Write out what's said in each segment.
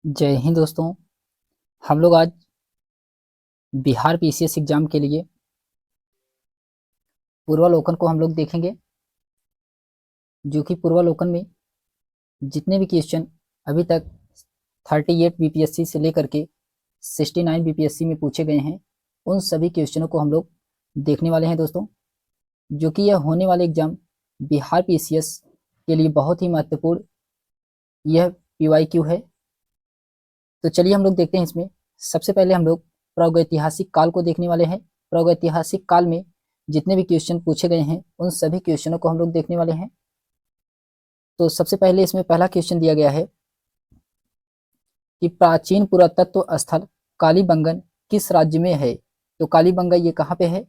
जय हिंद दोस्तों। हम लोग आज बिहार पीसीएस एग्जाम के लिए पूर्वालोकन को हम लोग देखेंगे, जो कि पूर्वालोकन में जितने भी क्वेश्चन अभी तक 38 बीपीएससी से लेकर के 69 बीपीएससी में पूछे गए हैं, उन सभी क्वेश्चनों को हम लोग देखने वाले हैं दोस्तों। जो कि यह होने वाले एग्जाम बिहार पीसीएस के लिए बहुत ही महत्वपूर्ण यह पीवाईक्यू है। तो चलिए हम लोग देखते हैं। इसमें सबसे पहले हम लोग प्रागैतिहासिक काल को देखने वाले हैं। प्रागैतिहासिक काल में जितने भी क्वेश्चन पूछे गए हैं उन सभी क्वेश्चनों को हम लोग देखने वाले हैं। तो सबसे पहले इसमें पहला क्वेश्चन दिया गया है कि प्राचीन पुरातत्व स्थल कालीबंगन किस राज्य में है। तो कालीबंगन ये कहाँ पे है?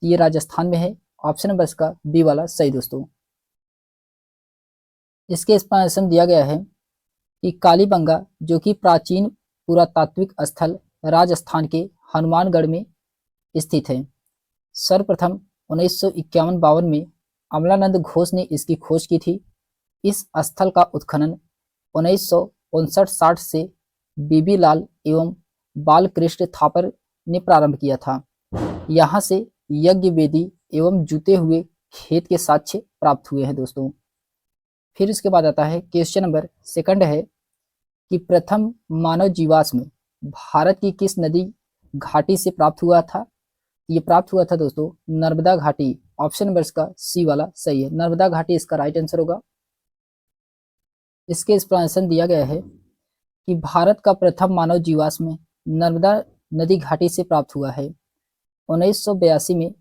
ये राजस्थान में है। ऑप्शन नंबर इसका बी वाला सही दोस्तों। इसके एक्सप्लेनेशन दिया गया है कि कालीबंगा जो कि प्राचीन पुरातात्विक स्थल राजस्थान के हनुमानगढ़ में स्थित है। सर्वप्रथम 1951-52 में अमलानंद घोष ने इसकी खोज की थी। इस स्थल का उत्खनन 1959-60 से बीबी लाल एवं बालकृष्ण थापर ने प्रारंभ किया था। यहाँ से यज्ञ वेदी एवं जुते हुए खेत के साक्ष्य प्राप्त हुए हैं दोस्तों। फिर इसके बाद आता है क्वेश्चन नंबर सेकंड है कि प्रथम मानव जीवाश्म भारत की किस नदी घाटी से प्राप्त हुआ था। ये प्राप्त हुआ था दोस्तों नर्मदा घाटी। ऑप्शन नंबर इसका सी वाला सही है, नर्मदा घाटी इसका राइट आंसर होगा। इसके एक्सप्लेनेशन दिया गया है कि भारत का प्रथम मानव जीवाश्म नर्मदा नदी घाटी से प्राप्त हुआ है। 1982 में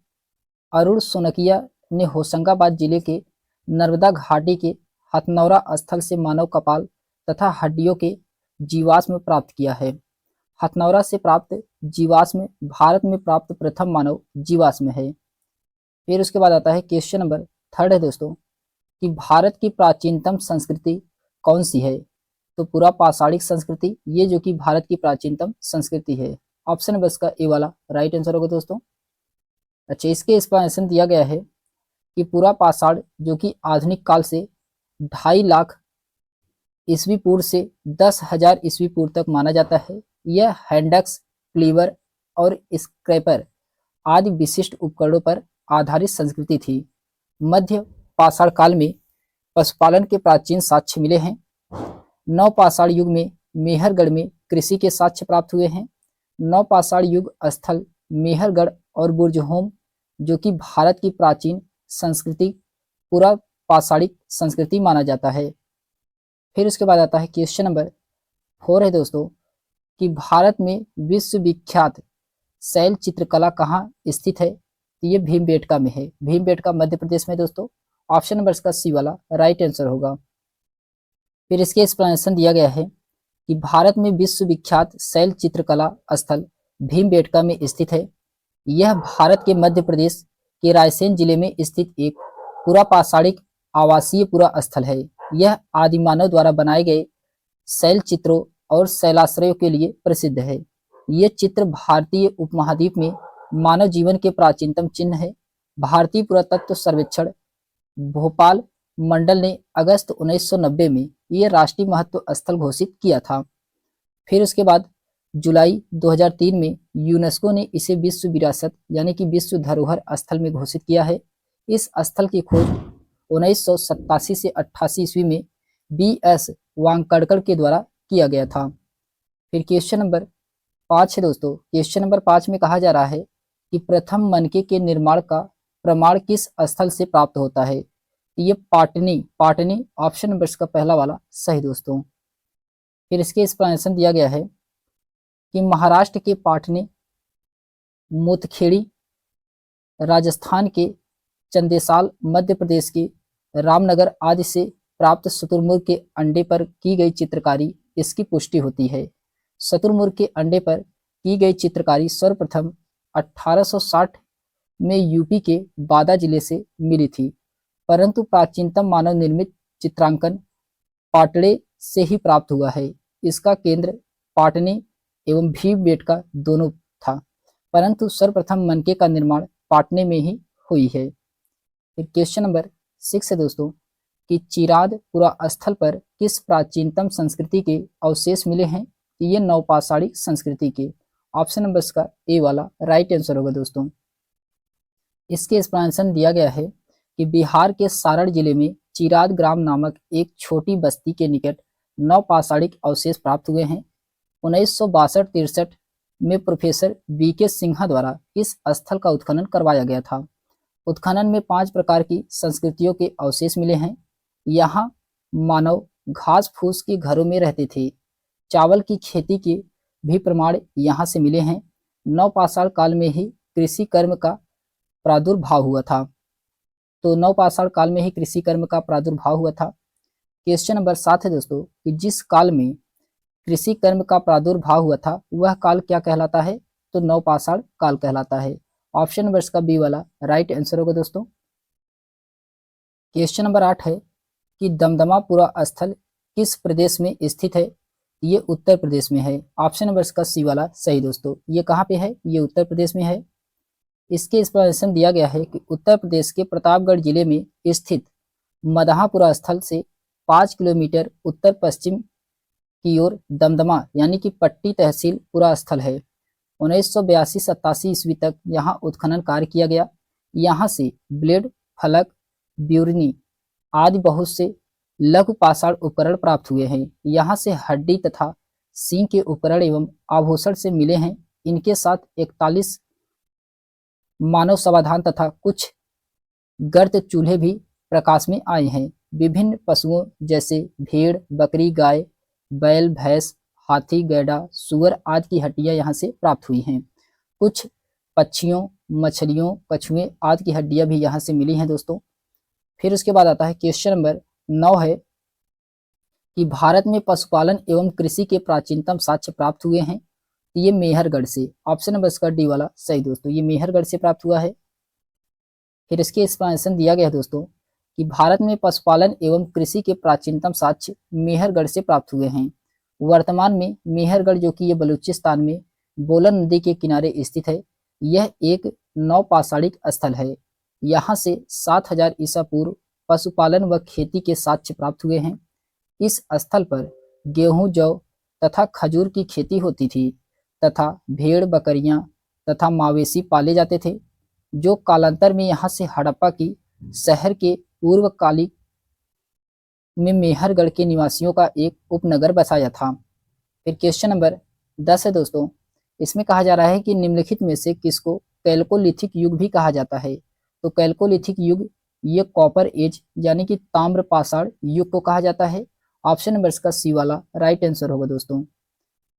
अरुण सोनकिया ने होशंगाबाद जिले के नर्मदा घाटी के हथनौरा स्थल से मानव कपाल तथा हड्डियों के जीवाश्म प्राप्त किया है। हथनौरा से प्राप्त जीवाश्म भारत में प्राप्त प्रथम मानव जीवाश्म है। फिर उसके बाद आता है क्वेश्चन नंबर थर्ड है दोस्तों कि भारत की प्राचीनतम संस्कृति कौन सी है। तो पूरा पाषाणिक संस्कृति ये जो कि भारत की प्राचीनतम संस्कृति है। ऑप्शन नंबर इसका ए वाला राइट आंसर होगा दोस्तों। अच्छा, इसके एक्सप्लेनेशन दिया गया है कि पूरा पाषाण जो कि आधुनिक काल से 2.5 लाख ईस्वी पूर्व से 10,000 ईस्वी पूर्व तक माना जाता है। यह हैंडक्स, क्लीवर और स्क्रैपर आदि विशिष्ट उपकरणों पर आधारित संस्कृति थी। मध्य पाषाण काल में पशुपालन के प्राचीन साक्ष्य मिले हैं। नवपाषाण युग में मेहरगढ़ में कृषि के साक्ष्य प्राप्त हुए हैं। नवपाषाण युग स्थल मेहरगढ़ और बुर्जहोम जो कि भारत की प्राचीन संस्कृति पूरा पाषाणिक संस्कृति माना जाता है। फिर उसके बाद आता है क्वेश्चन नंबर 4 है दोस्तों कि भारत में विश्वविख्यात शैल चित्रकला कहाँ स्थित है। तो ये भीमबेटका में है। भीमबेटका मध्य प्रदेश में दोस्तों। ऑप्शन नंबर इसका सी वाला राइट आंसर होगा। फिर इसके एक्सप्लेनेशन दिया गया है कि भारत में विश्वविख्यात शैल चित्रकला स्थल भीमबेटका में स्थित है। यह भारत के मध्य प्रदेश के रायसेन जिले में स्थित एक पुरापाषाणिक आवासीय पुरा स्थल है। यह आदिमानव द्वारा बनाए गए शैल चित्रों और शैलाश्रयों के लिए प्रसिद्ध है। ये चित्र भारतीय उपमहाद्वीप में मानव जीवन के प्राचीनतम चिन्ह है। भारतीय पुरातत्व सर्वेक्षण भोपाल मंडल ने अगस्त 1990 में ये राष्ट्रीय महत्व स्थल घोषित किया था। फिर उसके बाद जुलाई 2003 में यूनेस्को ने इसे विश्व विरासत यानी कि विश्व धरोहर स्थल में घोषित किया है। इस स्थल की खोज 1987 से 88 ईस्वी में बी.एस. वांगकड़कर के द्वारा किया गया था। फिर क्वेश्चन नंबर 5 है दोस्तों। क्वेश्चन नंबर 5 में कहा जा रहा है कि प्रथम मनके के निर्माण का प्रमाण किस स्थल से प्राप्त होता है। ये पाटनी ऑप्शन नंबर इसका पहला वाला सही दोस्तों। फिर इसके एक्सप्लेनेशन दिया गया है कि महाराष्ट्र के पाटनी, मुतखेड़ी, राजस्थान के चंदेसाल, मध्य प्रदेश के रामनगर आदि से प्राप्त शुतुरमुर्ग के अंडे पर की गई चित्रकारी इसकी पुष्टि होती है। शुतुरमुर्ग के अंडे पर की गई चित्रकारी सर्वप्रथम 1860 में यूपी के बादा जिले से मिली थी, परंतु प्राचीनतम मानव निर्मित चित्रांकन पाटड़े से ही प्राप्त हुआ है। इसका केंद्र पाटनी एवं भीमबेटका दोनों था, परंतु सर्वप्रथम मनके का निर्माण पाटने में ही हुई है। फिर क्वेश्चन नंबर 6 है दोस्तों कि चिरादपुरा स्थल पर किस प्राचीनतम संस्कृति के अवशेष मिले हैं? ये नवपाषाणी संस्कृति के। ऑप्शन नंबर इसका ए वाला राइट आंसर होगा दोस्तों। इसके एक्सप्लेनेशन दिया गया है कि बिहार के सारण जिले में चिराद ग्राम नामक एक छोटी बस्ती के निकट नवपाषाणिक अवशेष प्राप्त हुए हैं। 1962-63 में प्रोफेसर बीके सिन्हा द्वारा इस स्थल का उत्खनन करवाया गया था। उत्खनन में 5 प्रकार की संस्कृतियों के अवशेष मिले हैं। यहाँ मानव घास फूस के घरों में रहते थे। चावल की खेती के भी प्रमाण यहाँ से मिले हैं। नवपाषाण काल में ही कृषि कर्म का प्रादुर्भाव हुआ था। तो नवपाषाण काल में ही कृषि कर्म का प्रादुर्भाव हुआ था। क्वेश्चन नंबर 7 है दोस्तों कि जिस काल में कृषि कर्म का प्रादुर्भाव हुआ था वह काल क्या कहलाता है? तो नवपाषाण काल कहलाता है। ऑप्शन नंबर इसका बी वाला राइट आंसर होगा दोस्तों। क्वेश्चन नंबर 8 है कि दमदमापुरा स्थल किस प्रदेश में स्थित है? ये उत्तर प्रदेश में है। ऑप्शन नंबर इसका सी वाला सही दोस्तों। ये कहाँ पे है? ये उत्तर प्रदेश में है। इसके एक्सप्लेनेशन दिया गया है कि उत्तर प्रदेश के प्रतापगढ़ जिले में स्थित मदहापुरा स्थल से 5 किलोमीटर उत्तर पश्चिम की ओर दमदमा यानी कि पट्टी तहसील पुरा स्थल है। 1982-87 ईस्वी तक यहाँ उत्खनन कार्य किया गया। यहाँ से ब्लेड, फलक, ब्यूरनी आदि बहुत से लघु पाषाण उपकरण प्राप्त हुए हैं। यहाँ से हड्डी तथा सींग के उपकरण एवं आभूषण से मिले हैं। इनके साथ 41 मानव समाधान तथा कुछ गर्त चूल्हे भी प्रकाश में आए हैं। विभिन्न पशुओं जैसे भेड़, बकरी, गाय, बैल, भैंस, हाथी, गैड़ा, सुअर आदि की हड्डियां यहाँ से प्राप्त हुई हैं। कुछ पक्षियों, मछलियों, कछुए आदि की हड्डियां भी यहाँ से मिली हैं दोस्तों। फिर उसके बाद आता है क्वेश्चन नंबर 9 है कि भारत में पशुपालन एवं कृषि के प्राचीनतम साक्ष्य प्राप्त हुए हैं। ये मेहरगढ़ से। ऑप्शन नंबर इसका डी वाला सही दोस्तों। ये मेहरगढ़ से प्राप्त हुआ है। फिर इसके एक्सप्लेनेशन दिया गया है दोस्तों कि भारत में पशुपालन एवं कृषि के प्राचीनतम साक्ष्य मेहरगढ़ से प्राप्त हुए हैं। वर्तमान में मेहरगढ़ जो कि ये बलूचिस्तान में बोलन नदी के किनारे स्थित है। यह एक नवपाषाणिक स्थल है। यहाँ से 7000 ईसा पूर्व पशुपालन व खेती के साक्ष्य प्राप्त हुए हैं। इस स्थल पर गेहूं, जौ तथा खजूर की खेती होती थी तथा भेड़, बकरियां तथा मवेशी पाले जाते थे, जो कालांतर में यहाँ से हड़प्पा की शहर के पूर्व कालिक में मेहरगढ़ के निवासियों का एक उपनगर बसाया था। फिर क्वेश्चन नंबर 10 है दोस्तों। इसमें कहा जा रहा है कि निम्नलिखित में से किसको कैल्कोलिथिक युग भी कहा जाता है? तो कैल्कोलिथिक युग ये कॉपर एज यानी कि ताम्र पाषाण युग को कहा जाता है। ऑप्शन नंबर इसका सी वाला राइट आंसर होगा दोस्तों।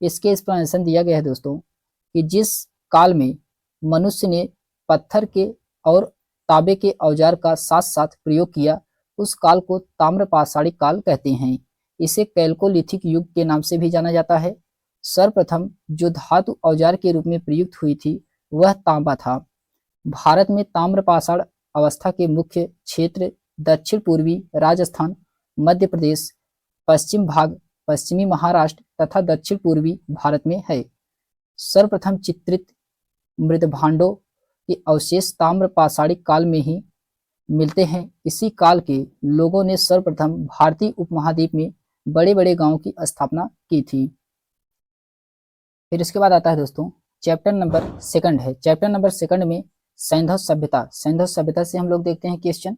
इसके एक्सप्लेनेशन दिया गया है दोस्तों कि जिस काल में मनुष्य ने पत्थर के और तांबे के औजार का साथ साथ प्रयोग किया उस काल को ताम्रपाषाणिक काल कहते हैं। इसे कैल्कोलिथिक युग के नाम से भी जाना जाता है। सर्वप्रथम जो धातु औजार के रूप में प्रयुक्त हुई थी वह तांबा था। भारत में ताम्रपाषाण अवस्था के मुख्य क्षेत्र दक्षिण पूर्वी राजस्थान, मध्य प्रदेश, पश्चिम भाग, पश्चिमी महाराष्ट्र तथा दक्षिण पूर्वी भारत में है। सर्वप्रथम चित्रित मृदभांडों के अवशेष ताम्रपाषाणिक काल में ही मिलते हैं। इसी काल के लोगों ने सर्वप्रथम भारतीय उपमहाद्वीप में बड़े बड़े गांवों की स्थापना की थी। फिर इसके बाद आता है दोस्तों चैप्टर नंबर 2 है। चैप्टर नंबर 2 में सैंधव सभ्यता। सैंधव सभ्यता से हम लोग देखते हैं क्वेश्चन।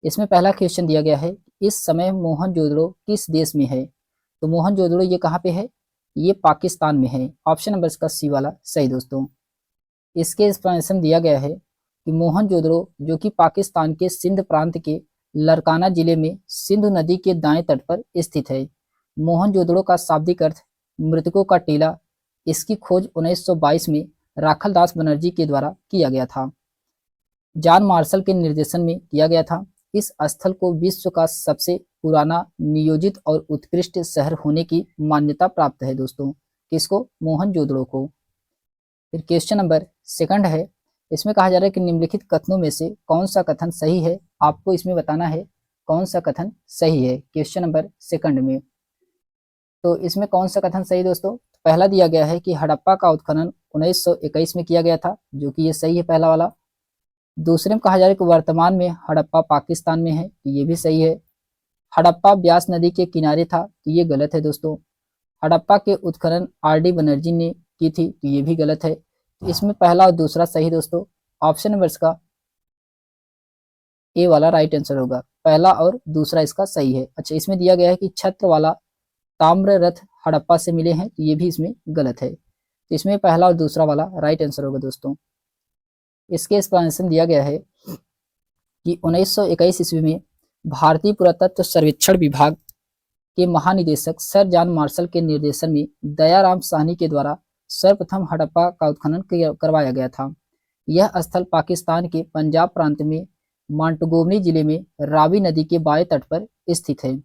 इसमें पहला क्वेश्चन दिया गया है, इस समय मोहनजोदड़ो किस देश में है? तो मोहनजोदड़ो ये कहाँ पे है? ये पाकिस्तान में है। ऑप्शन नंबर इसका सी वाला सही दोस्तों। इसके एक्सप्लेनेशन दिया गया है कि मोहनजोदड़ो जो कि पाकिस्तान के सिंध प्रांत के लरकाना जिले में सिंधु नदी के दाएं तट पर स्थित है। मोहनजोदड़ो का शाब्दिक अर्थ मृतकों का टीला। इसकी खोज 1922 में राखलदास बनर्जी के द्वारा किया गया था। जॉन मार्शल के निर्देशन में किया गया था। इस स्थल को विश्व का सबसे पुराना, नियोजित और उत्कृष्ट शहर होने की मान्यता प्राप्त है दोस्तों। किसको? मोहनजोदड़ो को। फिर क्वेश्चन नंबर 2 है। इसमें कहा जा रहा है कि निम्नलिखित कथनों में से कौन सा कथन सही है? आपको इसमें बताना है कौन सा कथन सही है क्वेश्चन नंबर 2 में। तो इसमें कौन सा कथन सही दोस्तों? पहला दिया गया है कि हड़प्पा का उत्खनन 1921 में किया गया था, जो कि ये सही है पहला वाला। दूसरे में कहा जा रहा है कि वर्तमान में हड़प्पा पाकिस्तान में है, ये भी सही है। हड़प्पा ब्यास नदी के किनारे था, तो ये गलत है दोस्तों। हड़प्पा के उत्खनन आर.डी. बनर्जी ने की थी, तो ये भी गलत है। इसमें पहला और दूसरा सही दोस्तों। ऑप्शन नंबर इसका ए वाला राइट आंसर होगा, पहला और दूसरा इसका सही है। अच्छा, इसमें दिया गया है कि छत्र वाला ताम्र रथ हड़प्पा से मिले हैं, तो ये भी इसमें गलत है। तो इसमें पहला और दूसरा वाला राइट आंसर होगा दोस्तों। इसके एक्सप्लेनेशन दिया गया है कि 1921 ईस्वी में भारतीय पुरातत्व सर्वेक्षण विभाग के महानिदेशक सर जॉन मार्शल के निर्देशन में दयाराम साहनी के द्वारा सर्वप्रथम हड़प्पा का उत्खनन करवाया गया था। यह स्थल पाकिस्तान के पंजाब प्रांत में मांटगोमरी जिले में रावी नदी के बाएं तट पर स्थित है,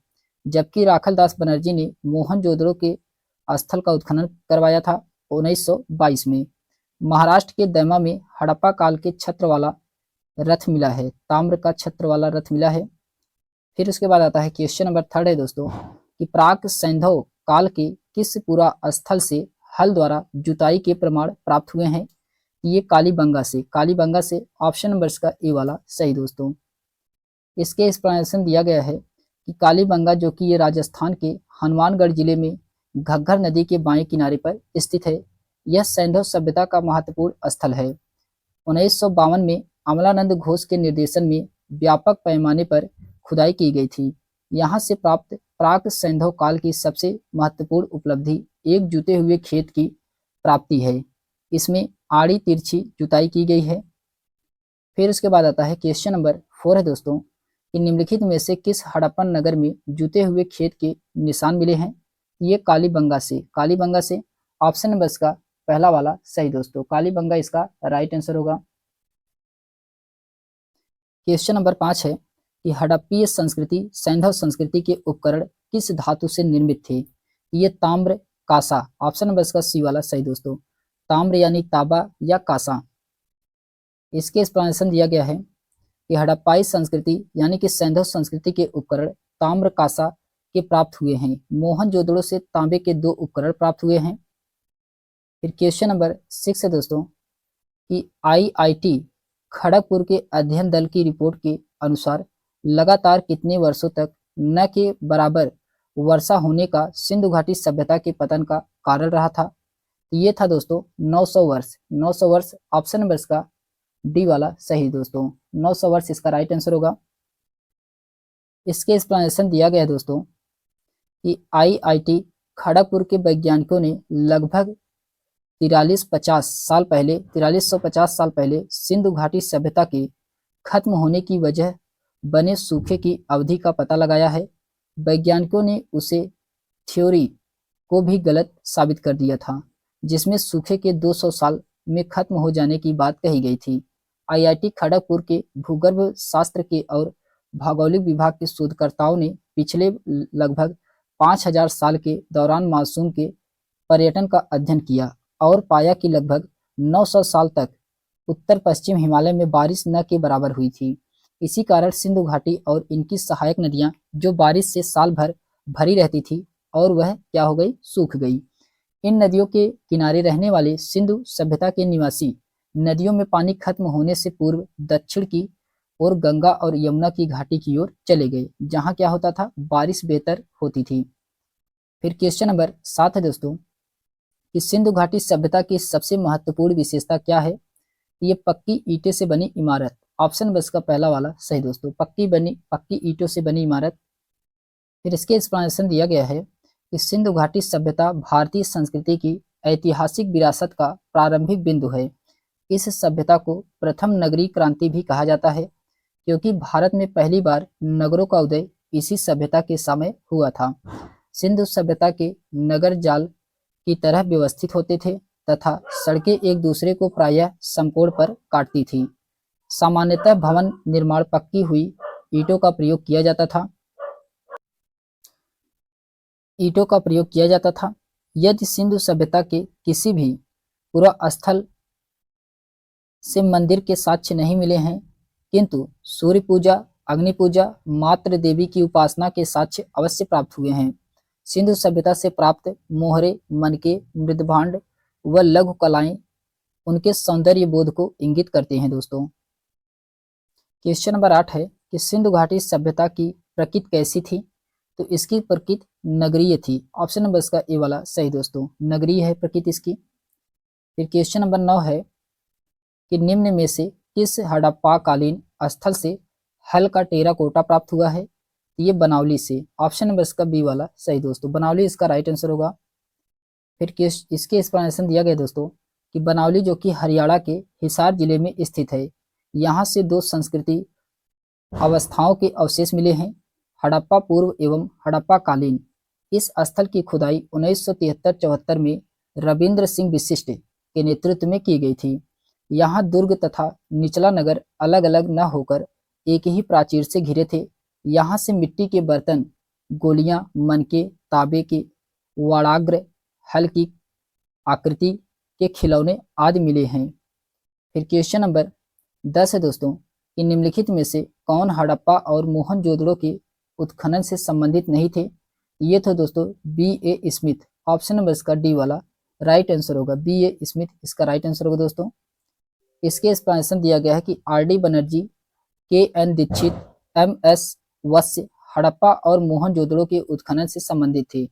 जबकि राखलदास बनर्जी ने मोहनजोदड़ो के स्थल का उत्खनन करवाया था 1922 में। महाराष्ट्र के दैमा में हड़प्पा काल के छत्र वाला रथ मिला है, ताम्र का छत्र वाला रथ मिला है। फिर उसके बाद आता है क्वेश्चन नंबर 3 है दोस्तों कि प्राक सैंधव काल के किस पूरा स्थल से हल द्वारा जुताई के प्रमाण प्राप्त हुए हैं? ये कालीबंगा से, कालीबंगा से ऑप्शन नंबर इसका ए वाला सही दोस्तों। इसके एक्सप्लेनेशन दिया गया है कि कालीबंगा जो कि ये राजस्थान के हनुमानगढ़ जिले में घग्गर नदी के बाएं किनारे पर स्थित है। यह सैंधव सभ्यता का महत्वपूर्ण स्थल है। 1952 में अमलानंद घोष के निर्देशन में व्यापक पैमाने पर खुदाई की गई थी। यहाँ से प्राप्त प्राक सैंधव काल की सबसे महत्वपूर्ण उपलब्धि एक जुते हुए खेत की प्राप्ति है। इसमें आड़ी तिरछी जुताई की गई है। फिर उसके बाद आता है क्वेश्चन नंबर 4 है दोस्तों कि निम्नलिखित में से किस हड़प्पन नगर में जुते हुए खेत के निशान मिले हैं? ये कालीबंगा से, कालीबंगा से ऑप्शन नंबर इसका पहला वाला सही दोस्तों, कालीबंगा इसका राइट आंसर होगा। क्वेश्चन नंबर 5 है कि हड़प्पीय संस्कृति सैंधव संस्कृति के उपकरण किस धातु से निर्मित थे? ये ताम्र कांसा, ऑप्शन नंबर इसका सी वाला सही दोस्तों, ताम्र यानी तांबा या कांसा। इसके एक्सप्लेनेशन दिया गया है कि हड़प्पाई संस्कृति यानी कि सैंधव संस्कृति के उपकरण ताम्र कांसा के प्राप्त हुए हैं। मोहनजोदड़ो से तांबे के 2 उपकरण प्राप्त हुए हैं। फिर क्वेश्चन नंबर 6 है दोस्तों कि आईआईटी खड़गपुर के अध्ययन दल की रिपोर्ट के अनुसार लगातार कितने वर्षों तक न के बराबर वर्षा होने का सिंधु घाटी सभ्यता के पतन का कारण रहा था? ये था दोस्तों 900 वर्ष, 900 वर्ष ऑप्शन नंबर इसका डी वाला सही दोस्तों, 900 वर्ष इसका राइट आंसर होगा। इसके एक्सप्लेनेशन दिया गया है दोस्तों कि आईआईटी खड़गपुर के वैज्ञानिकों ने लगभग 4350 साल पहले सिंधु घाटी सभ्यता के खत्म होने की वजह बने सूखे की अवधि का पता लगाया है। वैज्ञानिकों ने उसे थ्योरी को भी गलत साबित कर दिया था, जिसमें सूखे के 200 साल में खत्म हो जाने की बात कही गई थी। आईआईटी खड़गपुर के भूगर्भ शास्त्र के और भौगोलिक विभाग के शोधकर्ताओं ने पिछले लगभग 5000 साल के दौरान मानसून के पर्यटन का अध्ययन किया और पाया कि लगभग 900 साल तक उत्तर पश्चिम हिमालय में बारिश न के बराबर हुई थी। इसी कारण सिंधु घाटी और इनकी सहायक नदियां जो बारिश से साल भर भरी रहती थी और वह क्या हो गई, सूख गई। इन नदियों के किनारे रहने वाले सिंधु सभ्यता के निवासी नदियों में पानी खत्म होने से पूर्व दक्षिण की ओर गंगा और यमुना की घाटी की ओर चले गए, जहां क्या होता था, बारिश बेहतर होती थी। फिर क्वेश्चन नंबर 7 है दोस्तों कि सिंधु घाटी सभ्यता की सबसे महत्वपूर्ण विशेषता क्या है? ये पक्की ईंटें से बनी इमारत, ऑप्शन बस का पहला वाला सही दोस्तों, पक्की ईंटों से बनी इमारत। फिर इसके एक्सप्लेनेशन दिया गया है कि सिंधु घाटी सभ्यता भारतीय संस्कृति की ऐतिहासिक विरासत का प्रारंभिक बिंदु है। इस सभ्यता को प्रथम नगरीय क्रांति भी कहा जाता है, क्योंकि भारत में पहली बार नगरों का उदय इसी सभ्यता के समय हुआ था। सिंधु सभ्यता के नगर जाल की तरह व्यवस्थित होते थे तथा सड़कें एक दूसरे को प्रायः समकोण पर काटती थी। सामान्यतः भवन निर्माण पक्की हुई ईंटों का प्रयोग किया जाता था। यदि सिंधु सभ्यता के किसी भी पूरा स्थल से मंदिर के साक्ष्य नहीं मिले हैं, किंतु सूर्य पूजा, अग्नि पूजा, मातृ देवी की उपासना के साक्ष्य अवश्य प्राप्त हुए हैं। सिंधु सभ्यता से प्राप्त मोहरे, मनके, मृदभांड व लघु कलाएं उनके सौंदर्य बोध को इंगित करते हैं दोस्तों। क्वेश्चन नंबर 8 है कि सिंधु घाटी सभ्यता की प्रकृति कैसी थी? तो इसकी प्रकृति नगरीय थी। ऑप्शन नंबर इसका ए वाला सही दोस्तों, नगरीय है प्रकृति इसकी। फिर क्वेश्चन नंबर 9 है कि निम्न में से किस हड़प्पा कालीन स्थल से हल का टेराकोटा प्राप्त हुआ है? ये बनावली से। ऑप्शन नंबर इसका बी वाला सही दोस्तों, बनावली इसका राइट आंसर होगा। फिर इसके एक्सप्लेनेशन दिया गया दोस्तों कि बनावली जो कि हरियाणा के हिसार जिले में स्थित है, यहाँ से दो संस्कृति अवस्थाओं के अवशेष मिले हैं, हड़प्पा पूर्व एवं हड़प्पा कालीन। इस स्थल की खुदाई 1973-74 में रविंद्र सिंह विशिष्ट के नेतृत्व में की गई थी। यहाँ दुर्ग तथा निचला नगर अलग अलग न होकर एक ही प्राचीर से घिरे थे। यहाँ से मिट्टी के बर्तन, गोलियां, मनके, तांबे के वाड़ाग्र, हल की आकृति के खिलौने आदि मिले हैं। फिर क्वेश्चन नंबर 10 है दोस्तों कि निम्नलिखित में से कौन हड़प्पा और मोहनजोदड़ो के उत्खनन से संबंधित नहीं थे? ये थे दोस्तों B.A. स्मिथ। ऑप्शन नंबर इसका डी वाला राइट आंसर होगा, B.A. स्मिथ इसका राइट आंसर होगा दोस्तों। इसके एक्सप्लेनेशन दिया गया है कि R.D. Banerjee, K.N. Dixit, M.S. वत्स हड़प्पा और मोहनजोदड़ो के उत्खनन से संबंधित थे,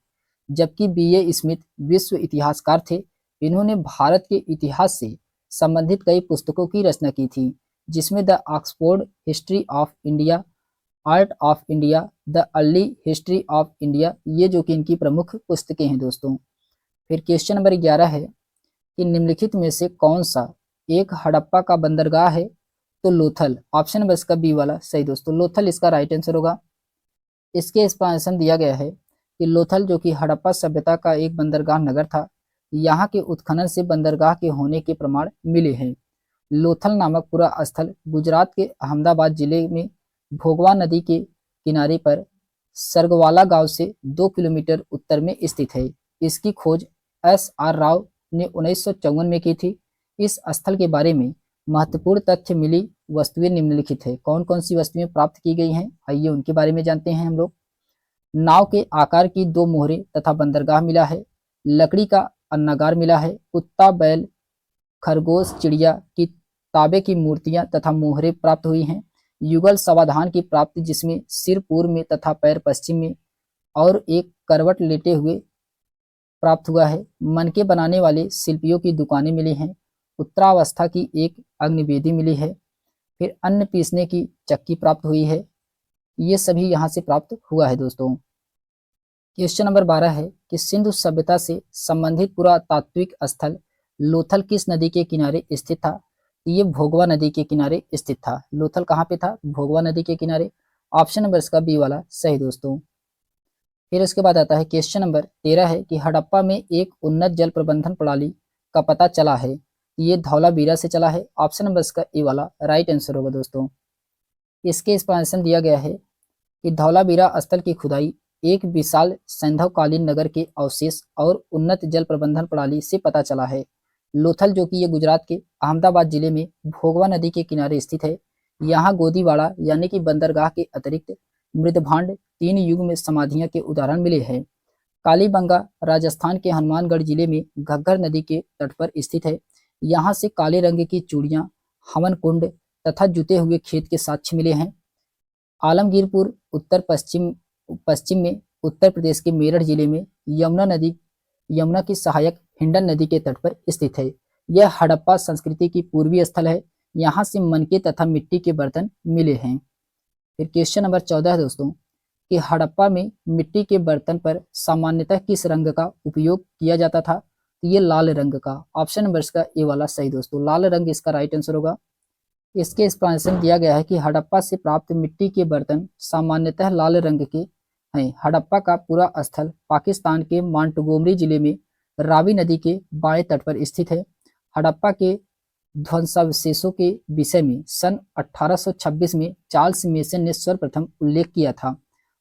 जबकि B.A. स्मिथ विश्व इतिहासकार थे। इन्होंने भारत के इतिहास से संबंधित कई पुस्तकों की रचना की थी, जिसमें the Oxford history of India, art of India, the early history of India, ये जो कि इनकी प्रमुख पुस्तकें हैं दोस्तों। फिर क्वेश्चन नंबर 11 है कि निम्नलिखित में से कौन सा एक हड़प्पा का बंदरगाह है? तो लोथल। ऑप्शन नंबर इसका बी वाला सही दोस्तों, लोथल इसका राइट आंसर होगा। इसके एक्सप्लेनेशन दिया गया है कि लोथल जो कि हड़प्पा सभ्यता का एक बंदरगाह नगर था, यहाँ के उत्खनन से बंदरगाह के होने के प्रमाण मिले हैं। लोथल नामक पूरा स्थल गुजरात के अहमदाबाद जिले में भोगवा नदी के किनारे पर सरगवाला गांव से 2 किलोमीटर उत्तर में स्थित है। इसकी खोज S.R. राव ने 1954 में की थी। इस स्थल के बारे में महत्वपूर्ण तथ्य मिली वस्तुएं निम्नलिखित है। कौन कौन सी वस्तुएं प्राप्त की गई हैं, आइए उनके बारे में जानते हैं हम लोग। नाव के आकार की 2 मोहरें तथा बंदरगाह मिला है, लकड़ी का अन्नागार मिला है, कुत्ता, बैल, खरगोश, चिड़िया की तांबे की मूर्तियां तथा मोहरें प्राप्त हुई हैं। युगल समाधान की प्राप्ति, जिसमें सिर पूर्व में तथा पैर पश्चिम में और एक करवट लेटे हुए प्राप्त हुआ है। मनके बनाने वाले शिल्पियों की दुकानें मिली हैं। उत्तरावस्था की एक अग्निवेदी मिली है। फिर अन्न पीसने की चक्की प्राप्त हुई है। ये सभी यहाँ से प्राप्त हुआ है दोस्तों। क्वेश्चन नंबर 12 है कि सिंधु सभ्यता से संबंधित पुरातात्विक स्थल लोथल किस नदी के किनारे स्थित था? ये भोगवा नदी के किनारे स्थित था। लोथल कहाँ पे था? भोगवा नदी के किनारे। ऑप्शन नंबर इसका बी वाला सही दोस्तों। फिर इसके बाद आता है क्वेश्चन नंबर 13 है कि हड़प्पा में एक उन्नत जल प्रबंधन प्रणाली का पता चला है, ये धौलावीरा से चला है। ऑप्शन नंबर इसका ए वाला राइट आंसर होगा दोस्तों। इसके एक्सप्लेनेशन दिया गया है कि धौलावीरा स्थल की खुदाई एक विशाल सैंधवकालीन नगर के अवशेष और उन्नत जल प्रबंधन प्रणाली से पता चला है। लोथल जो कि ये गुजरात के अहमदाबाद जिले में भोगवा नदी के किनारे स्थित है। यहाँ गोदीवाड़ा यानी कि बंदरगाह के अतिरिक्त मृदभांड, 3 युग में समाधियां के उदाहरण मिले हैं। कालीबंगा राजस्थान के हनुमानगढ़ जिले में घग्गर नदी के तट पर स्थित है। यहाँ से काले रंग की चूड़ियां, हवन कुंड तथा जुते हुए खेत के साक्ष्य मिले हैं। आलमगीरपुर उत्तर पश्चिम में उत्तर प्रदेश के मेरठ जिले में यमुना की सहायक हिंडन नदी के तट पर स्थित है। यह हड़प्पा संस्कृति की पूर्वी स्थल है। यहाँ से मनके तथा मिट्टी के बर्तन मिले हैं। फिर क्वेश्चन नंबर 14 है दोस्तों कि हड़प्पा में मिट्टी के बर्तन पर सामान्यतः किस रंग का उपयोग किया जाता था? तो ये लाल रंग का। ऑप्शन नंबर इसका ए वाला सही दोस्तों, लाल रंग इसका राइट आंसर होगा। इसके एक्सप्लेनेशन दिया गया है कि हड़प्पा से प्राप्त मिट्टी के बर्तन सामान्यतः लाल रंग के हैं। हड़प्पा का पूरा स्थल पाकिस्तान के मांटगोमरी जिले में रावी नदी के बाएं तट पर स्थित है। हड़प्पा के ध्वंसावशेषों के विषय में सन 1826 में चार्ल्स मेसन ने सर्वप्रथम उल्लेख किया था।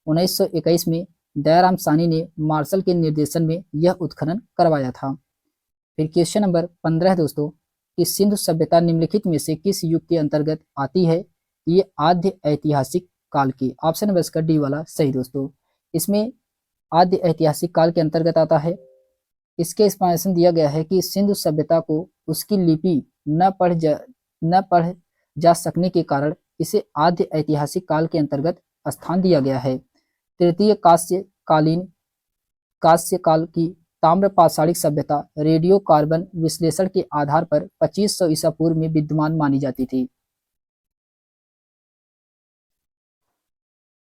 1921 में दयाराम सानी ने मार्शल के निर्देशन में यह उत्खनन करवाया था। फिर क्वेश्चन नंबर 15 दोस्तों कि सिंधु सभ्यता निम्नलिखित में से किस युग के अंतर्गत आती है? ये आद्य ऐतिहासिक काल की। ऑप्शन नंबर इसका डी वाला सही दोस्तों, इसमें आद्य ऐतिहासिक काल के अंतर्गत आता है। इसके एक्सप्लेनेशन दिया गया है कि सिंधु सभ्यता को उसकी लिपि न पढ़ जा सकने के कारण इसे आद्य ऐतिहासिक काल के अंतर्गत स्थान दिया गया है। तृतीय कांस्य काल की ताम्र पाषाणिक सभ्यता रेडियो कार्बन विश्लेषण के आधार पर 2500 ईसा पूर्व में विद्यमान मानी जाती थी,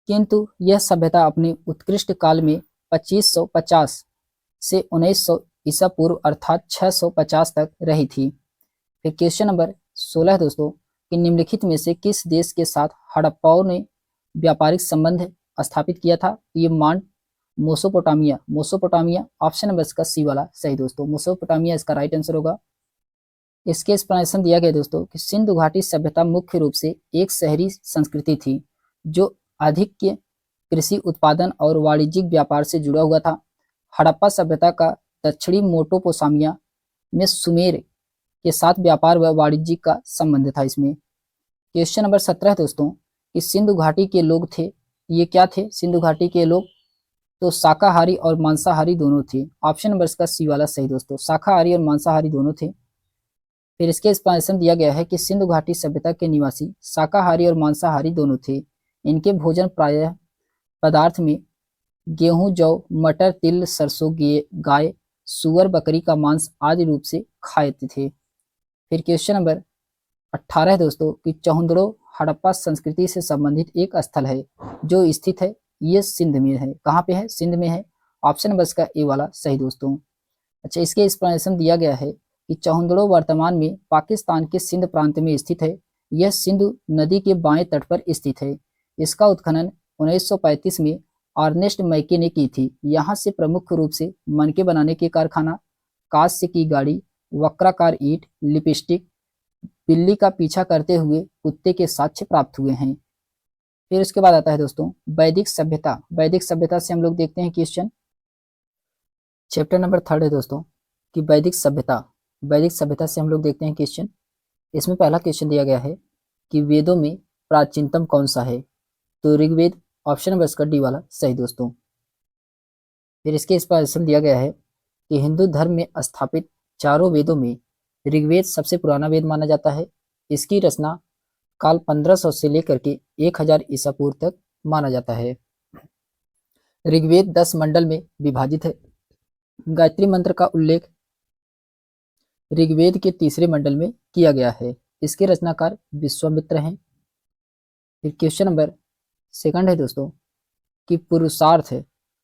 किंतु यह सभ्यता अपने उत्कृष्ट काल में 2550 से 1900 ईसा पूर्व अर्थात 650 तक रही थी। फिर क्वेश्चन नंबर 16 दोस्तों कि निम्नलिखित में से किस देश के साथ हड़प्पाओं ने व्यापारिक संबंध स्थापित किया था? ये मोसोपोटामिया ऑप्शन नंबर इसका सी वाला सही दोस्तों, मोसोपोटामिया इसका राइट आंसर होगा। इसके एक्सप्लेनेशन दिया गया दोस्तों कि सिंधु घाटी सभ्यता मुख्य रूप से एक शहरी संस्कृति थी जो अधिक कृषि उत्पादन और वाणिज्यिक व्यापार से जुड़ा हुआ था। हड़प्पा सभ्यता का दक्षिणी मेसोपोटामिया में सुमेर के साथ व्यापार व वाणिज्य का संबंध था। इसमें क्वेश्चन नंबर 17 दोस्तों कि सिंधु घाटी के लोग थे, ये क्या थे? सिंधु घाटी के लोग तो शाकाहारी और मांसाहारी दोनों थे। ऑप्शन नंबर इसका सी वाला सही दोस्तों, शाकाहारी और मांसाहारी दोनों थे। फिर इसके एक्सप्लेनेशन दिया गया है कि सिंधु घाटी सभ्यता के निवासी शाकाहारी और मांसाहारी दोनों थे। इनके भोजन प्रायः पदार्थ में गेहूं, जौ, मटर, तिल, सरसों, गाय, सुअर, बकरी का मांस आदि रूप से खाते थे। फिर क्वेश्चन नंबर 18 दोस्तों कि चौहंदड़ो हड़प्पा संस्कृति से संबंधित एक स्थल है जो स्थित है, ये सिंध में है। कहाँ पे है? सिंध में है। ऑप्शन नंबर इसका ए वाला सही दोस्तों। अच्छा, इसके एक्सप्लेनेशन दिया गया है कि चौहंदड़ो वर्तमान में पाकिस्तान के सिंध प्रांत में स्थित है। यह सिंधु नदी के बाएं तट पर स्थित है। इसका उत्खनन 1935 में अर्नेस्ट मैके ने की थी। यहाँ से प्रमुख रूप से मनके बनाने के कारखाना, कांस्य की गाड़ी, वक्राकार ईंट, लिपस्टिक, बिल्ली का पीछा करते हुए कुत्ते के साक्ष्य प्राप्त हुए हैं। फिर उसके बाद आता है दोस्तों वैदिक सभ्यता। वैदिक सभ्यता से हम लोग देखते हैं क्वेश्चन। चैप्टर नंबर 3 है दोस्तों कि वैदिक सभ्यता। वैदिक सभ्यता से हम लोग देखते हैं क्वेश्चन। इसमें पहला क्वेश्चन दिया गया है कि वेदों में प्राचीनतम कौन सा है? तो ऋग्वेद। ऑप्शन नंबर इसका डी वाला सही दोस्तों। फिर इसके एक्सप्लेनेशन दिया गया है कि हिंदू धर्म में स्थापित चारों वेदों में ऋग्वेद सबसे पुराना वेद माना जाता है। इसकी रचना काल 1500 से लेकर के 1000 ईसा पूर्व तक माना जाता है। ऋग्वेद 10 मंडल में विभाजित है। गायत्री मंत्र का उल्लेख ऋग्वेद के तीसरे मंडल में किया गया है। इसके रचनाकार विश्वामित्र हैं। फिर क्वेश्चन नंबर 2 है दोस्तों कि पुरुषार्थ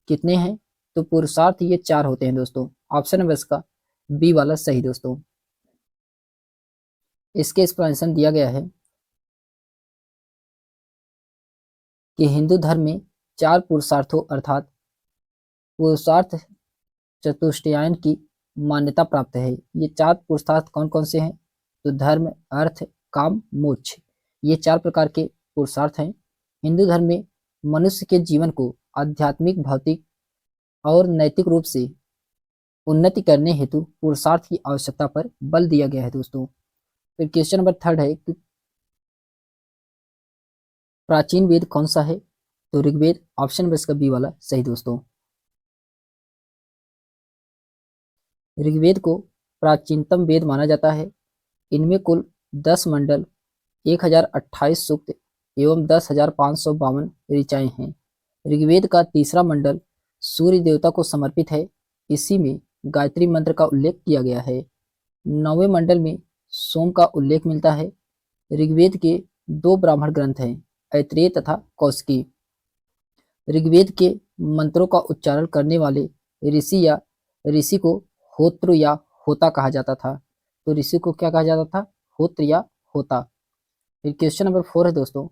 कितने हैं? तो पुरुषार्थ ये 4 होते हैं दोस्तों। ऑप्शन नंबर इसका बी वाला सही दोस्तों। इसके एक्सप्लेनेशन दिया गया है कि हिंदू धर्म में 4 पुरुषार्थों अर्थात पुरुषार्थ चतुष्टयायन की मान्यता प्राप्त है। ये 4 पुरुषार्थ कौन कौन से हैं? तो धर्म, अर्थ, काम, मोक्ष, ये 4 प्रकार के पुरुषार्थ हैं। हिंदू धर्म में मनुष्य के जीवन को आध्यात्मिक, भौतिक और नैतिक रूप से उन्नति करने हेतु पुरुषार्थ की आवश्यकता पर बल दिया गया है दोस्तों। फिर क्वेश्चन नंबर 3 है कि प्राचीन वेद कौन सा है? तो ऋग्वेद। ऑप्शन नंबर इसका बी वाला सही दोस्तों। ऋग्वेद को प्राचीनतम वेद माना जाता है। इनमें कुल 10 मंडल, 1028 सूक्त एवं 10,552 ऋचाएं हैं। ऋग्वेद का तीसरा मंडल सूर्य देवता को समर्पित है। इसी में गायत्री मंत्र का उल्लेख किया गया है। 9वें मंडल में सोम का उल्लेख मिलता है। ऋग्वेद के 2 ब्राह्मण ग्रंथ हैं, ऐत्रेय तथा कौशिकी। ऋग्वेद के मंत्रों का उच्चारण करने वाले ऋषि को होत्र या होता कहा जाता था। तो ऋषि को क्या कहा जाता था? होत्र या होता। फिर क्वेश्चन नंबर 4 है दोस्तों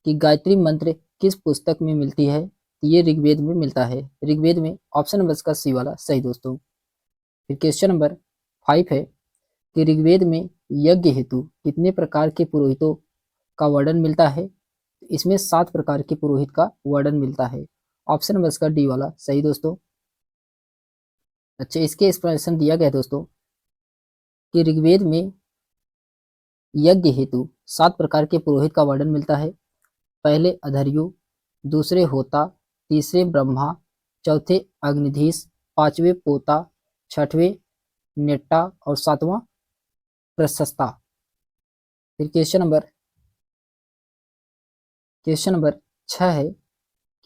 कि गायत्री मंत्र किस पुस्तक में मिलती है? ये ऋग्वेद में मिलता है। ऋग्वेद में। ऑप्शन नंबर का सी वाला सही दोस्तों। फिर क्वेश्चन नंबर 5 है कि ऋग्वेद में यज्ञ हेतु कितने प्रकार के पुरोहितों का वर्णन मिलता है? इसमें 7 प्रकार के पुरोहित का वर्णन मिलता है। ऑप्शन नंबर इसका डी वाला सही दोस्तों। अच्छा, इसके एक्सप्लेनेशन दिया गया दोस्तों कि ऋग्वेद में यज्ञ हेतु 7 प्रकार के पुरोहित का वर्णन मिलता है। पहले अधर्यु, दूसरे होता, तीसरे ब्रह्मा, चौथे अग्निधीश, 5वें पोता, 6वें नेट्टा और 7वां प्रशस्ता। फिर क्वेश्चन नंबर 6 है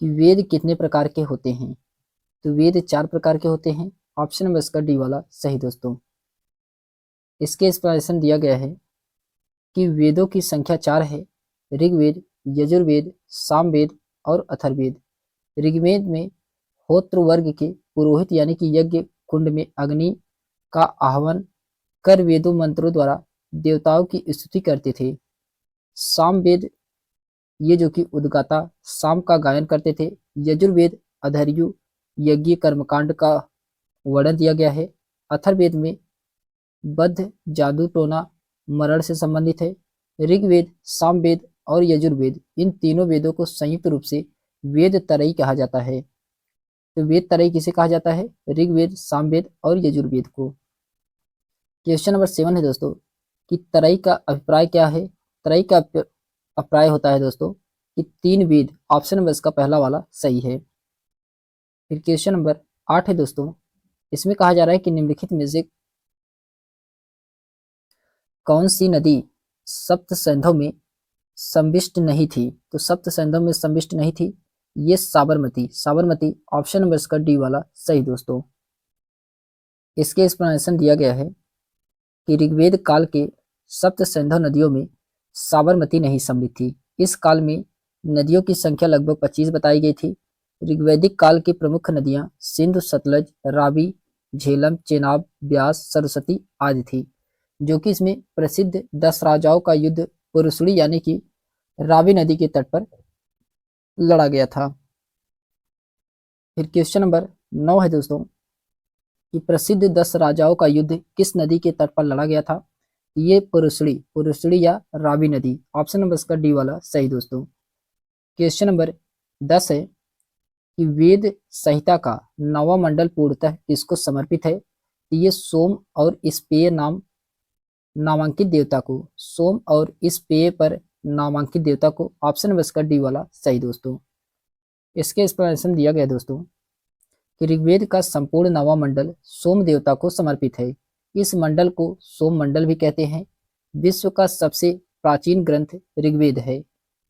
कि वेद कितने प्रकार के होते हैं? तो वेद 4 प्रकार के होते हैं। ऑप्शन नंबर इसका डी वाला सही दोस्तों। इसके एक्सप्लेनेशन दिया गया है कि वेदों की संख्या 4 है। ऋग्वेद, यजुर्वेद, सामवेद और अथर्ववेद। ऋग्वेद में होत्र वर्ग के पुरोहित यानी कि यज्ञ कुंड में अग्नि का आह्वान कर वेदों मंत्रों द्वारा देवताओं की स्तुति करते थे। सामवेद ये जो कि उद्गाता साम का गायन करते थे। यजुर्वेद अधर्यु यज्ञ कर्मकांड का वर्णन दिया गया है। अथर्ववेद में बद्ध जादू टोना मरण से संबंधित है। ऋग्वेद, सामवेद और यजुर्वेद इन तीनों वेदों को संयुक्त रूप से वेद त्रयी कहा जाता है। तो वेद त्रयी किसे कहा जाता है? ऋग्वेद, सामवेद और यजुर्वेद को। क्वेश्चन नंबर 7 है दोस्तों कि त्रयी का अभिप्राय क्या है? त्रयी का अभिप्राय होता है दोस्तों कि 3 वेद। ऑप्शन नंबर इसका पहला वाला सही है। फिर क्वेश्चन नंबर 8 है दोस्तों, इसमें कहा जा रहा है कि निम्नलिखित में से कौन सी नदी सप्त सैंधव में संविष्ट नहीं थी? तो सप्त सैंधव में संविष्ट नहीं थी, ये साबरमती। साबरमती ऑप्शन नंबर इसका डी वाला सही दोस्तों। इसके एक्सप्लेनेशन दिया गया है कि ऋग्वेद काल के सप्त सिंधु नदियों में साबरमती नहीं सम्मिलित थी। इस काल में नदियों की संख्या लगभग 25 बताई गई थी। ऋग्वैदिक काल की प्रमुख नदियां सिंधु, सतलज, रावी, झेलम, चेनाब, ब्यास, सरस्वती आदि थी, जो कि इसमें प्रसिद्ध 10 राजाओं का युद्ध पुरुषड़ी यानी कि रावी नदी के तट पर लड़ा गया था। फिर क्वेश्चन नंबर 9 है दोस्तों कि प्रसिद्ध 10 राजाओं का युद्ध किस नदी के तट पर लड़ा गया था? ये पुरुषड़ी या रावी नदी। ऑप्शन नंबर इसका डी वाला सही दोस्तों। क्वेश्चन नंबर 10 है कि वेद संहिता का 9वां मंडल पूर्णतः किसको समर्पित है? ये सोम और स्पेय नामांकित देवता को। सोम और स्पेय पर नामांकित देवता को। ऑप्शन नंबर इसका डी वाला सही दोस्तों। इसके एक्सप्लेनेशन दिया गया दोस्तों कि ऋग्वेद का संपूर्ण 9वां मंडल सोम देवता को समर्पित है। इस मंडल को सोम मंडल भी कहते हैं। विश्व का सबसे प्राचीन ग्रंथ ऋग्वेद है।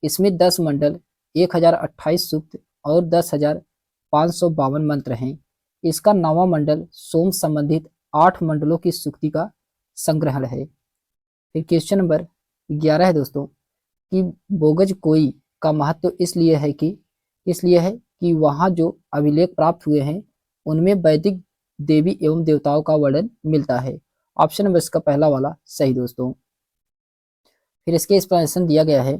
इसमें 10 मंडल, 1028 सूक्त और 10,552 मंत्र हैं। इसका 9वां मंडल सोम संबंधित 8 मंडलों की सूक्ति का संग्रहण है। फिर क्वेश्चन नंबर 11 है दोस्तों कि बोगज कोई का महत्व इसलिए है कि वहाँ जो अभिलेख प्राप्त हुए हैं उनमें वैदिक देवी एवं देवताओं का वर्णन मिलता है। ऑप्शन नंबर इसका पहला वाला सही दोस्तों। फिर इसके एक्सप्लेनेशन दिया गया है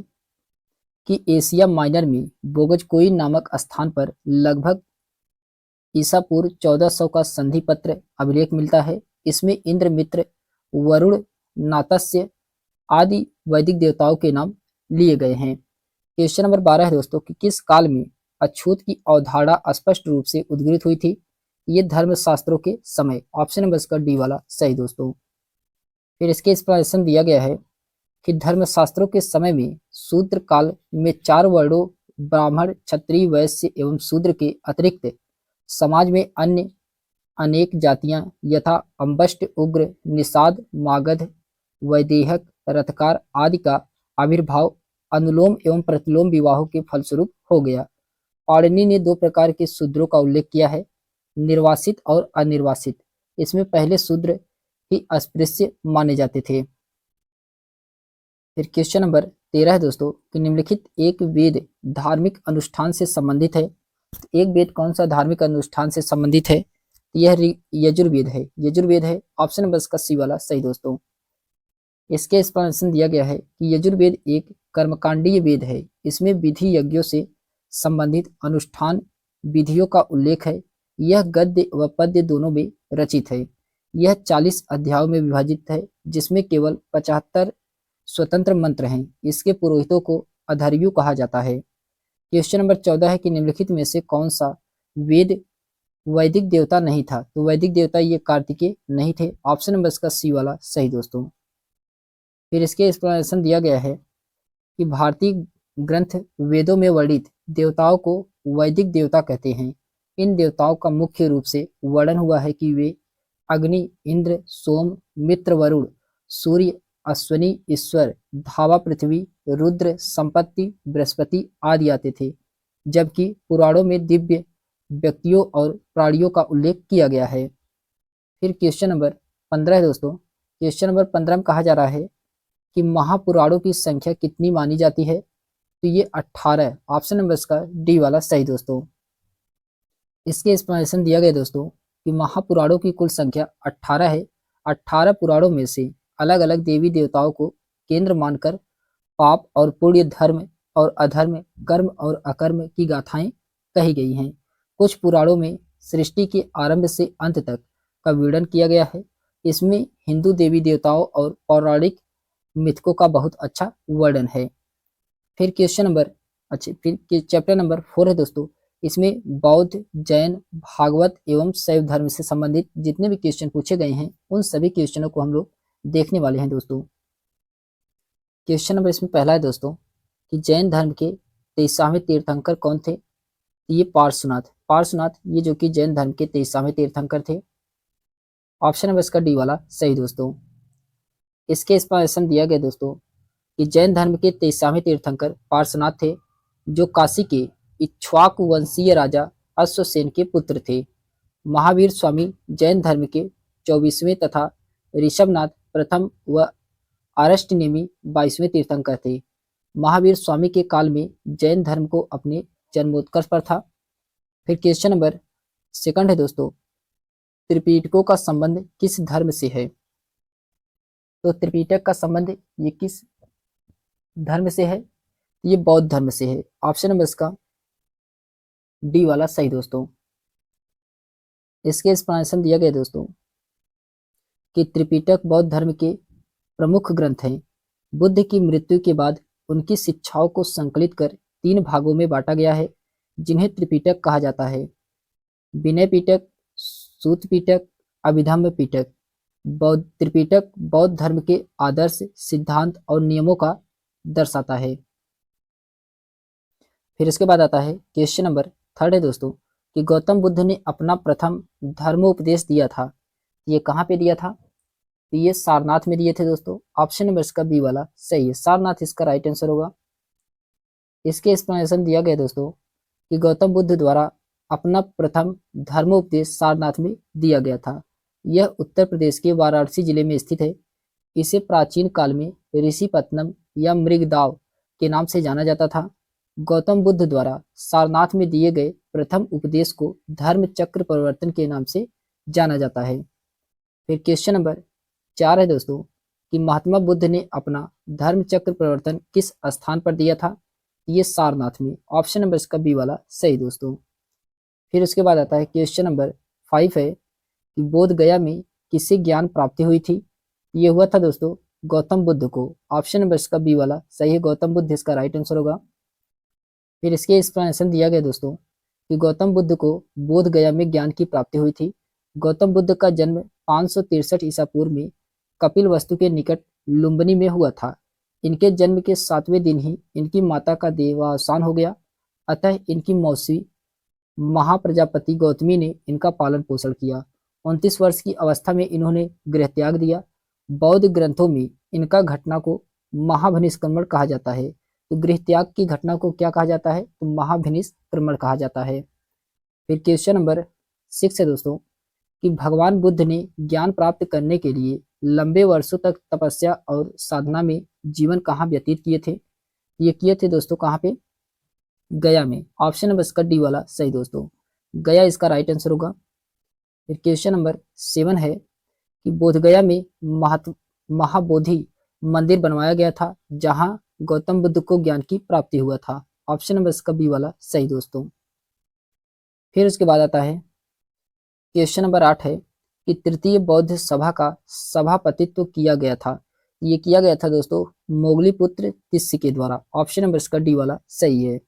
कि एशिया माइनर में बोगजकोई नामक स्थान पर लगभग ईसा पूर्व 1400 का संधि पत्र अभिलेख मिलता है। इसमें इंद्र, मित्र, वरुण, नातस्य आदि वैदिक देवताओं के नाम लिए गए हैं। क्वेश्चन नंबर 12 है दोस्तों कि किस काल में अछूत की अवधारणा स्पष्ट रूप से उद्गृत हुई थी? ये धर्मशास्त्रों के समय। ऑप्शन नंबर इसका डी वाला सही दोस्तों। फिर इसके एक्सप्लेनेशन दिया गया है कि धर्मशास्त्रों के समय में शूद्र काल में 4 वर्णों ब्राह्मण, क्षत्रिय, वैश्य एवं शूद्र के अतिरिक्त समाज में अन्य अनेक जातियां यथा अम्बष्ट, उग्र, निषाद, मागध, वैदेहक, रथकार आदि का आविर्भाव अनुलोम एवं प्रतिलोम विवाहों के फलस्वरूप हो गया। पाणिनि ने 2 प्रकार के शूद्रों का उल्लेख किया है, निर्वासित और अनिर्वासित। इसमें पहले शूद्र ही अस्पृश्य माने जाते थे। फिर क्वेश्चन नंबर 13 है दोस्तों कि निम्नलिखित एक वेद धार्मिक अनुष्ठान से संबंधित है। एक वेद कौन सा धार्मिक अनुष्ठान से संबंधित है? यह यजुर्वेद है। यजुर्वेद है। ऑप्शन नंबर इसका सी वाला सही दोस्तों। इसके एक्सप्लेनेशन दिया गया है कि यजुर्वेद एक कर्मकांडीय वेद है। इसमें विधि यज्ञों से संबंधित अनुष्ठान विधियों का उल्लेख है। यह गद्य व पद्य दोनों में रचित है। यह 40 अध्यायों में विभाजित है, जिसमें केवल 75 स्वतंत्र मंत्र हैं। इसके पुरोहितों को अधर्व्यु कहा जाता है। क्वेश्चन नंबर 14 है कि निम्नलिखित में से कौन सा वेद वैदिक देवता नहीं था? तो वैदिक देवता ये कार्तिकेय नहीं थे। ऑप्शन नंबर इसका सी वाला सही दोस्तों। फिर इसके एक्सप्लेनेशन दिया गया है कि भारतीय ग्रंथ वेदों में वर्णित देवताओं को वैदिक देवता कहते हैं। इन देवताओं का मुख्य रूप से वर्णन हुआ है कि वे अग्नि, इंद्र, सोम, मित्र, वरुण, सूर्य, अश्विनी, ईश्वर, धावा, पृथ्वी, रुद्र, संपत्ति, बृहस्पति आदि आते थे। जबकि पुराणों में दिव्य व्यक्तियों और प्राणियों का उल्लेख किया गया है। फिर क्वेश्चन नंबर 15 है दोस्तों। क्वेश्चन नंबर 15 में कहा जा रहा है कि महापुराणों की संख्या कितनी मानी जाती है? तो ये 18 है। ऑप्शन नंबर इसका डी वाला सही दोस्तों। इसके एक्सप्लेनेशन दिया गया दोस्तों कि महापुराणों की कुल संख्या 18 है। 18 पुराणों में से अलग अलग देवी देवताओं को केंद्र मानकर पाप और पुण्य, धर्म और अधर्म, कर्म और अकर्म की गाथाएं कही गई हैं। कुछ पुराणों में सृष्टि के आरंभ से अंत तक का वर्णन किया गया है। इसमें हिंदू देवी देवताओं और पौराणिक मिथकों का बहुत अच्छा वर्णन है। फिर क्वेश्चन नंबर फिर चैप्टर नंबर 4 है दोस्तों। इसमें बौद्ध, जैन, भागवत एवं शैव धर्म से संबंधित जितने भी क्वेश्चन पूछे गए हैं उन सभी क्वेश्चनों को हम लोग देखने वाले हैं दोस्तों। क्वेश्चन नंबर इसमें पहला है दोस्तों कि जैन धर्म के 23वें तीर्थंकर कौन थे? ये पार्श्वनाथ ये जो कि जैन धर्म के 23वें तीर्थंकर थे। ऑप्शन नंबर इसका डी वाला सही दोस्तों। इसके एक्सप्लेनेशन दिया गया दोस्तों कि जैन धर्म के 23वें तीर्थंकर पार्श्वनाथ थे, जो काशी के इक्ष्वाकु वंशीय राजा अश्वसेन के पुत्र थे। महावीर स्वामी जैन धर्म के 24वें तथा ऋषभनाथ प्रथम व अरष्टनेमी 22वें तीर्थंकर थे। महावीर स्वामी के काल में जैन धर्म को अपने जन्मोत्कर्ष पर था। फिर क्वेश्चन नंबर सेकंड है दोस्तों, त्रिपिटकों का संबंध किस धर्म से है? तो त्रिपिटक का संबंध ये किस धर्म से है? ये बौद्ध धर्म से है। ऑप्शन नंबर इसका डी वाला सही दोस्तों। इसके एक्सप्लेनेशन दिया गया दोस्तों कि त्रिपिटक बौद्ध धर्म के प्रमुख ग्रंथ हैं। बुद्ध की मृत्यु के बाद उनकी शिक्षाओं को संकलित कर 3 भागों में बांटा गया है, जिन्हें त्रिपिटक कहा जाता है। विनय पिटक, सूत पिटक, अभिधम्म पिटक। बौद्ध त्रिपिटक बौद्ध धर्म के आदर्श, सिद्धांत और नियमों का दर्शाता है। फिर इसके बाद आता है क्वेश्चन नंबर 3 है दोस्तों कि गौतम बुद्ध ने अपना प्रथम धर्मोपदेश दिया था, ये कहाँ पे दिया था? तो ये सारनाथ में दिए थे दोस्तों। ऑप्शन नंबर इसका बी वाला सही है, सारनाथ इसका राइट आंसर होगा। इसके एक्सप्लेनेशन दिया गया दोस्तों कि गौतम बुद्ध द्वारा अपना प्रथम धर्मोपदेश सारनाथ में दिया गया था। यह उत्तर प्रदेश के वाराणसी जिले में स्थित है। इसे प्राचीन काल में ऋषिपत्नम या मृगदाव के नाम से जाना जाता था। गौतम बुद्ध द्वारा सारनाथ में दिए गए प्रथम उपदेश को धर्म चक्र परिवर्तन के नाम से जाना जाता है। फिर क्वेश्चन नंबर 4 है दोस्तों कि महात्मा बुद्ध ने अपना धर्म चक्र परिवर्तन किस स्थान पर दिया था? ये सारनाथ में। ऑप्शन नंबर इसका बी वाला सही दोस्तों। फिर उसके बाद आता है क्वेश्चन नंबर 5 है कि बोध गया में किससे ज्ञान प्राप्ति हुई थी? ये हुआ था दोस्तों गौतम बुद्ध को। ऑप्शन नंबर इसका बी वाला सही है, गौतम बुद्ध इसका राइट आंसर होगा। फिर इसके एक्सप्लेनेशन दिया गया दोस्तों कि गौतम बुद्ध को बोध गया में ज्ञान की प्राप्ति हुई थी। गौतम बुद्ध का जन्म 563 ईसा पूर्व में कपिल वस्तु के निकट लुम्बिनी में हुआ था। इनके जन्म के 7वें दिन ही इनकी माता का देहावसान हो गया, अतः इनकी मौसी महाप्रजापति गौतमी ने इनका पालन पोषण किया। 29 वर्ष की अवस्था में इन्होंने गृह त्याग दिया। बौद्ध ग्रंथों में इनका घटना को महाभिनिष्क्रमण कहा जाता है। तो गृह त्याग की घटना को क्या कहा जाता है? तो महाभिनिष्क्रमण कहा जाता है। फिर क्वेश्चन नंबर 6 है दोस्तों कि भगवान बुद्ध ने ज्ञान प्राप्त करने के लिए लंबे वर्षों तक तपस्या और साधना में जीवन कहाँ व्यतीत किए थे? ये किए थे दोस्तों कहाँ पे? गया में। ऑप्शन नंबर इसका डी वाला सही दोस्तों, गया इसका राइट आंसर होगा। फिर क्वेश्चन नंबर 7 है कि बोधगया में महाबोधि मंदिर बनवाया गया था, जहां गौतम बुद्ध को ज्ञान की प्राप्ति हुआ था। ऑप्शन नंबर इसका बी वाला सही दोस्तों। फिर उसके बाद आता है क्वेश्चन नंबर 8 है कि तृतीय बौद्ध सभा का सभापतित्व किया गया था। ये किया गया था दोस्तों मोगलीपुत्र तिस्य के द्वारा। ऑप्शन नंबर इसका डी वाला सही है।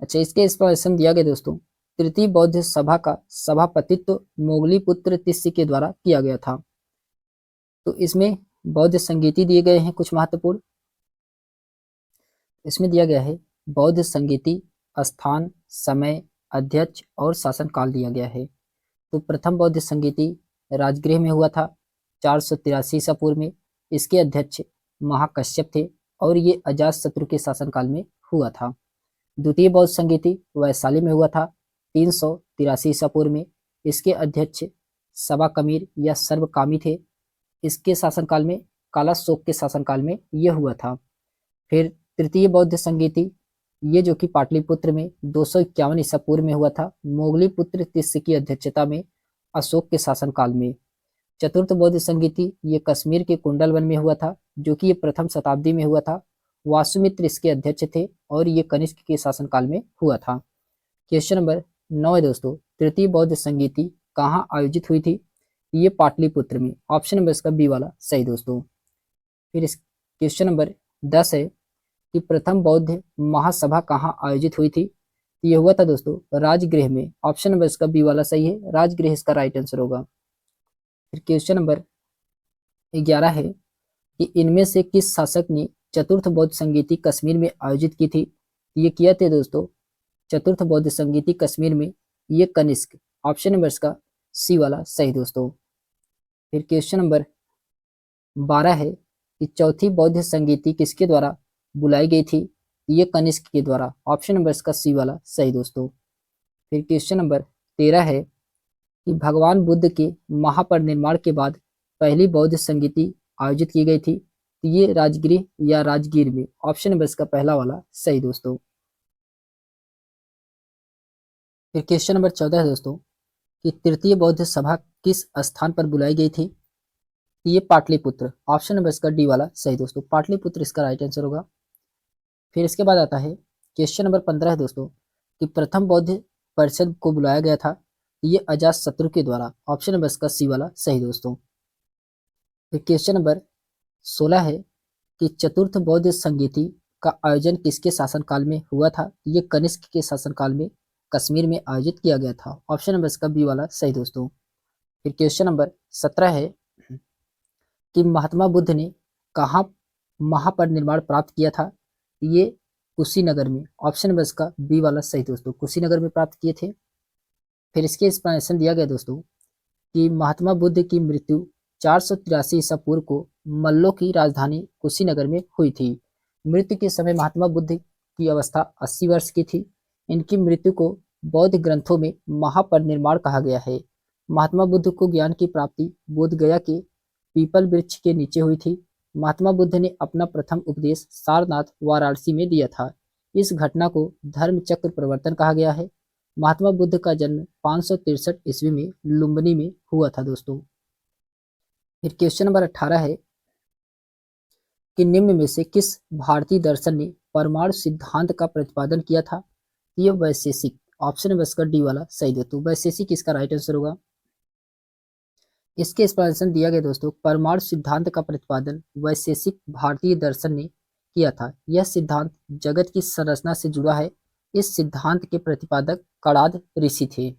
अच्छा, इसके एक्सप्लेनेशन दिया गया दोस्तों तृतीय बौद्ध सभा का सभापतित्व मोगलीपुत्र तिस्य के द्वारा किया गया था। तो इसमें बौद्ध संगीति दिए गए हैं कुछ महत्वपूर्ण। इसमें दिया गया है बौद्ध संगीति, स्थान, समय, अध्यक्ष और शासनकाल दिया गया है। तो प्रथम बौद्ध संगीति राजगृह में हुआ था 483 ईसा पूर्व में। इसके अध्यक्ष महाकश्यप थे और ये अजातशत्रु के शासनकाल में हुआ था। द्वितीय बौद्ध संगीति वैशाली में हुआ था 383 ईसा पूर्व में। इसके अध्यक्ष सबा कमीर या सर्वकामी थे। इसके शासनकाल में, कालाशोक के शासनकाल में यह हुआ था। फिर तृतीय बौद्ध संगीति, ये जो कि पाटलिपुत्र में 251 ईसा पूर्व में हुआ था, मोगली पुत्र तिस्य की अध्यक्षता में अशोक के शासनकाल में। चतुर्थ बौद्ध संगीति, ये कश्मीर के कुंडल वन में हुआ था, जो कि ये प्रथम शताब्दी में हुआ था। वासुमित्र इसके अध्यक्ष थे और ये कनिष्क के शासनकाल में हुआ था। क्वेश्चन नंबर 9 है दोस्तों, तृतीय बौद्ध संगीति कहाँ आयोजित हुई थी? ये पाटलिपुत्र में। ऑप्शन नंबर इसका बी वाला सही दोस्तों। फिर इस क्वेश्चन नंबर 10 है कि प्रथम बौद्ध महासभा कहाँ आयोजित हुई थी? ये हुआ था दोस्तों राजगृह में। ऑप्शन नंबर इसका बी वाला सही है, राजगृह इसका राइट आंसर होगा। फिर क्वेश्चन नंबर 11 है कि इनमें से किस शासक ने चतुर्थ बौद्ध संगीति कश्मीर में आयोजित की थी? ये किया थे दोस्तों चतुर्थ बौद्ध संगीति कश्मीर में, ये कनिष्क। ऑप्शन नंबर इसका सी वाला सही दोस्तों। फिर क्वेश्चन नंबर 12 है कि चौथी बौद्ध संगीति किसके द्वारा बुलाई गई थी? ये कनिष्क के द्वारा। ऑप्शन नंबर इसका सी वाला सही दोस्तों। फिर क्वेश्चन नंबर 13 है कि भगवान बुद्ध के महापरिनिर्वाण के बाद पहली बौद्ध संगीति आयोजित की गई थी, तो ये राजगृह या राजगीर में। ऑप्शन नंबर इसका पहला वाला सही दोस्तों। फिर क्वेश्चन नंबर 14 है दोस्तों कि तृतीय बौद्ध सभा किस स्थान पर बुलाई गई थी? ये पाटलिपुत्र। ऑप्शन नंबर इसका डी वाला सही दोस्तों, पाटलिपुत्र इसका राइट आंसर होगा। फिर इसके बाद आता है क्वेश्चन नंबर 15 है दोस्तों कि प्रथम बौद्ध परिषद को बुलाया गया था, ये अजातशत्रु के द्वारा। ऑप्शन नंबर इसका सी वाला सही दोस्तों। फिर क्वेश्चन नंबर 16 है कि चतुर्थ बौद्ध संगीति का आयोजन किसके शासनकाल में हुआ था? ये कनिष्क के शासनकाल में कश्मीर में आयोजित किया गया था। ऑप्शन नंबर इसका बी वाला सही दोस्तों। फिर क्वेश्चन नंबर 17 है कि महात्मा बुद्ध ने कहाँ महापरिनिर्वाण प्राप्त किया था? ये कुशीनगर में। ऑप्शन नंबर इसका बी वाला सही दोस्तों, कुशीनगर में प्राप्त किए थे। फिर इसके एक्सप्लेनेशन दिया गया दोस्तों कि महात्मा बुद्ध की मृत्यु 483 ईसा पूर्व को मल्लों की राजधानी कुशीनगर में हुई थी। मृत्यु के समय महात्मा बुद्ध की अवस्था 80 वर्ष की थी। इनकी मृत्यु को बौद्ध ग्रंथों में महापरिनिर्वाण कहा गया है। महात्मा बुद्ध को ज्ञान की प्राप्ति बोध गया के पीपल वृक्ष के नीचे हुई थी। महात्मा बुद्ध ने अपना प्रथम उपदेश सारनाथ वाराणसी में दिया था। इस घटना को धर्म चक्र प्रवर्तन कहा गया है। महात्मा बुद्ध का जन्म 563 ईस्वी में लुम्बिनी में हुआ था दोस्तों। फिर क्वेश्चन नंबर 18 है कि निम्न में से किस भारतीय दर्शन ने परमाणु सिद्धांत का प्रतिपादन किया था? ये वैशेषिक। ऑप्शन नंबर इसका डी वाला सही दोस्तों, वैशेषिक इसका राइट आंसर होगा। इसके एक्सप्लेनेशन दिया गया दोस्तों, परमाणु सिद्धांत का प्रतिपादन वैशेषिक भारतीय दर्शन ने किया था। यह सिद्धांत जगत की संरचना से जुड़ा है। इस सिद्धांत के प्रतिपादक कणाद ऋषि थे।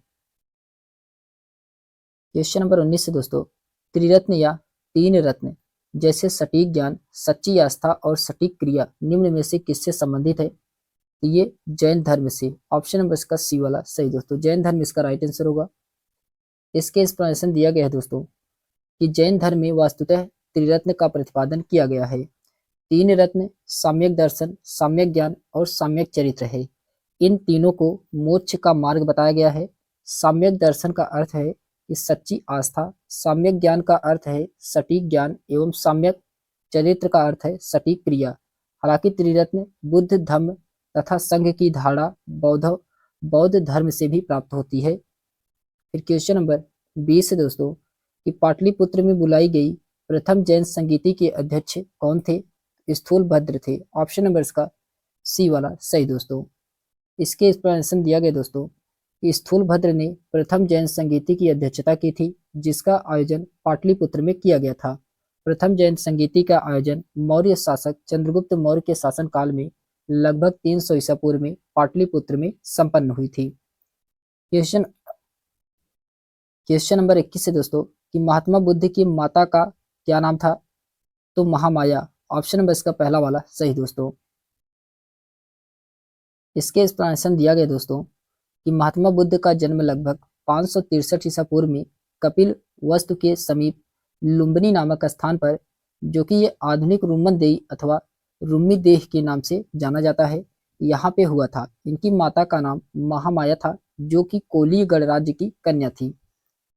क्वेश्चन नंबर 19 से दोस्तों, त्रिरत्न या तीन रत्न जैसे सटीक ज्ञान, सच्ची आस्था और सटीक क्रिया निम्न में से किससे संबंधित है? ये जैन धर्म से। ऑप्शन नंबर इसका सी वाला सही दोस्तों, जैन धर्म इसका राइट आंसर होगा। इसके एक्सप्लेनेशन दिया गया है दोस्तों कि जैन धर्म में वास्तुतः त्रिरत्न का प्रतिपादन किया गया है। तीन रत्न सम्यक दर्शन, सम्यक ज्ञान और सम्यक चरित्र है। इन तीनों को मोक्ष का मार्ग बताया गया है। सम्यक दर्शन का अर्थ है कि सच्ची आस्था, सम्यक ज्ञान का अर्थ है सटीक ज्ञान एवं सम्यक चरित्र का अर्थ है सटीक क्रिया। हालांकि त्रिरत्न बुद्ध धम्म तथा संघ की धारणा बौद्ध धर्म से भी प्राप्त होती है। फिर क्वेश्चन नंबर 20 है दोस्तों कि पाटलिपुत्र में बुलाई गई प्रथम जैन संगीति के अध्यक्ष कौन थे? स्थूलभद्र थे। ऑप्शन नंबर इसका सी वाला सही दोस्तों। इसके एक्सप्लेनेशन दिया गया दोस्तों कि स्थूलभद्र ने प्रथम जैन संगीति की अध्यक्षता की थी, जिसका आयोजन पाटलिपुत्र में किया गया था। प्रथम जैन संगीति का आयोजन मौर्य शासक चंद्रगुप्त मौर्य के शासनकाल में लगभग 300 ईसा पूर्व में पाटलिपुत्र में संपन्न हुई थी। क्वेश्चन नंबर 21 है दोस्तों कि महात्मा बुद्ध की माता का क्या नाम था? तो महामाया। ऑप्शन नंबर इसका पहला वाला सही दोस्तों। इसके एक्सप्लेनेशन दिया गया दोस्तों कि महात्मा बुद्ध का जन्म लगभग 563 ईसा पूर्व में कपिल वस्तु के समीप लुम्बिनी नामक स्थान पर, जो कि ये आधुनिक रुम्मन देही अथवा रुम्मी देह के नाम से जाना जाता है, यहाँ पे हुआ था। इनकी माता का नाम महामाया था, जो कि कोली गणराज्य की कन्या थी।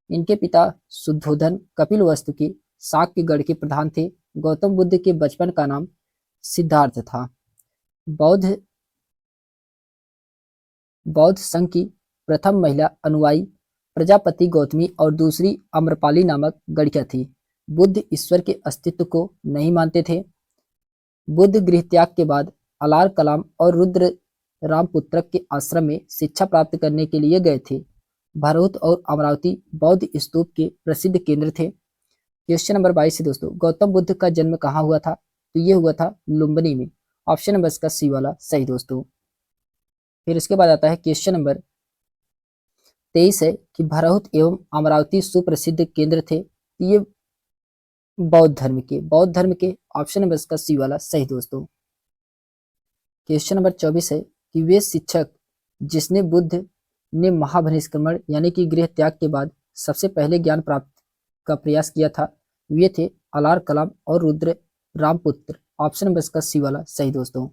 इनके पिता शुद्धोधन कपिलवस्तु के शाक्य गढ़ के प्रधान थे। गौतम बुद्ध के बचपन का नाम सिद्धार्थ था। बौद्ध बौद्ध संघ की प्रथम महिला अनुयायी प्रजापति गौतमी और दूसरी अम्रपाली नामक गढ़िया थी। बुद्ध ईश्वर के अस्तित्व को नहीं मानते थे। बुद्ध गृह त्याग के बाद अलार कलाम और रुद्र रामपुत्रक के आश्रम में शिक्षा प्राप्त करने के लिए गए थे। भरहुत और अमरावती बौद्ध स्तूप के प्रसिद्ध केंद्र थे। क्वेश्चन नंबर 22 से दोस्तों, गौतम बुद्ध का जन्म कहाँ हुआ था? तो ये हुआ था लुम्बिनी में। ऑप्शन नंबर इसका सी वाला सही दोस्तों। फिर इसके बाद आता है क्वेश्चन नंबर 23 है कि भरहुत एवं अमरावती सुप्रसिद्ध केंद्र थे। ये बौद्ध धर्म के ऑप्शन नंबर इसका सी वाला सही दोस्तों। क्वेश्चन नंबर 24 है कि वे शिक्षक जिसने बुद्ध ने महापरिनिष्क्रमण यानी कि गृह त्याग के बाद सबसे पहले ज्ञान प्राप्त का प्रयास किया था, वे थे अलार कलाम और रुद्र रामपुत्र। ऑप्शन नंबर इसका सी वाला सही दोस्तों।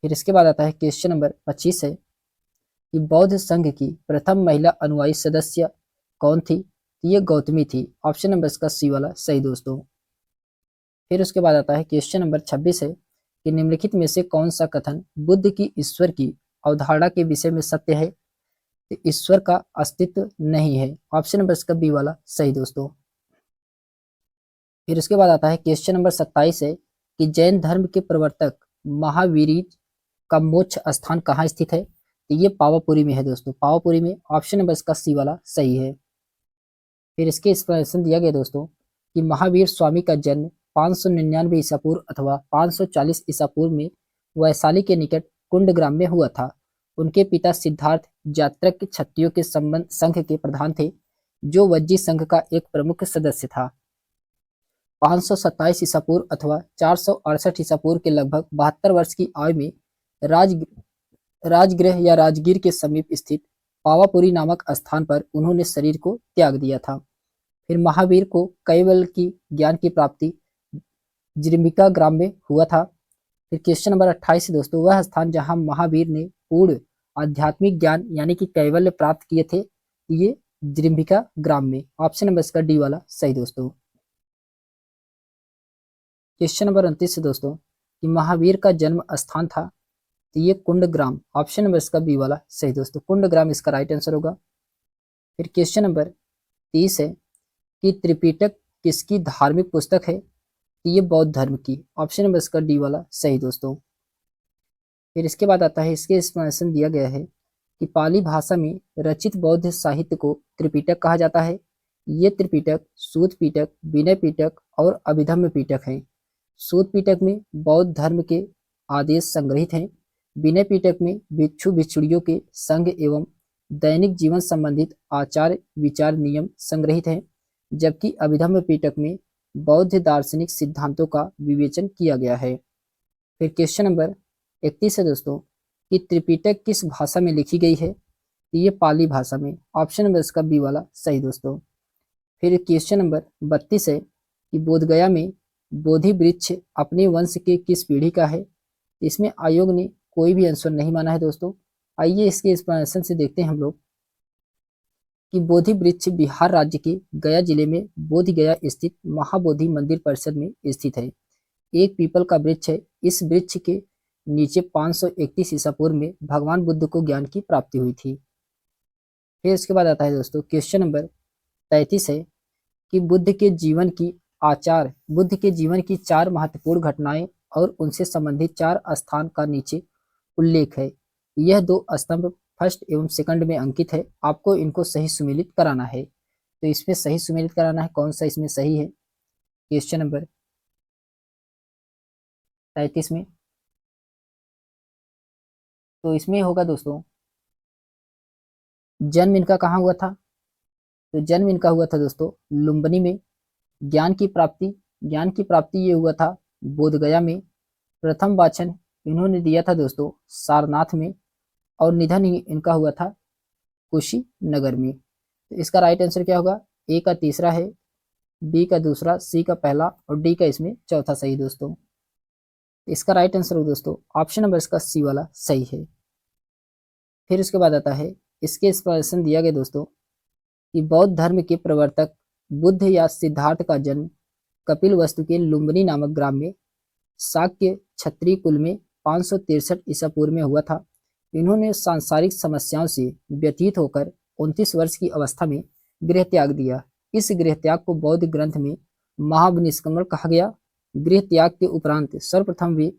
फिर इसके बाद आता है क्वेश्चन नंबर 25 है कि बौद्ध संघ की प्रथम महिला अनुयायी सदस्य कौन थी? ये गौतमी थी। ऑप्शन नंबर इसका सी वाला सही दोस्तों। फिर उसके बाद आता है क्वेश्चन नंबर 26 है कि निम्नलिखित में से कौन सा कथन बुद्ध की ईश्वर की अवधारणा के विषय में सत्य है? तो ईश्वर का अस्तित्व नहीं है। ऑप्शन नंबर इसका बी वाला सही दोस्तों। फिर उसके बाद आता है क्वेश्चन नंबर 27 है कि जैन धर्म के प्रवर्तक महावीर का मोक्ष स्थान कहाँ स्थित है? तो ये पावापुरी में है दोस्तों, पावापुरी में। ऑप्शन नंबर इसका सी वाला सही है। फिर इसके एक्सप्लेनेशन दिया गया दोस्तों कि महावीर स्वामी का जन्म 599 ईसा पूर्व अथवा 540 ईसा पूर्व में वैशाली के निकट कुंडग्राम में हुआ था। उनके पिता सिद्धार्थ जात्रक क्षत्रियों के संबंध संघ के प्रधान थे, जो वज्जी संघ का एक प्रमुख सदस्य था। 527 ईसा पूर्व अथवा 468 ईसा पूर्व के लगभग 72 वर्ष की आयु में राजगृह या राजगीर के समीप स्थित पावापुरी नामक स्थान पर उन्होंने शरीर को त्याग दिया था। फिर महावीर को कैवल्य की ज्ञान की प्राप्ति जिरमिका ग्राम में हुआ था। फिर क्वेश्चन नंबर 28 दोस्तों, वह स्थान जहां महावीर ने पूर्ण आध्यात्मिक ज्ञान यानी कि कैवल्य प्राप्त किए थे, ये जिरमिका ग्राम में। ऑप्शन नंबर इसका डी वाला सही दोस्तों। क्वेश्चन नंबर 29 दोस्तों कि महावीर का जन्म स्थान था, तो ये कुंडग्राम। ऑप्शन नंबर इसका बी वाला सही दोस्तों, कुंडग्राम इसका राइट आंसर होगा। फिर क्वेश्चन नंबर 30 है कि त्रिपिटक किसकी धार्मिक पुस्तक है? तो ये बौद्ध धर्म की। ऑप्शन नंबर इसका डी वाला सही दोस्तों। फिर इसके बाद आता है, इसके एक्सप्लेनेशन दिया गया है कि पाली भाषा में रचित बौद्ध साहित्य को त्रिपिटक कहा जाता है। ये त्रिपिटक सूत पिटक, विनय पिटक और अभिधम्म पिटक हैं। सूत पिटक में बौद्ध धर्म के आदेश संग्रहित हैं। विनय पिटक में भिक्षु भिक्षुड़ियों के संघ एवं दैनिक जीवन संबंधित आचार विचार नियम संग्रहित हैं, जबकि अभिधम्म पिटक में बौद्ध दार्शनिक सिद्धांतों का विवेचन किया गया है। फिर क्वेश्चन नंबर 31 है दोस्तों कि त्रिपिटक किस भाषा में लिखी गई है? तो ये पाली भाषा में। ऑप्शन नंबर इसका बी वाला सही दोस्तों। फिर क्वेश्चन नंबर 32 है कि बोधगया में बोधि वृक्ष अपने वंश के किस पीढ़ी का है? इसमें आयोग ने कोई भी आंसर नहीं माना है दोस्तों। आइए इसके एक्सप्लेनेशन से देखते हैं हम लोग कि बोधि वृक्ष बिहार राज्य के गया जिले में बोधगया स्थित महाबोधि मंदिर परिसर में स्थित है। एक पीपल का वृक्ष है। इस वृक्ष के नीचे 531 ईसा पूर्व में भगवान बुद्ध को ज्ञान की प्राप्ति हुई थी। फिर इसके बाद आता है दोस्तों क्वेश्चन नंबर 33 है कि बुद्ध के जीवन की 4 महत्वपूर्ण घटनाएं और उनसे संबंधित 4 स्थान का नीचे उल्लेख है। यह 2 स्तंभ फर्स्ट एवं सेकंड में अंकित है। आपको इनको सही सुमेलित कराना है। तो इसमें सही सुमेलित कराना है, कौन सा इसमें सही है क्वेश्चन नंबर 33 में? तो इसमें होगा दोस्तों, जन्म इनका कहाँ हुआ था? तो जन्म इनका हुआ था दोस्तों लुम्बिनी में। ज्ञान की प्राप्ति ये हुआ था बोधगया में। प्रथम वाचन इन्होंने दिया था दोस्तों सारनाथ में, और निधन ही इनका हुआ था कुशीनगर में। तो इसका राइट आंसर क्या होगा? ए का तीसरा है, बी का दूसरा, सी का पहला और डी का इसमें चौथा सही दोस्तों। इसका राइट आंसर हो दोस्तों ऑप्शन नंबर इसका सी वाला सही है। फिर उसके बाद आता है, इसके एक्सप्लेनेशन दिया गया दोस्तों कि बौद्ध धर्म के प्रवर्तक बुद्ध या सिद्धार्थ का जन्म कपिल वस्तु के लुम्बिनी नामक ग्राम में शाक्य क्षत्रिय कुल में 563 ईसा पूर्व में हुआ था। इन्होंने सांसारिक समस्याओं से व्यतीत होकर 29 वर्ष की अवस्था में गृह त्याग दिया। इस गृह त्याग को बौद्ध ग्रंथ में महाविनिष्क्रमण कहा गया। गृह त्याग के उपरांत सर्वप्रथम वे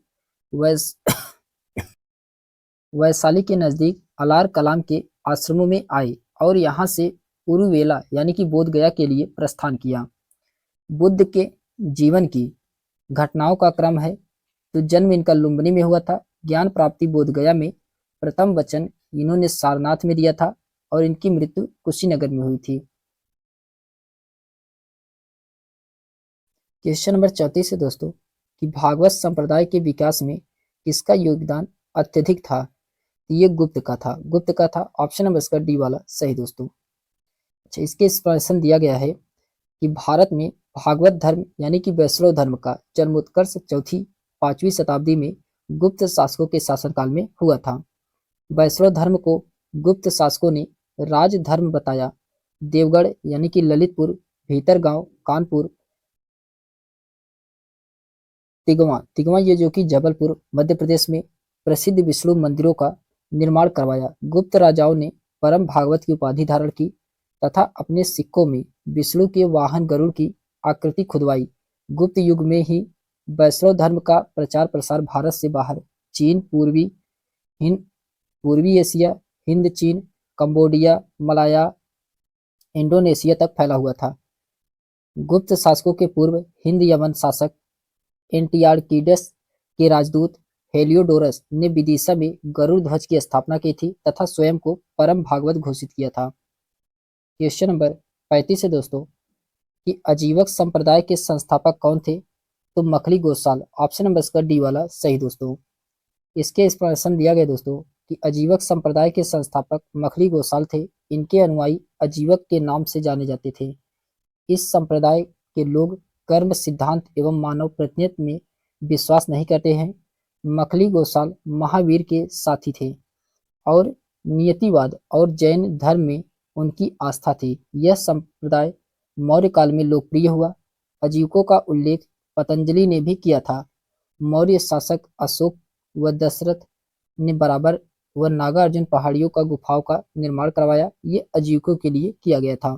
वैस वैशाली के नजदीक अलार कलाम के आश्रमों में आए और यहाँ से उरुवेला यानी कि बोध गया के लिए प्रस्थान किया। बुद्ध के जीवन की घटनाओं का क्रम है तो जन्म इनका लुम्बिनी में हुआ था। ज्ञान प्राप्ति बोध गया में, प्रथम वचन इन्होंने सारनाथ में दिया था और इनकी मृत्यु कुशीनगर में हुई थी। क्वेश्चन नंबर 34 है दोस्तों कि भागवत संप्रदाय के विकास में किसका योगदान अत्यधिक था? ये गुप्त का था। गुप्त का था, ऑप्शन नंबर इसका डी वाला सही दोस्तों। अच्छा, इसके एक्सप्लेनेशन दिया गया है कि भारत में भागवत धर्म यानी कि वैष्णव धर्म का जन्मोत्कर्ष चौथी 5वीं शताब्दी में गुप्त शासकों के शासनकाल में हुआ था। वैष्णव धर्म को गुप्त शासकों ने राज धर्म बताया। देवगढ़ यानी कि ललितपुर, भीतरगांव, कानपुर, तिगवा ये जो कि जबलपुर मध्य प्रदेश में प्रसिद्ध विष्णु मंदिरों का निर्माण करवाया। गुप्त राजाओं ने परम भागवत की उपाधि धारण की तथा अपने सिक्कों में विष्णु के वाहन गरुड़ की आकृति खुदवाई। गुप्त युग में ही वैष्णव धर्म का प्रचार प्रसार भारत से बाहर चीन, पूर्वी एशिया, हिंद, चीन, कंबोडिया, मलाया, इंडोनेशिया तक फैला हुआ था। गुप्त शासकों के पूर्व हिंद यमन शासक एंटियार्किडस के राजदूत हेलियोडोरस ने विदिशा में गरुड़ ध्वज की स्थापना की थी तथा स्वयं को परम भागवत घोषित किया था। क्वेश्चन नंबर 35 है दोस्तों कि अजीवक संप्रदाय के संस्थापक कौन थे? तो मखली गोसाल, ऑप्शन नंबर इसका डी वाला सही दोस्तों। इसके एक्सप्लेनेशन दिया गया दोस्तों कि अजीवक संप्रदाय के संस्थापक मखली गोसाल थे। इनके अनुयायी अजीवक के नाम से जाने जाते थे। इस संप्रदाय के लोग कर्म सिद्धांत एवं मानव प्रतिनिधित्व में विश्वास नहीं करते हैं। मखली गोसाल महावीर के साथी थे और नियतिवाद और जैन धर्म में उनकी आस्था थी। यह संप्रदाय मौर्य काल में लोकप्रिय हुआ। अजीवकों का उल्लेख पतंजलि ने भी किया था। मौर्य शासक अशोक व दशरथ ने बराबर व नागार्जुन पहाड़ियों का गुफाओं का निर्माण करवाया। ये अजीवकों के लिए किया गया था।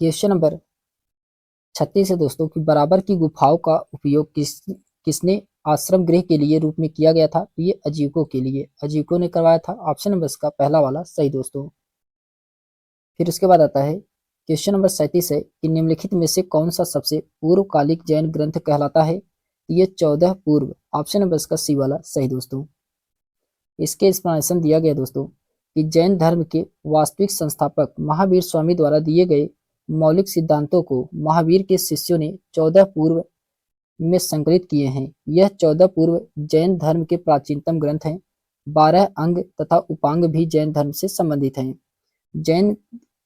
क्वेश्चन नंबर 36 है दोस्तों कि बराबर की गुफाओं का उपयोग किसने आश्रम गृह के लिए रूप में किया गया था? ये अजीवकों के लिए, अजीवकों ने करवाया था। ऑप्शन नंबर इसका पहला वाला सही दोस्तों। फिर उसके बाद आता है क्वेश्चन नंबर 37 है कि निम्नलिखित में से कौन सा सबसे पूर्वकालिक जैन ग्रंथ कहलाता है? ये 14 पूर्व, ऑप्शन नंबर इसका सी वाला सही दोस्तों। इसके एक्सप्लेनेशन दिया गया दोस्तों कि जैन धर्म के वास्तविक संस्थापक महावीर स्वामी द्वारा दिए गए मौलिक सिद्धांतों को महावीर के शिष्यों ने 14 पूर्व में संकलित किए हैं। यह 14 पूर्व जैन धर्म के प्राचीनतम ग्रंथ हैं। 12 अंग तथा उपांग भी जैन धर्म से संबंधित हैं। जैन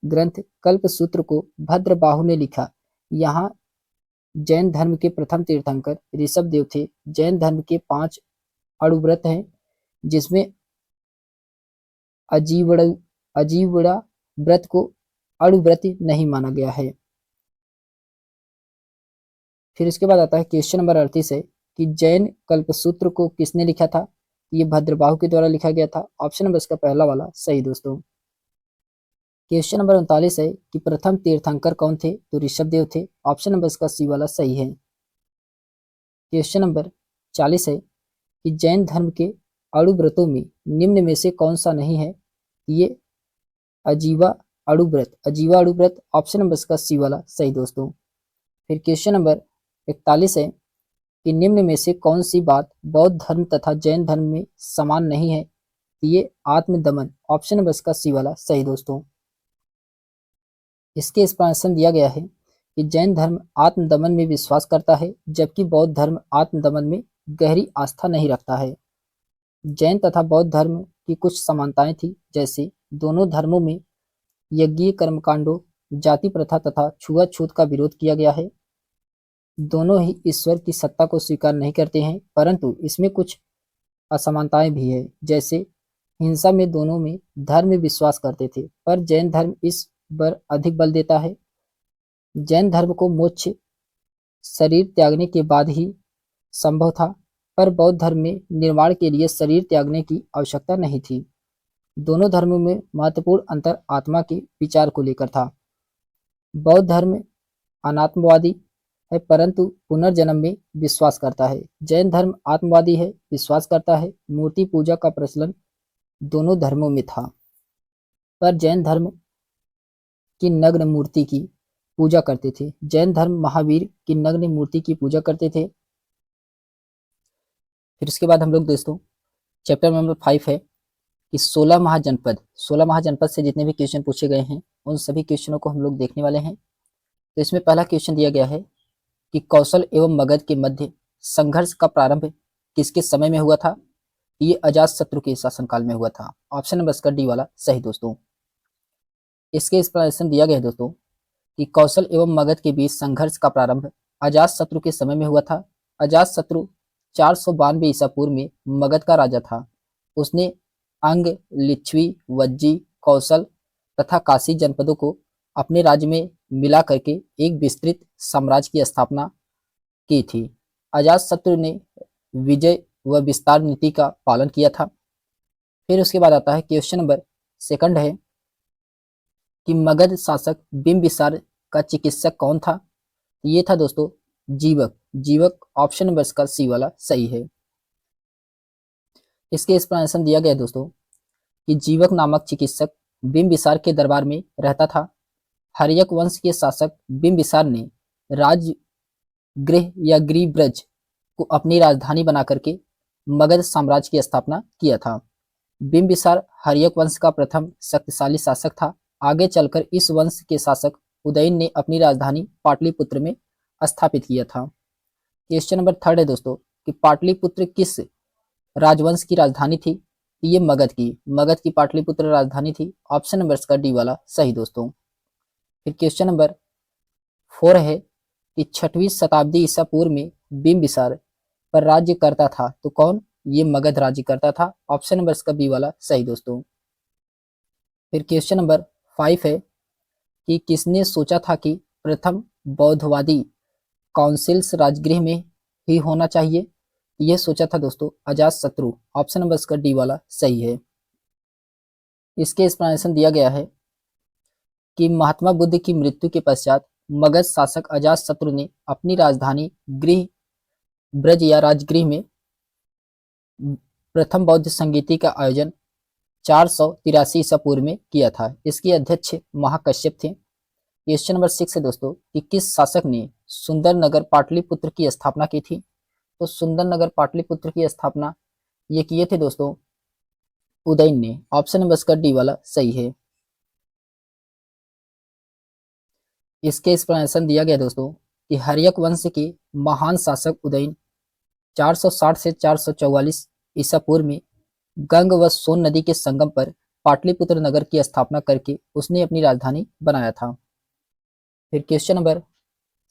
ग्रंथ कल्प सूत्र को भद्रबाहु ने लिखा। यहाँ जैन धर्म के प्रथम तीर्थंकर ऋषभदेव थे। जैन धर्म के 5 अणुव्रत हैं जिसमें अजीवड़ा व्रत को अणुव्रत नहीं माना गया है। फिर इसके बाद आता है क्वेश्चन नंबर 38 है कि जैन कल्पसूत्र को किसने लिखा था? ये भद्रबाहु के द्वारा लिखा गया था। ऑप्शन नंबर इसका पहला वाला सही दोस्तों। क्वेश्चन नंबर 39 है कि प्रथम तीर्थंकर कौन थे? तो ऋषभदेव थे। ऑप्शन नंबर इसका सी वाला सही है। क्वेश्चन नंबर 40 है कि जैन धर्म के अणुव्रतों में निम्न में से कौन सा नहीं है? ये अजीवा अणुव्रत, ऑप्शन नंबर इसका सी वाला सही दोस्तों। फिर क्वेश्चन नंबर 41 है कि निम्न में से कौन सी बात बौद्ध धर्म तथा जैन धर्म में समान नहीं है? ये आत्मदमन, ऑप्शन नंबर इसका सी वाला सही दोस्तों। इसके एक्सप्लेनेशन दिया गया है कि जैन धर्म आत्मदमन में विश्वास करता है जबकि बौद्ध धर्म आत्मदमन में गहरी आस्था नहीं रखता है। जैन तथा बौद्ध धर्म की कुछ समानताएं थी, जैसे दोनों धर्मों में यज्ञीय कर्मकांडों, जाति प्रथा तथा छुआछूत का विरोध किया गया है। दोनों ही ईश्वर की सत्ता को स्वीकार नहीं करते हैं, परंतु इसमें कुछ असमानताएं भी है। जैसे हिंसा में दोनों में धर्म में विश्वास करते थे, पर जैन धर्म इस पर अधिक बल देता है। जैन धर्म को मोक्ष शरीर त्यागने के बाद ही संभव था, पर बौद्ध धर्म में निर्वाण के लिए शरीर त्यागने की आवश्यकता नहीं थी। दोनों धर्मों में महत्वपूर्ण अंतर आत्मा के विचार को लेकर था। बौद्ध धर्म अनात्मवादी है, परंतु पुनर्जन्म में विश्वास करता है। जैन धर्म आत्मवादी है, विश्वास करता है। मूर्ति पूजा का प्रचलन दोनों धर्मों में था, पर जैन धर्म की नग्न मूर्ति की पूजा करते थे। जैन धर्म महावीर की नग्न मूर्ति की पूजा करते थे। फिर उसके बाद हम लोग दोस्तों चैप्टर नंबर 5 है कि 16 महाजनपद। 16 महाजनपद से जितने भी क्वेश्चन पूछे गए हैं उन सभी क्वेश्चनों को हम लोग देखने वाले हैं। तो इसमें पहला क्वेश्चन दिया गया है कि कौशल एवं मगध के मध्य संघर्ष का प्रारंभ किसके समय में हुआ था? ये अजातशत्रु के शासनकाल में हुआ था। ऑप्शन नंबर इसका डी वाला सही दोस्तों। इसके एक्सप्लेनेशन दिया गया है दोस्तों कि कौशल एवं मगध के बीच संघर्ष का प्रारंभ अजातशत्रु के समय में हुआ था। अजातशत्रु 492 ईसा पूर्व में मगध का राजा था। उसने अंग, लिच्छवी, वज्जी, कौशल तथा काशी जनपदों को अपने राज्य में मिला करके एक विस्तृत साम्राज्य की स्थापना की थी। अजातशत्रु ने विजय व विस्तार नीति का पालन किया था। फिर उसके बाद आता है क्वेश्चन नंबर सेकंड है कि मगध शासक बिंबिसार का चिकित्सक कौन था? ये था दोस्तों जीवक। जीवक ऑप्शन नंबर इसका सी वाला सही है। इसके एक्सप्लेनेशन दिया गया दोस्तों कि जीवक नामक चिकित्सक बिंबिसार के दरबार में रहता था। हर्यक वंश के शासक बिंबिसार ने राजगृह या गिरिब्रज को अपनी राजधानी बना करके मगध साम्राज्य की स्थापना किया था। बिंबिसार हर्यक वंश का प्रथम शक्तिशाली शासक था। आगे चलकर इस वंश के शासक उदयन ने अपनी राजधानी पाटलिपुत्र में स्थापित किया था। क्वेश्चन नंबर थर्ड है दोस्तों कि पाटलिपुत्र किस राजवंश की राजधानी थी? ये मगध की पाटलिपुत्र राजधानी थी। ऑप्शन नंबर इसका डी वाला सही दोस्तों। फिर क्वेश्चन नंबर 4 है कि 6वीं शताब्दी ईसा पूर्व में बिंबिसार पर राज्य करता था तो कौन? ये मगध राज्य करता था। ऑप्शन नंबर इसका बी वाला सही दोस्तों। फिर क्वेश्चन नंबर 5 है कि किसने सोचा था कि प्रथम बौद्धवादी काउंसिल्स राजगृह में ही होना चाहिए? यह सोचा था दोस्तों अजातशत्रु। ऑप्शन नंबर इसका डी वाला सही है। इसके एक्सप्लेनेशन दिया गया है कि महात्मा बुद्ध की मृत्यु के पश्चात मगध शासक अजातशत्रु ने अपनी राजधानी गृह ब्रज या राजगृह में प्रथम बौद्ध संगीति का आयोजन 483 ईसा पूर्व में किया था। इसके अध्यक्ष महाकश्यप थे। क्वेश्चन नंबर 6 है दोस्तों कि किस शासक ने सुंदर नगर पाटलिपुत्र की स्थापना की थी? तो सुंदर नगर पाटलिपुत्र की स्थापना ये किए थे दोस्तों उदयन ने। ऑप्शन नंबर इसका डी वाला सही है। इसके एक्सप्लेनेशन दिया गया दोस्तों कि हर्यक वंश के महान शासक उदयन 460 से 444 ईसा पूर्व में गंग व सोन नदी के संगम पर पाटलिपुत्र नगर की स्थापना करके उसने अपनी राजधानी बनाया था। फिर क्वेश्चन नंबर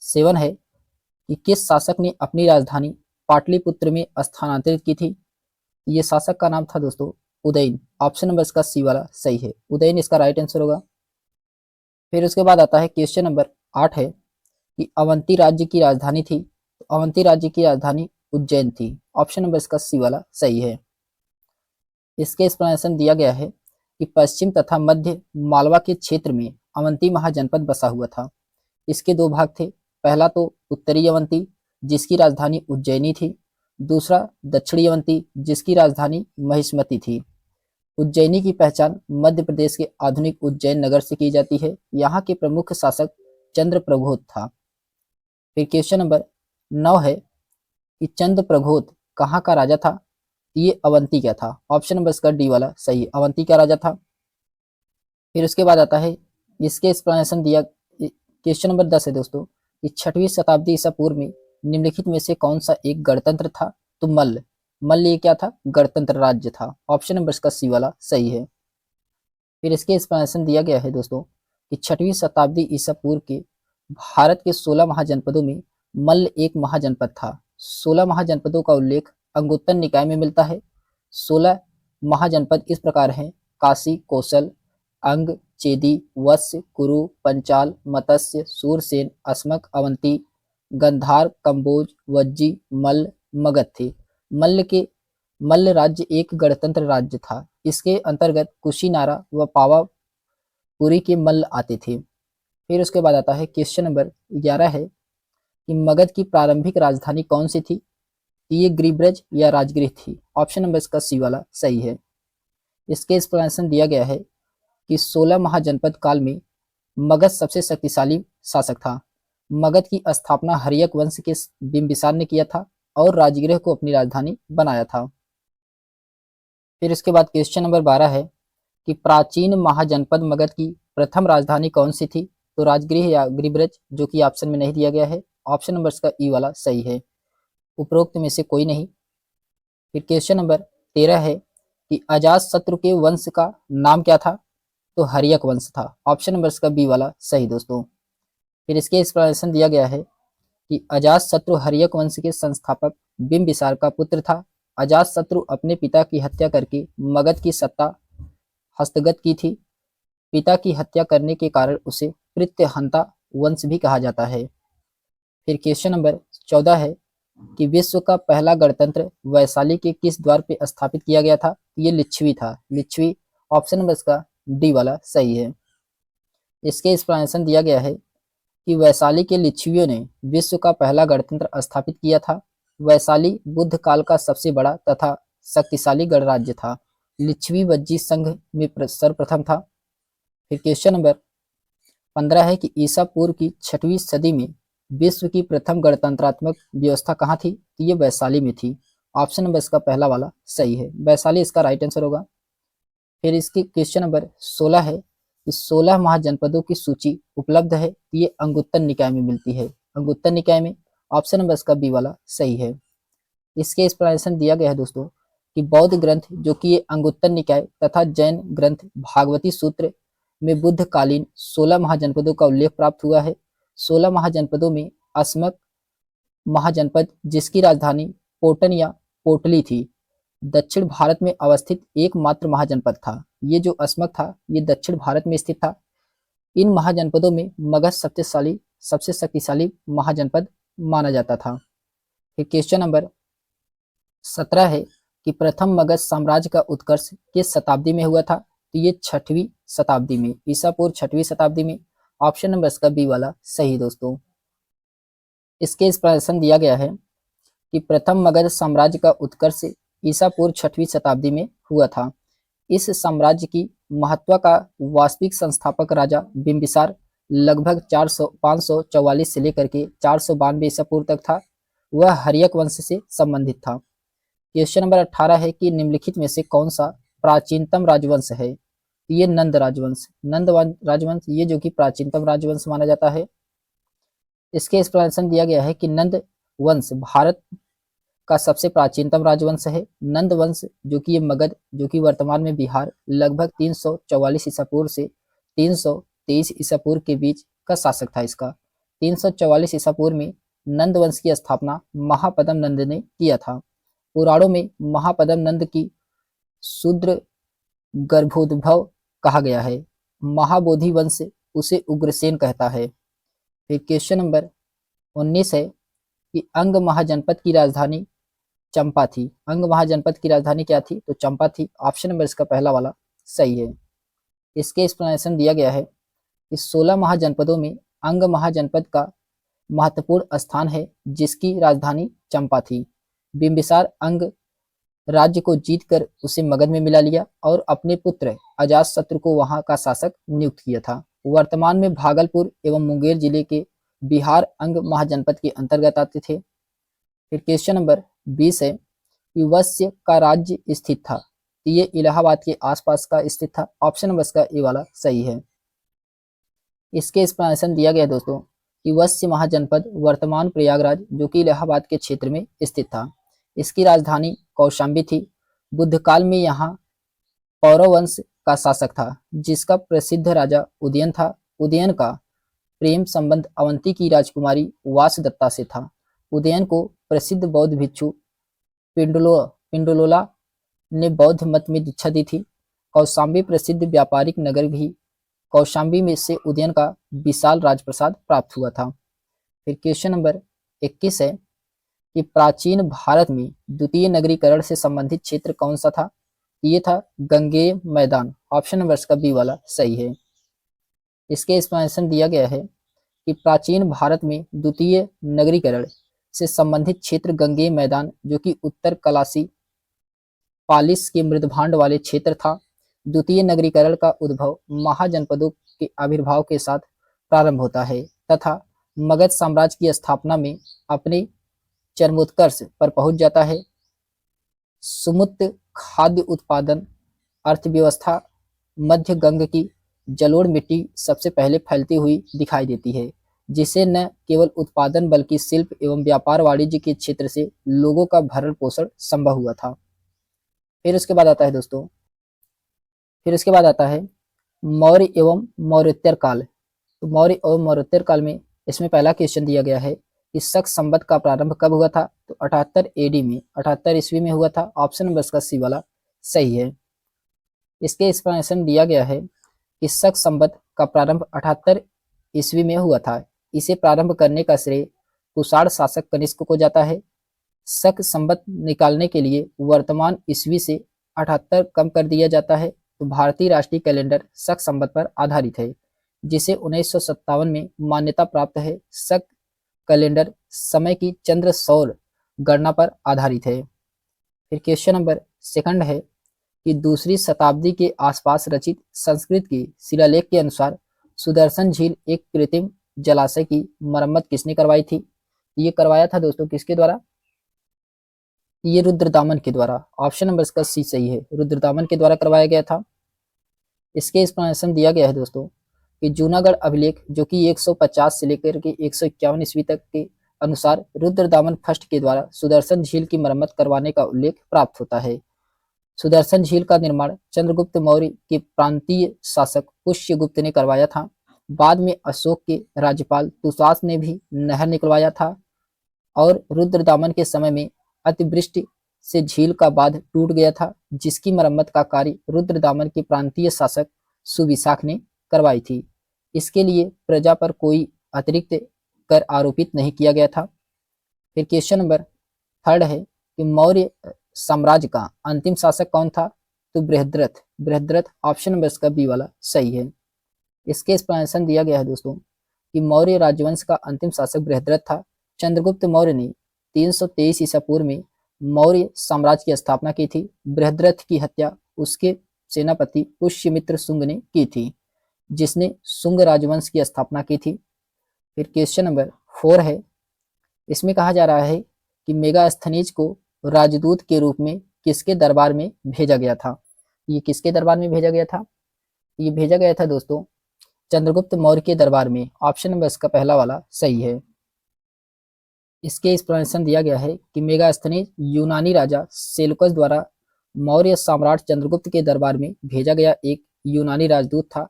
7 है कि किस शासक ने अपनी राजधानी पाटलिपुत्र में स्थानांतरित की थी? ये शासक का नाम था दोस्तों उदयन। ऑप्शन नंबर इसका सी वाला सही है। उदयन इसका राइट आंसर होगा। फिर उसके बाद आता है क्वेश्चन नंबर 8 है कि अवंती राज्य की राजधानी थी। तो अवंती राज्य की राजधानी उज्जैन थी। ऑप्शन नंबर इसका सी वाला सही है। इसके एक्सप्लेनेशन दिया गया है कि पश्चिम तथा मध्य मालवा के क्षेत्र में अवंती महाजनपद बसा हुआ था। इसके दो भाग थे। पहला तो उत्तरी अवंती जिसकी राजधानी उज्जैनी थी। दूसरा दक्षिणी अवंती जिसकी राजधानी महिष्मती थी। उज्जैनी की पहचान मध्य प्रदेश के आधुनिक उज्जैन नगर से की जाती है। यहाँ के प्रमुख शासक चंद्रप्रघोत था। फिर क्वेश्चन नंबर 9 है कि चंद्रप्रघोत कहाँ का राजा था? ये अवंती का था। ऑप्शन नंबर इसका डी वाला सही, अवंती का राजा था। फिर उसके बाद आता है इसके एक्सप्लेनेशन दिया। क्वेश्चन नंबर 10 है दोस्तों कि 6वीं शताब्दी ईसा पूर्व में निम्नलिखित में से कौन सा एक गणतंत्र था? तो मल्ल ये क्या था? गणतंत्र राज्य था। ऑप्शन नंबर इसका सी वाला सही है। फिर इसके एक्सप्लेनेशन दिया गया है दोस्तों कि 6वीं शताब्दी ईसा पूर्व के भारत के 16 महाजनपदों में मल्ल एक महाजनपद था। 16 महाजनपदों का उल्लेख अंगुत्तर निकाय में मिलता है। 16 महाजनपद इस प्रकार हैं: काशी, कौशल, अंग, चेदी, वत्स, कुरु, पंचाल, मत्स्य, सूरसेन, अस्मक, अवंती, गंधार, कंबोज, वज्जी, मल्ल, मगध थे। मल्ल राज्य एक गणतंत्र राज्य था। इसके अंतर्गत कुशीनारा व पावापुरी के मल्ल आते थे। फिर उसके बाद आता है क्वेश्चन नंबर 11 है कि मगध की प्रारंभिक राजधानी कौन सी थी? ये गिरिब्रज या राजगृह थी। ऑप्शन नंबर इसका सी वाला सही है। इसके एक्सप्लेनेशन दिया गया है कि 16 महाजनपद काल में मगध सबसे शक्तिशाली शासक था। मगध की स्थापना हर्यक वंश के बिंबिसार ने किया था और राजगृह को अपनी राजधानी बनाया था। फिर इसके बाद क्वेश्चन नंबर 12 है कि प्राचीन महाजनपद मगध की प्रथम राजधानी कौन सी थी? तो राजगृह या गिरिब्रज, जो कि ऑप्शन में नहीं दिया गया है। ऑप्शन नंबर इसका ई वाला सही है। उपरोक्त में से कोई नहीं। फिर क्वेश्चन नंबर 13 है कि अजातशत्रु के वंश का नाम क्या था? तो हर्यक वंश था। ऑप्शन नंबर इसका बी वाला सही दोस्तों। फिर इसके एक्सप्लेनेशन दिया गया है कि अजातशत्रु हर्यक वंश के संस्थापक बिंबिसार का पुत्र था। अजातशत्रु अपने पिता की हत्या करके मगध की सत्ता हस्तगत की थी। पिता की हत्या करने के कारण उसे प्रत्यहंता वंश भी कहा जाता है। फिर क्वेश्चन नंबर 14 है कि विश्व का पहला गणतंत्र वैशाली के किस द्वार पे स्थापित किया गया था? ये लिच्छवी था। लिच्छवी ऑप्शन नंबर इसका डी वाला सही है। इसके एक्सप्लेनेशन दिया गया है कि वैशाली के लिच्छवियों ने विश्व का पहला गणतंत्र स्थापित किया था। वैशाली बुद्ध काल का सबसे बड़ा तथा शक्तिशाली गणराज्य था। लिच्छवी वज्जी संघ में सर्वप्रथम था। फिर क्वेश्चन नंबर 15 है कि ईसा पूर्व की 6वीं सदी में विश्व की प्रथम गणतंत्रात्मक व्यवस्था कहाँ थी? तो ये वैशाली में थी। ऑप्शन नंबर इसका पहला वाला सही है। वैशाली इसका राइट आंसर होगा। फिर इसकी क्वेश्चन नंबर 16 है कि 16 महाजनपदों की सूची उपलब्ध है। ये अंगुत्तर निकाय में मिलती है। अंगुत्तर निकाय में ऑप्शन नंबर इसका बी वाला सही है। इसके एक्सप्लेनेशन दिया गया है दोस्तों कि बौद्ध ग्रंथ जो कि ये अंगुत्तर निकाय तथा जैन ग्रंथ भागवती सूत्र में बुद्ध कालीन 16 महाजनपदों का उल्लेख प्राप्त हुआ है। 16 महाजनपदों में अस्मक महाजनपद, जिसकी राजधानी पोटन या पोटली थी, दक्षिण भारत में अवस्थित एकमात्र महाजनपद था। ये जो अस्मक था ये दक्षिण भारत में स्थित था। इन महाजनपदों में मगध सबसे शक्तिशाली महाजनपद माना जाता था। फिर क्वेश्चन नंबर 17 है कि प्रथम मगध साम्राज्य का उत्कर्ष किस शताब्दी में हुआ था? तो ये 6वीं शताब्दी में, ईसा पूर्व 6वीं शताब्दी में। ऑप्शन नंबर इसका बी वाला सही दोस्तों। इसके एक्सप्लेनेशन दिया गया है कि प्रथम मगध साम्राज्य का उत्कर्ष ईसा पूर्व 6वीं शताब्दी में हुआ था। इस साम्राज्य की महत्व का वास्तविक संस्थापक राजा बिंबिसार लगभग 544 से लेकर के 492 ईसा पूर्व तक था। वह हर्यक वंश से संबंधित था। क्वेश्चन नंबर 18 है कि निम्नलिखित में से कौन सा प्राचीनतम राजवंश है? ये नंद राजवंश। नंद राजवंश ये जो कि प्राचीनतम राजवंश माना जाता है। इसके एक्सप्लेनेशन दिया गया है कि नंद वंश भारत का सबसे प्राचीनतम राजवंश है। नंद वंश जो कि ये मगध जो कि वर्तमान में बिहार लगभग 344 ईसा पूर्व से 323 ईसा पूर्व के बीच का शासक था। इसका 344 ईसा पूर्व में नंद वंश की स्थापना महापद्म नंद ने किया था। पुराणों में महापद्म नंद की शूद्र गर्भोद्भव कहा गया है। महाबोधि वंश उसे उग्रसेन कहता है। फिर क्वेश्चन नंबर 19 है कि अंग महाजनपद की राजधानी चंपा थी। अंग महाजनपद की राजधानी क्या थी? तो चंपा थी। ऑप्शन नंबर इसका पहला वाला सही है। इसके एक्सप्लेनेशन दिया गया है कि 16 महाजनपदों में अंग महाजनपद का महत्वपूर्ण स्थान है, जिसकी राजधानी चंपा थी। बिंबिसार अंग राज्य को जीतकर उसे मगध में मिला लिया और अपने पुत्र अजातशत्रु को वहां का शासक नियुक्त किया था। वर्तमान में भागलपुर एवं मुंगेर जिले के बिहार अंग महाजनपद के अंतर्गत आते थे। फिर क्वेश्चन नंबर 20 है कि वत्स्य का राज्य स्थित था। ये इलाहाबाद के आसपास का स्थित था। ऑप्शन नंबर इसका ए वाला सही है। इसके एक्सप्लेनेशन दिया गया दोस्तों कि वत्स्य महाजनपद वर्तमान प्रयागराज जो कि इलाहाबाद के क्षेत्र में स्थित था। इसकी राजधानी कौशाम्बी थी। बुद्ध काल में यहाँ पौरव वंश का शासक था, जिसका प्रसिद्ध राजा उदयन था। उदयन का प्रेम संबंध अवंती की राजकुमारी वासदत्ता से था। उदयन को प्रसिद्ध बौद्ध भिक्षु पिंडलोला ने बौद्ध मत में दीक्षा दी थी। कौशाम्बी प्रसिद्ध व्यापारिक नगर भी कौशाम्बी में से उदयन का विशाल राजप्रसाद प्राप्त हुआ था। फिर क्वेश्चन नंबर 21 है कि प्राचीन भारत में द्वितीय नगरीकरण से संबंधित क्षेत्र कौन सा था? ये था गंगेय मैदान। ऑप्शन नंबर का बी वाला सही है। इसके एक्सप्लेनेशन दिया गया है कि प्राचीन भारत में द्वितीय नगरीकरण से संबंधित क्षेत्र गंगेय मैदान, जो कि उत्तर कलासी पालिस के मृदभांड वाले क्षेत्र था। द्वितीय नगरीकरण का उद्भव महाजनपदों के आविर्भाव के साथ प्रारंभ होता है तथा मगध साम्राज्य की स्थापना में अपने चरमोत्कर्ष पर पहुंच जाता है। सुमुक्त खाद्य उत्पादन अर्थव्यवस्था मध्य गंग की जलोढ़ मिट्टी सबसे पहले फैलती हुई दिखाई देती है, जिससे न केवल उत्पादन बल्कि शिल्प एवं व्यापार वाणिज्य के क्षेत्र से लोगों का भरण पोषण संभव हुआ था। फिर उसके बाद आता है दोस्तों, फिर उसके बाद आता है मौर्य एवं मौर्योत्तर काल। तो मौर्य एवं मौर्योत्तर काल में इसमें पहला क्वेश्चन दिया गया है कि शक संवत का प्रारंभ कब हुआ था? तो 78 एडी में, 78 ईस्वी में हुआ था। ऑप्शन नंबर का सी वाला सही है। इसके एक्सप्लेनेशन दिया गया है कि शक संवत का प्रारंभ 78 ईस्वी में हुआ था। इसे प्रारंभ करने का श्रेय कुषाण शासक कनिष्क को जाता है। शक संवत निकालने के लिए वर्तमान ईस्वी से 78 कम कर दिया जाता है। तो भारतीय राष्ट्रीय कैलेंडर शक संवत पर आधारित है, जिसे 1957 में मान्यता प्राप्त है। शक कैलेंडर समय की चंद्र सौर गणना पर आधारित है। फिर क्वेश्चन नंबर सेकंड है कि दूसरी शताब्दी के आसपास रचित संस्कृत के शिलालेख के अनुसार सुदर्शन झील एक कृत्रिम जलाशय की मरम्मत किसने करवाई थी? ये करवाया था दोस्तों किसके द्वारा? ये रुद्रदामन के द्वारा। ऑप्शन नंबर इसका सी सही है, रुद्रदामन के द्वारा करवाया गया था। इसके एक्सप्लेनेशन दिया गया है दोस्तों कि जूनागढ़ अभिलेख, जो कि 150 से लेकर के 151 ईस्वी तक के अनुसार रुद्रदामन फर्स्ट के द्वारा सुदर्शन झील की मरम्मत करवाने का उल्लेख प्राप्त होता है। सुदर्शन झील का निर्माण चंद्रगुप्त मौर्य के प्रांतीय शासक पुष्यगुप्त ने करवाया था। बाद में अशोक के राज्यपाल तुषास ने भी नहर निकलवाया था और रुद्रदामन के समय में अतिवृष्टि से झील का बांध टूट गया था, जिसकी मरम्मत का कार्य रुद्रदामन के प्रांतीय शासक सुविशाख ने करवाई थी। इसके लिए प्रजा पर कोई अतिरिक्त कर आरोपित नहीं किया गया था। फिर क्वेश्चन नंबर थर्ड है कि मौर्य साम्राज्य का अंतिम शासक कौन था? तो बृहद्रथ। बृहद्रथ ऑप्शन नंबर इसका बी वाला सही है। इसके एक्सप्लेनेशन दिया गया है दोस्तों कि मौर्य राजवंश का अंतिम शासक बृहद्रथ था। चंद्रगुप्त मौर्य ने 323 ईसा पूर्व में मौर्य साम्राज्य की स्थापना की थी। बृहद्रथ की हत्या उसके सेनापति पुष्यमित्र शुंग ने की थी, जिसने शुंग राजवंश की स्थापना की थी। फिर क्वेश्चन नंबर 4 है, इसमें कहा जा रहा है कि मेगास्थनीज को राजदूत के रूप में किसके दरबार में भेजा गया था? ये किसके दरबार में भेजा गया था? ये भेजा गया था दोस्तों चंद्रगुप्त मौर्य के दरबार में। ऑप्शन नंबर इसका पहला वाला सही है। इसके एक्सप्लेनेशन दिया गया है कि मेगास्थनीज यूनानी राजा सेलुकस द्वारा मौर्य सम्राट चंद्रगुप्त के दरबार में भेजा गया एक यूनानी राजदूत था।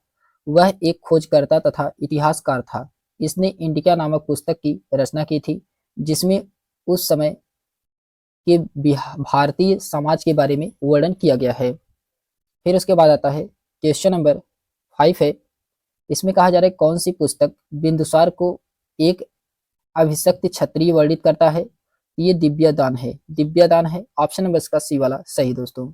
वह एक खोजकर्ता तथा इतिहासकार था। इसने इंडिका नामक पुस्तक की रचना की थी, जिसमें उस समय के भारतीय समाज के बारे में वर्णन किया गया है। फिर उसके बाद आता है क्वेश्चन नंबर 5 है, इसमें कहा जा रहा है कौन सी पुस्तक बिंदुसार को एक अभिषिक्त क्षत्रिय वर्णित करता है? ये दिव्यदान है। दिव्यदान है। ऑप्शन नंबर इसका सी वाला सही दोस्तों।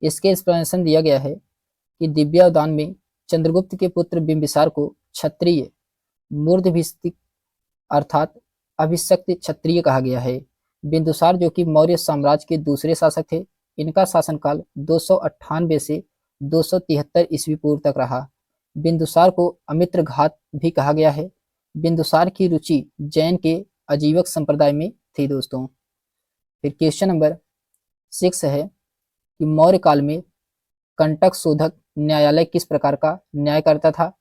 इसके एक्सप्लेनेशन दिया गया है कि दिव्यदान में चंद्रगुप्त के पुत्र बिंबिसार को क्षत्रिय मूर्धभिषिक्त अर्थात अभिषिक्त क्षत्रिय कहा गया है। बिंदुसार जो कि मौर्य साम्राज्य के दूसरे शासक थे, इनका शासनकाल 298 से 273 ईस्वी पूर्व तक रहा। बिंदुसार को अमित्र घात भी कहा गया है। बिंदुसार की रुचि जैन के आजीवक संप्रदाय में थी दोस्तों। फिर क्वेश्चन नंबर 6 है कि मौर्य काल में कंटक शोधक न्यायालय किस प्रकार का न्याय करता था?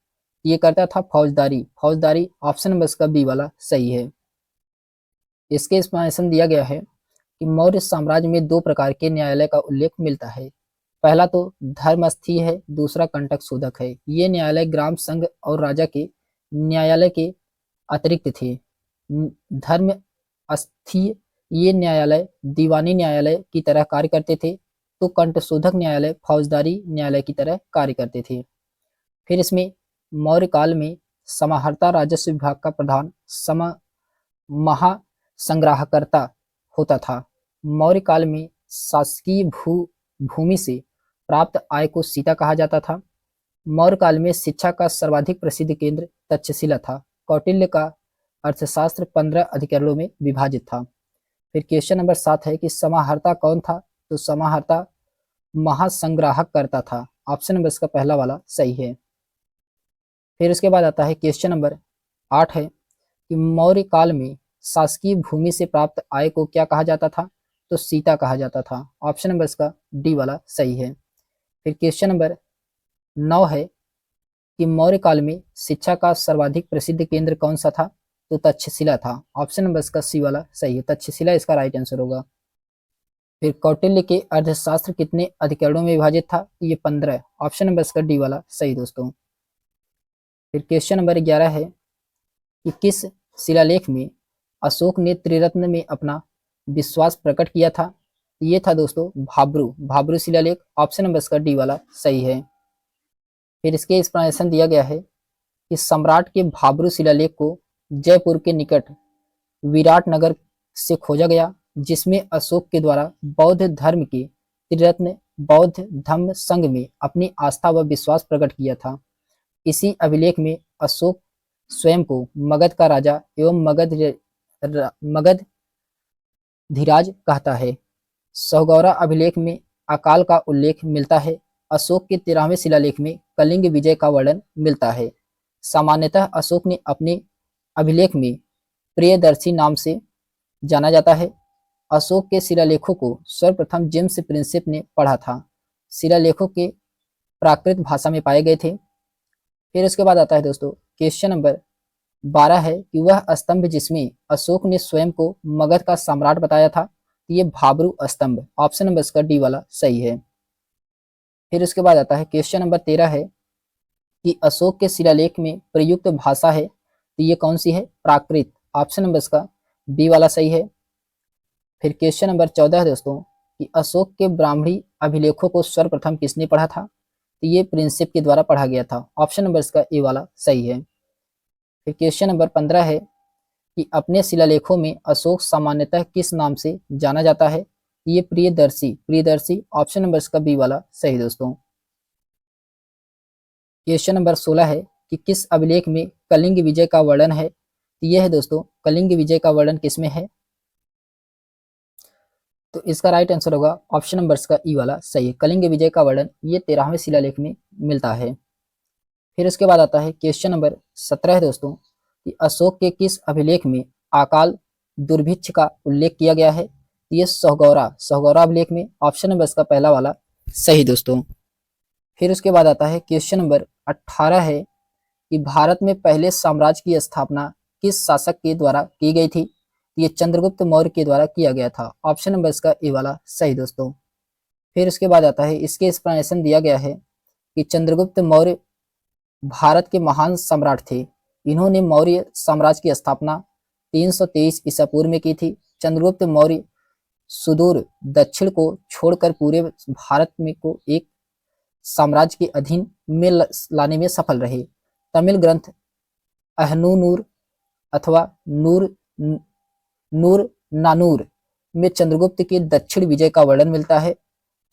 ये करता था फौजदारी। फौजदारी ऑप्शन नंबर इसका बी वाला सही है। इसके एक्सप्लेनेशन दिया गया है कि मौर्य साम्राज्य में 2 प्रकार के न्यायालय का उल्लेख मिलता है। पहला तो धर्मस्थी है, दूसरा कंटक शोधक है। ये न्यायालय ग्राम संघ और राजा के न्यायालय के अतिरिक्त थे। धर्म अस्थीय ये न्यायालय दीवानी न्यायालय की तरह कार्य करते थे, तो कंटशोधक न्यायालय फौजदारी न्यायालय की तरह कार्य करते थे। फिर इसमें मौर्य काल में समाहर्ता राजस्व विभाग का प्रधान महासंग्राहकर्ता होता था। मौर्य काल में शासकीय भूमि से प्राप्त आय को सीता कहा जाता था। मौर्य काल में शिक्षा का सर्वाधिक प्रसिद्ध केंद्र तक्षशिला था। कौटिल्य का अर्थशास्त्र 15 अधिकरणों में विभाजित था। फिर क्वेश्चन नंबर 7 है कि समाहर्ता कौन था? तो समाहर्ता महासंग्राहक करता था। ऑप्शन नंबर इसका पहला वाला सही है। फिर उसके बाद आता है क्वेश्चन नंबर 8 है कि मौर्य काल में शासकीय भूमि से प्राप्त आय को क्या कहा जाता था? तो सीता कहा जाता था। ऑप्शन नंबर इसका डी वाला सही है। फिर क्वेश्चन नंबर 9 है कि मौर्य काल में शिक्षा का सर्वाधिक प्रसिद्ध केंद्र कौन सा था? तो तक्षशिला था। ऑप्शन नंबर इसका सी वाला सही है, तक्षशिला इसका राइट आंसर होगा। फिर कौटिल्य के अर्थशास्त्र कितने अधिकरणों में विभाजित था? ये 15। ऑप्शन नंबर इसका डी वाला सही दोस्तों। फिर क्वेश्चन नंबर 11 है कि किस शिलालेख में अशोक ने त्रिरत्न में अपना विश्वास प्रकट किया था? ये था दोस्तों भाब्रू शिलालेख। ऑप्शन नंबर इसका डी वाला सही है। फिर इसके एक्सप्लेनेशन दिया गया है कि सम्राट के भाब्रू शिलालेख को जयपुर के निकट विराटनगर से खोजा गया, जिसमें अशोक के द्वारा बौद्ध धर्म के त्रिरत्न बौद्ध धम्म संघ में अपनी आस्था व विश्वास प्रकट किया था। इसी अभिलेख में अशोक स्वयं को मगध का राजा एवं मगध धीराज कहता है। सौगौरा अभिलेख में अकाल का उल्लेख मिलता है। अशोक के 13वें शिलालेख में कलिंग विजय का वर्णन मिलता है। सामान्यतः अशोक ने अपने अभिलेख में प्रियदर्शी नाम से जाना जाता है। अशोक के शिलालेखों को सर्वप्रथम जेम्स प्रिंसेप ने पढ़ा था। शिलालेखों के प्राकृत भाषा में पाए गए थे। फिर उसके बाद आता है दोस्तों क्वेश्चन नंबर 12 है कि वह स्तंभ जिसमें अशोक ने स्वयं को मगध का सम्राट बताया था, ये भाब्रू स्तंभ। ऑप्शन नंबर इसका डी वाला सही है। फिर उसके बाद आता है क्वेश्चन नंबर 13 है कि अशोक के शिलालेख में प्रयुक्त भाषा है, तो ये कौन सी है? प्राकृत। ऑप्शन नंबर इसका बी वाला सही है। फिर क्वेश्चन नंबर 14 है दोस्तों कि अशोक के ब्राह्मणी अभिलेखों को सर्वप्रथम किसने पढ़ा था? तो ये प्रिंसेप के द्वारा पढ़ा गया था। ऑप्शन नंबर इसका ए वाला सही है। फिर क्वेश्चन नंबर 15 है कि अपने शिलालेखों में अशोक सामान्यतः किस नाम से जाना जाता है? ये प्रियदर्शी। ऑप्शन नंबर इसका बी वाला सही दोस्तों। क्वेश्चन नंबर 16 है कि किस अभिलेख में कलिंग विजय का वर्णन है? तो यह है दोस्तों कलिंग विजय का वर्णन किसमें है? तो इसका राइट आंसर होगा ऑप्शन नंबर इसका ई वाला सही है। कलिंग विजय का वर्णन ये 13वें शिलालेख में मिलता है। फिर उसके बाद आता है क्वेश्चन नंबर 17 है दोस्तों कि अशोक के किस अभिलेख में अकाल दुर्भिक्ष का उल्लेख किया गया है? ये सौगौरा अभिलेख में। ऑप्शन नंबर इसका पहला वाला सही दोस्तों। फिर उसके बाद आता है क्वेश्चन नंबर 18 है कि भारत में पहले साम्राज्य की स्थापना किस शासक के द्वारा की गई थी? ये चंद्रगुप्त मौर्य के द्वारा किया गया था। ऑप्शन नंबर इसका ए वाला सही दोस्तों। फिर उसके बाद आता है इसके एक्सप्लेनेशन दिया गया है कि चंद्रगुप्त मौर्य भारत के महान सम्राट थे। इन्होंने मौर्य साम्राज्य की स्थापना 323 ईसा पूर्व में की थी। चंद्रगुप्त मौर्य सुदूर दक्षिण को छोड़कर पूरे भारत में को एक साम्राज्य के अधीन में लाने में सफल रहे। तमिल ग्रंथ अहनूनूर अथवा नूर नानूर में चंद्रगुप्त के दक्षिण विजय का वर्णन मिलता है।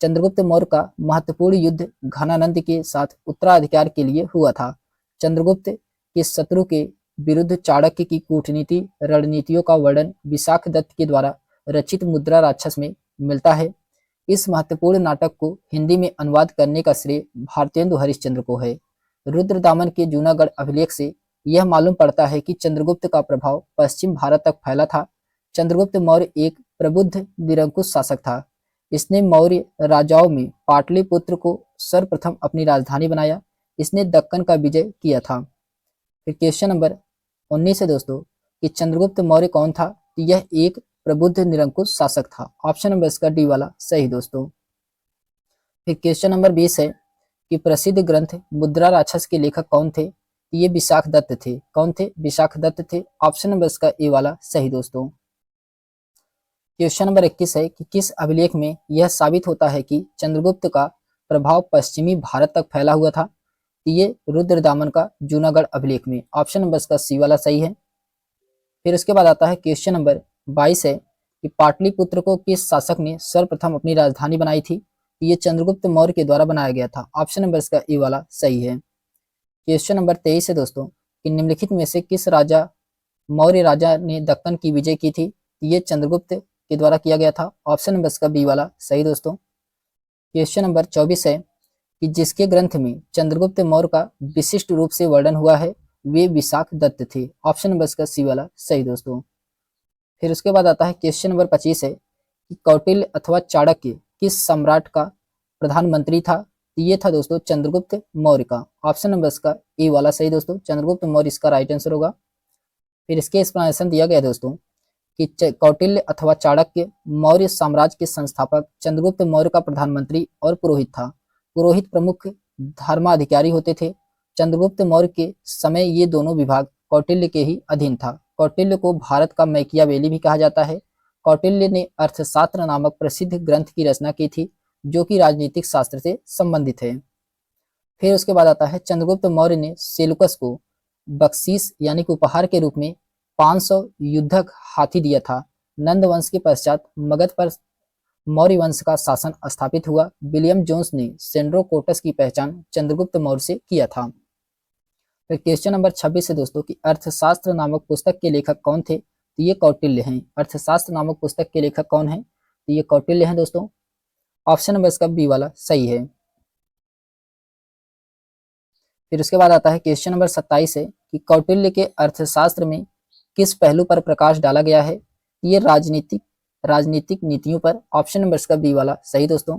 चंद्रगुप्त मौर्य का महत्वपूर्ण युद्ध घनानंद के साथ उत्तराधिकार के लिए हुआ था। चंद्रगुप्त के शत्रु के विरुद्ध चाणक्य की कूटनीति रणनीतियों का वर्णन विशाखदत्त के द्वारा रचित मुद्रा राक्षस में मिलता है। इस महत्वपूर्ण नाटक को हिंदी में अनुवाद करने का श्रेय भारतेंदु हरिश्चंद्र को है। रुद्रदामन के जूनागढ़ अभिलेख से यह मालूम पड़ता है कि चंद्रगुप्त का प्रभाव पश्चिम भारत तक फैला था। चंद्रगुप्त मौर्य एक प्रबुद्ध निरंकुश शासक था। इसने मौर्य राजाओं में पाटलिपुत्र को सर्वप्रथम अपनी राजधानी बनाया। इसने दक्कन का विजय किया था। फिर क्वेश्चन नंबर 19 है दोस्तों कि चंद्रगुप्त मौर्य कौन था? तो यह एक प्रबुद्ध निरंकुश शासक था। ऑप्शन नंबर इसका डी वाला सही दोस्तों। फिर क्वेश्चन नंबर 20 है कि प्रसिद्ध ग्रंथ मुद्रा राक्षस के लेखक कौन थे? ये विशाख दत्त थे। कौन थे? विशाख दत्त थे। ऑप्शन नंबर इसका ए वाला सही दोस्तों। क्वेश्चन नंबर 21 है कि किस अभिलेख में यह साबित होता है कि चंद्रगुप्त का प्रभाव पश्चिमी भारत तक फैला हुआ था? ये रुद्रदामन का जूनागढ़ अभिलेख में। ऑप्शन नंबर इसका सी वाला सही है। फिर उसके बाद आता है क्वेश्चन नंबर 22 है कि पाटलिपुत्र को किस शासक ने सर्वप्रथम अपनी राजधानी बनाई थी? ये चंद्रगुप्त मौर्य के द्वारा बनाया गया था। ऑप्शन नंबर इसका ए वाला सही है। क्वेश्चन नंबर 23 है दोस्तों कि निम्नलिखित में से किस मौर्य राजा ने दक्कन की विजय की थी? ये चंद्रगुप्त के द्वारा किया गया था। ऑप्शन नंबर इसका बी वाला सही दोस्तों। क्वेश्चन नंबर 24 है कि जिसके ग्रंथ में चंद्रगुप्त मौर्य का विशिष्ट रूप से वर्णन हुआ है वे विशाख दत्त थे। ऑप्शन नंबर इसका सी वाला सही दोस्तों। फिर उसके बाद आता है क्वेश्चन नंबर 25 है कि कौटिल्य अथवा चाणक्य किस सम्राट का प्रधानमंत्री था? ये था दोस्तों चंद्रगुप्त मौर्य का। ऑप्शन नंबर इसका ए वाला सही दोस्तों। चंद्रगुप्त मौर्य इसका राइट आंसर होगा। फिर इसके एक्सप्लेनेशन दिया गया दोस्तों कि कौटिल्य अथवा चाणक्य मौर्य साम्राज्य के संस्थापक चंद्रगुप्त मौर्य का प्रधानमंत्री और पुरोहित था। पुरोहित प्रमुख धर्माधिकारी होते थे। चंद्रगुप्त मौर्य के समय ये दोनों विभाग कौटिल्य के ही अधीन था। कौटिल्य को भारत का मैकियावेली भी कहा जाता है। कौटिल्य ने अर्थशास्त्र नामक प्रसिद्ध ग्रंथ की रचना की थी जो कि राजनीतिक शास्त्र से संबंधित है। फिर उसके बाद आता है चंद्रगुप्त मौर्य ने सेलुकस को बख्शीश यानी कि उपहार के रूप में 500 युद्धक हाथी दिया था। नंद वंश के पश्चात मगध पर मौर्य वंश का शासन स्थापित हुआ। विलियम जोन्स ने सेंड्रोकोटस की पहचान चंद्रगुप्त मौर्य से किया था। फिर क्वेश्चन नंबर 26 है दोस्तों कि अर्थशास्त्र नामक पुस्तक के लेखक कौन थे? तो ये कौटिल्य हैं। अर्थशास्त्र नामक पुस्तक के लेखक कौन है? तो ये कौटिल्य हैं दोस्तों। ऑप्शन नंबर इसका बी वाला सही है। फिर उसके बाद आता है क्वेश्चन नंबर 27 है कि कौटिल्य के अर्थशास्त्र में किस पहलू पर प्रकाश डाला गया है? ये राजनीतिक नीतियों पर। ऑप्शन नंबर इसका बी वाला सही दोस्तों।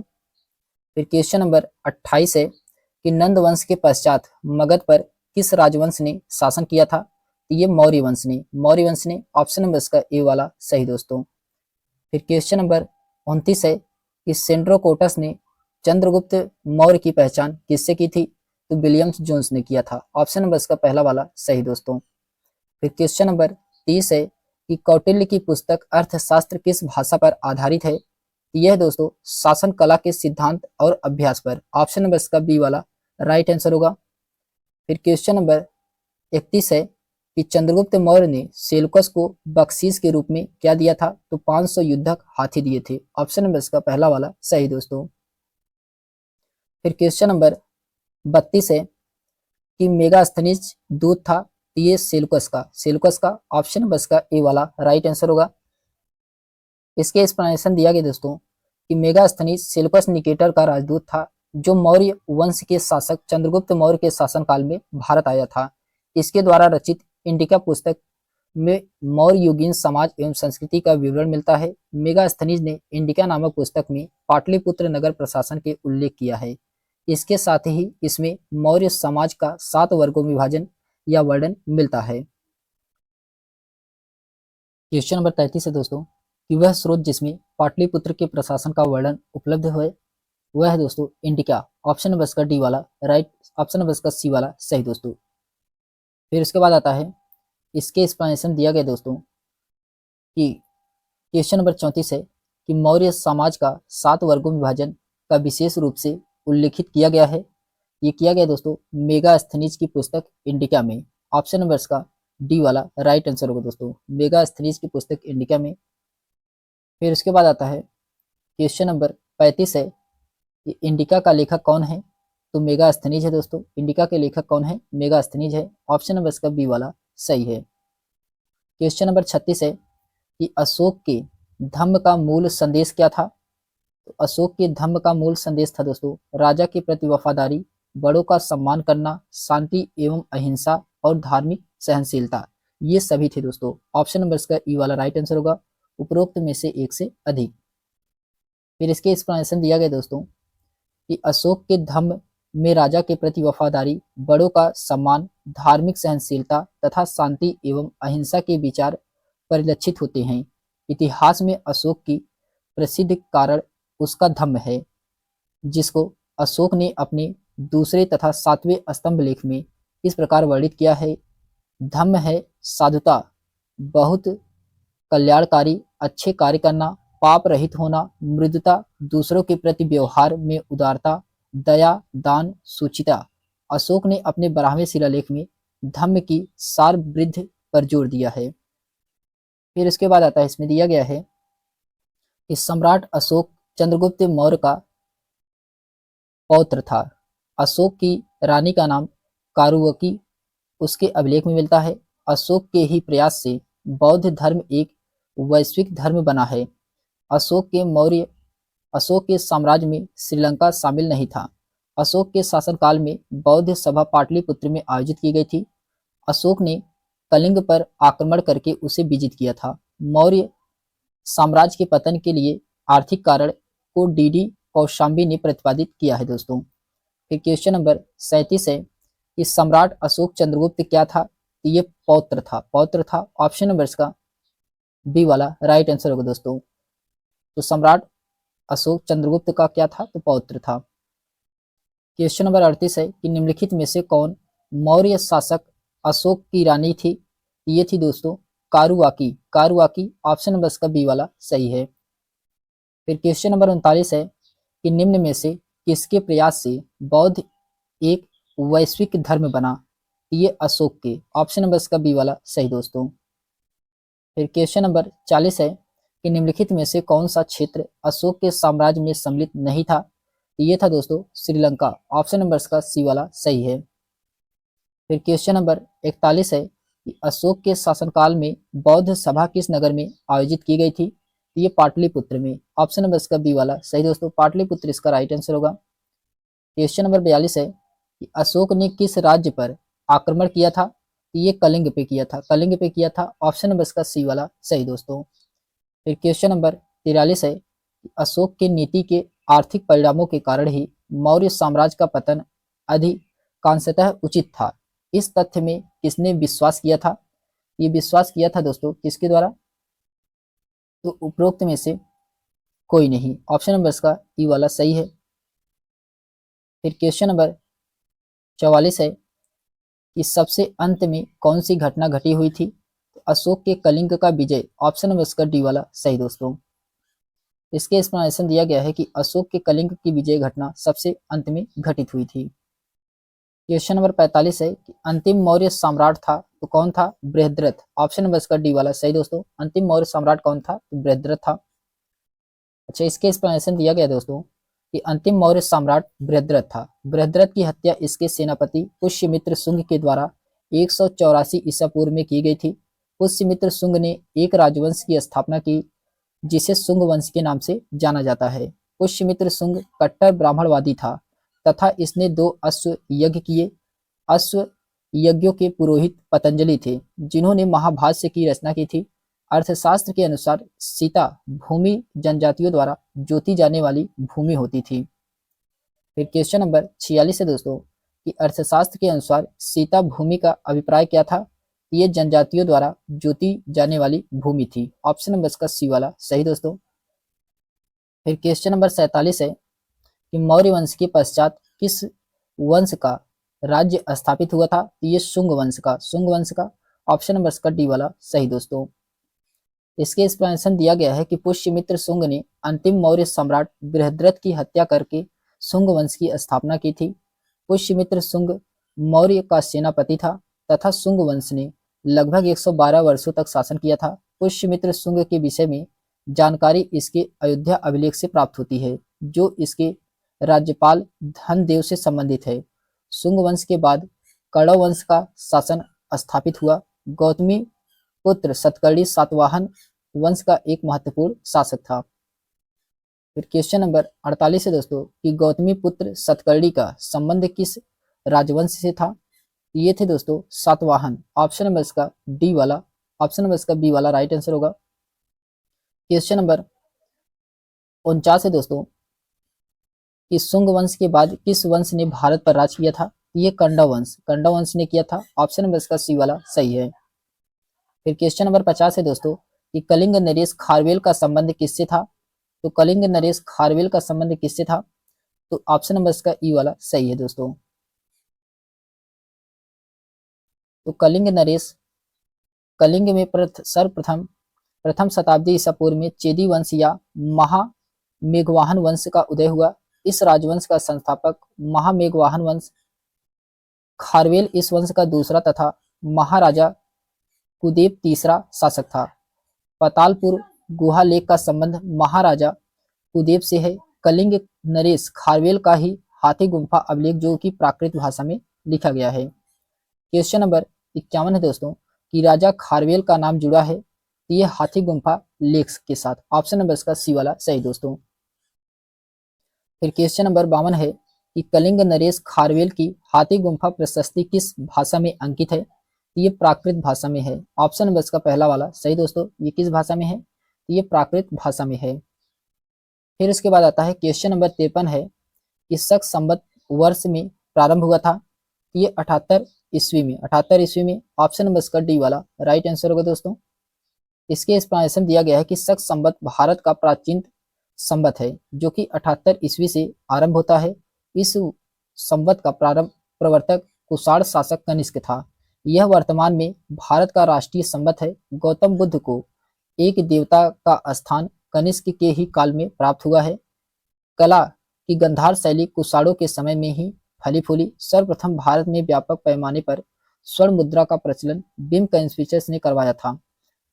फिर क्वेश्चन नंबर 28 है कि नंद वंश के पश्चात मगध पर किस राजवंश ने शासन किया था? तो ये मौर्य वंश ने। ऑप्शन नंबर इसका ए वाला सही दोस्तों। फिर क्वेश्चन नंबर 29 है कि सेंड्रोकोटस ने चंद्रगुप्त मौर्य की पहचान किससे की थी? तो विलियम्स जोन्स ने किया था। ऑप्शन नंबर इसका पहला वाला सही दोस्तों। फिर क्वेश्चन नंबर 30 है कि कौटिल्य की पुस्तक अर्थशास्त्र किस भाषा पर आधारित है? यह दोस्तों शासन कला के सिद्धांत और अभ्यास पर। ऑप्शन नंबर इसका बी वाला राइट आंसर होगा। फिर क्वेश्चन नंबर 31 है कि चंद्रगुप्त मौर्य ने सेलुकस को बख्शीश के रूप में क्या दिया था? तो 500 युद्धक हाथी दिए थे। ऑप्शन नंबर इसका पहला वाला सही दोस्तों। फिर क्वेश्चन नंबर 32 है कि मेगास्थनीज दूत था। ये सेलुकस का। ऑप्शन नंबर इसका ए वाला राइट आंसर होगा। इसके एक्सप्लेनेशन दिया गया दोस्तों कि मेगास्थनीज सेलुकस निकेटर का राजदूत था जो मौर्य वंश के शासक चंद्रगुप्त मौर्य के शासनकाल में भारत आया था। इसके द्वारा रचित इंडिका पुस्तक में मौर्य युगीन समाज एवं संस्कृति का विवरण मिलता है। मेगास्थनीज ने इंडिका नामक पुस्तक में पाटलिपुत्र नगर प्रशासन के उल्लेख किया है। इसके साथ ही इसमें मौर्य समाज का 7 वर्गों में विभाजन या वर्णन मिलता है। क्वेश्चन नंबर 33 है दोस्तों कि वह स्रोत जिसमें पाटलिपुत्र के प्रशासन का वर्णन उपलब्ध है वह है दोस्तों इंडिका। ऑप्शन नंबर इसका डी वाला राइट। ऑप्शन नंबर इसका सी वाला सही दोस्तों। फिर उसके बाद आता है इसके एक्सप्लेनेशन दिया गया दोस्तों कि क्वेश्चन नंबर 34 है कि मौर्य समाज का 7 वर्गों में विभाजन का विशेष रूप से उल्लेखित किया गया है। ये किया गया दोस्तों मेगास्थनीज की पुस्तक इंडिका में। ऑप्शन नंबर इसका डी वाला राइट आंसर होगा दोस्तों। मेगास्थनीज की पुस्तक इंडिका में। फिर उसके बाद आता है क्वेश्चन नंबर 35 है कि इंडिका का लेखक कौन है? तो मेगास्थनीज है दोस्तों। इंडिका के लेखक कौन है? मेगास्थनीज है। ऑप्शन नंबर इसका बी वाला सही है। क्वेश्चन नंबर 36 है कि अशोक के धम्म का मूल संदेश क्या था? तो अशोक के धम्म का मूल संदेश था दोस्तों राजा के प्रति वफादारी, बड़ों का सम्मान करना, शांति एवं अहिंसा और धार्मिक सहनशीलता। ये सभी थे दोस्तों। ऑप्शन नंबर इसका ई वाला राइट आंसर होगा। उपरोक्त में से एक से अधिक। फिर इसके एक्सप्लेनेशन दिया गया दोस्तों कि अशोक के धम्म में राजा के प्रति वफादारी, बड़ों का सम्मान, धार्मिक सहनशीलता तथा शांति एवं अहिंसा के विचार परिलक्षित होते हैं। इतिहास में अशोक की प्रसिद्ध कारण उसका धम्म है जिसको अशोक ने अपने दूसरे तथा 7वें स्तंभ लेख में इस प्रकार वर्णित किया है। धम्म है साधुता, बहुत कल्याणकारी, अच्छे कार्य करना, पाप रहित होना, मृदुता, दूसरों के प्रति व्यवहार में उदारता, दया, दान, सुचिता। अशोक ने अपने 12वें शिलालेख में धम्म की सार वृद्धि पर जोर दिया है। फिर इसके बाद आता है, इसमें दिया गया है कि सम्राट अशोक चंद्रगुप्त मौर्य का पौत्र था। अशोक की रानी का नाम कारुवकी उसके अभिलेख में मिलता है। अशोक के ही प्रयास से बौद्ध धर्म एक वैश्विक धर्म बना है। अशोक के साम्राज्य में श्रीलंका शामिल नहीं था। अशोक के शासनकाल में बौद्ध सभा पाटलिपुत्र में आयोजित की गई थी। अशोक ने कलिंग पर आक्रमण करके उसे विजित किया था। मौर्य साम्राज्य के पतन के लिए आर्थिक कारण को डी कौशाम्बी ने प्रतिपादित किया है दोस्तों। फिर क्वेश्चन नंबर 37 है कि सम्राट अशोक चंद्रगुप्त क्या था? ये पौत्र था। ऑप्शन नंबर इसका बी वाला राइट आंसर होगा दोस्तों। तो सम्राट अशोक चंद्रगुप्त का क्या था? तो पौत्र था। क्वेश्चन नंबर 38 है कि निम्नलिखित में से कौन मौर्य शासक अशोक की रानी थी? ये थी दोस्तों कारुवाकी। ऑप्शन नंबर इसका बी वाला सही है। फिर क्वेश्चन नंबर 39 है कि निम्न में से किसके प्रयास से बौद्ध एक वैश्विक धर्म बना? ये अशोक के। ऑप्शन नंबर इसका बी वाला सही दोस्तों। फिर क्वेश्चन नंबर 40 है कि निम्नलिखित में से कौन सा क्षेत्र अशोक के साम्राज्य में सम्मिलित नहीं था? ये था दोस्तों श्रीलंका। ऑप्शन नंबर इसका सी वाला सही है। फिर क्वेश्चन नंबर 41 है कि अशोक के शासनकाल में बौद्ध सभा किस नगर में आयोजित की गई थी? ये पाटलिपुत्र में। ऑप्शन नंबर इसका बी वाला सही दोस्तों, पाटलिपुत्र इसका राइट आंसर होगा। क्वेश्चन नंबर 42 है कि अशोक ने किस राज्य पर आक्रमण किया था? ये कलिंग पे किया था। ऑप्शन नंबर इसका सी वाला सही दोस्तों। फिर क्वेश्चन नंबर 43 है कि अशोक के नीति के आर्थिक परिणामों के कारण ही मौर्य साम्राज्य का पतन अधिकांशतः उचित था। इस तथ्य में किसने विश्वास किया था? ये विश्वास किया था दोस्तों किसके द्वारा? तो उपरोक्त में से कोई नहीं। ऑप्शन नंबर इसका ई वाला सही है। फिर क्वेश्चन नंबर 44 है कि सबसे अंत में कौन सी घटना घटी हुई थी? तो अशोक के कलिंग का विजय। ऑप्शन नंबर इसका डी वाला सही दोस्तों। इसके एक्सप्लेनेशन दिया गया है कि अशोक के कलिंग की विजय घटना सबसे अंत में घटित हुई थी। क्वेश्चन नंबर 45 है कि अंतिम मौर्य सम्राट था तो कौन था? बृहद्रथ। ऑप्शन नंबर इसका डी वाला सही दोस्तों। अंतिम मौर्य सम्राट कौन था? तो बृहद्रथ था। अच्छा, इसके एक्सप्लेनेशन दिया गया दोस्तों कि अंतिम मौर्य सम्राट बृहद्रथ था। बृहद्रथ की हत्या इसके सेनापति पुष्यमित्र शुंग के द्वारा 184 ईसा पूर्व में की गई थी। पुष्यमित्र शुंग ने एक राजवंश की स्थापना की जिसे शुंग वंश के नाम से जाना जाता है। पुष्यमित्र शुंग कट्टर ब्राह्मणवादी था तथा इसने 2 अश्व यज्ञ किए। अश्व यज्ञों के पुरोहित पतंजलि थे जिन्होंने महाभाष्य की रचना की थी। अर्थशास्त्र के अनुसार सीता भूमि जनजातियों द्वारा जोती जाने वाली भूमि होती थी। फिर क्वेश्चन नंबर 46 है दोस्तों कि अर्थशास्त्र के अनुसार सीता भूमि का अभिप्राय क्या था? ये जनजातियों द्वारा जोती जाने वाली भूमि थी। ऑप्शन नंबर इसका सी वाला सही दोस्तों। फिर क्वेश्चन नंबर 47 है कि मौर्य वंश के पश्चात किस वंश का राज्य स्थापित हुआ था? ये शुंग वंश का। ऑप्शन नंबर इसका डी वाला सही दोस्तों। इसके एक्सप्लेनेशन दिया गया है कि पुष्यमित्र शुंग ने अंतिम मौर्य सम्राट बृहद्रथ की हत्या करके शुंग वंश की स्थापना की थी। पुष्यमित्र शुंग मौर्य का सेनापति था तथा शुंग वंश ने लगभग 112 वर्षों तक शासन किया था। पुष्यमित्र शुंग के विषय में जानकारी इसके अयोध्या अभिलेख से प्राप्त होती है जो इसके राज्यपाल धनदेव से संबंधित है। शुंग वंश के बाद कौरव वंश का शासन स्थापित हुआ। गौतमी पुत्र सतकर्णी सातवाहन वंश का एक महत्वपूर्ण शासक था। फिर क्वेश्चन नंबर 48 है दोस्तों कि गौतमी पुत्र सतकर्णी का संबंध किस राजवंश से था? ये थे दोस्तों सातवाहन। ऑप्शन नंबर इसका डी वाला, ऑप्शन नंबर इसका बी वाला राइट आंसर होगा। क्वेश्चन नंबर 49 है दोस्तों कि शुंग वंश के बाद किस वंश ने भारत पर राज किया था? ये कंडव वंश ने किया था। ऑप्शन नंबर इसका सी वाला सही है। फिर क्वेश्चन नंबर 50 है दोस्तों कि कलिंग नरेश खारवेल का संबंध किससे था? तो कलिंग नरेश खारवेल का संबंध किससे था? तो ऑप्शन नंबर इसका ई वाला सही है दोस्तों। तो कलिंग नरेश, कलिंग में सर्वप्रथम प्रथम शताब्दी ईसा पूर्व में चेदी वंश या महामेघवाहन वंश का उदय हुआ। इस राजवंश का संस्थापक महामेघवाहन वंश खारवेल इस वंश का दूसरा तथा महाराजा कुदेव तीसरा शासक था। पातालपुर गुहा लेख का संबंध महाराजा कुदेव से है। कलिंग नरेश खारवेल का ही हाथी गुम्फा अभिलेख जो कि प्राकृत भाषा में लिखा गया है। क्वेश्चन नंबर 51 है दोस्तों कि राजा खारवेल का नाम जुड़ा है ये हाथी गुम्फा लेख के साथ। ऑप्शन नंबर इसका सी वाला सही दोस्तों। फिर क्वेश्चन नंबर 52 है कि कलिंग नरेश खारवेल की हाथी गुम्फा प्रशस्ति किस भाषा में अंकित है। ये प्राकृत भाषा में है। ऑप्शन नंबर इसका पहला वाला सही दोस्तों। ये किस भाषा में है, ये प्राकृत भाषा में है। फिर इसके बाद आता है क्वेश्चन नंबर 53 है कि शक संवत वर्ष में प्रारंभ हुआ था। ये 78 ईस्वी में, 78 ईस्वी में। ऑप्शन नंबर इसका डी वाला राइट आंसर होगा दोस्तों। इसके एक्सप्लेनेशन दिया गया है कि शक संवत भारत का प्राचीन संवत है जो कि 78 ईस्वी से आरंभ होता है। इस संवत का प्रारंभ प्रवर्तक कुषाण शासक कनिष्क था। यह वर्तमान में भारत का राष्ट्रीय संवत है। गौतम बुद्ध को एक देवता का स्थान कनिष्क के ही काल में प्राप्त हुआ है। कला की गंधार शैली कुषाणों के समय में ही फली फूली। सर्वप्रथम भारत में व्यापक पैमाने पर स्वर्ण मुद्रा का प्रचलन बिम कन्फ्यूशियस ने करवाया था।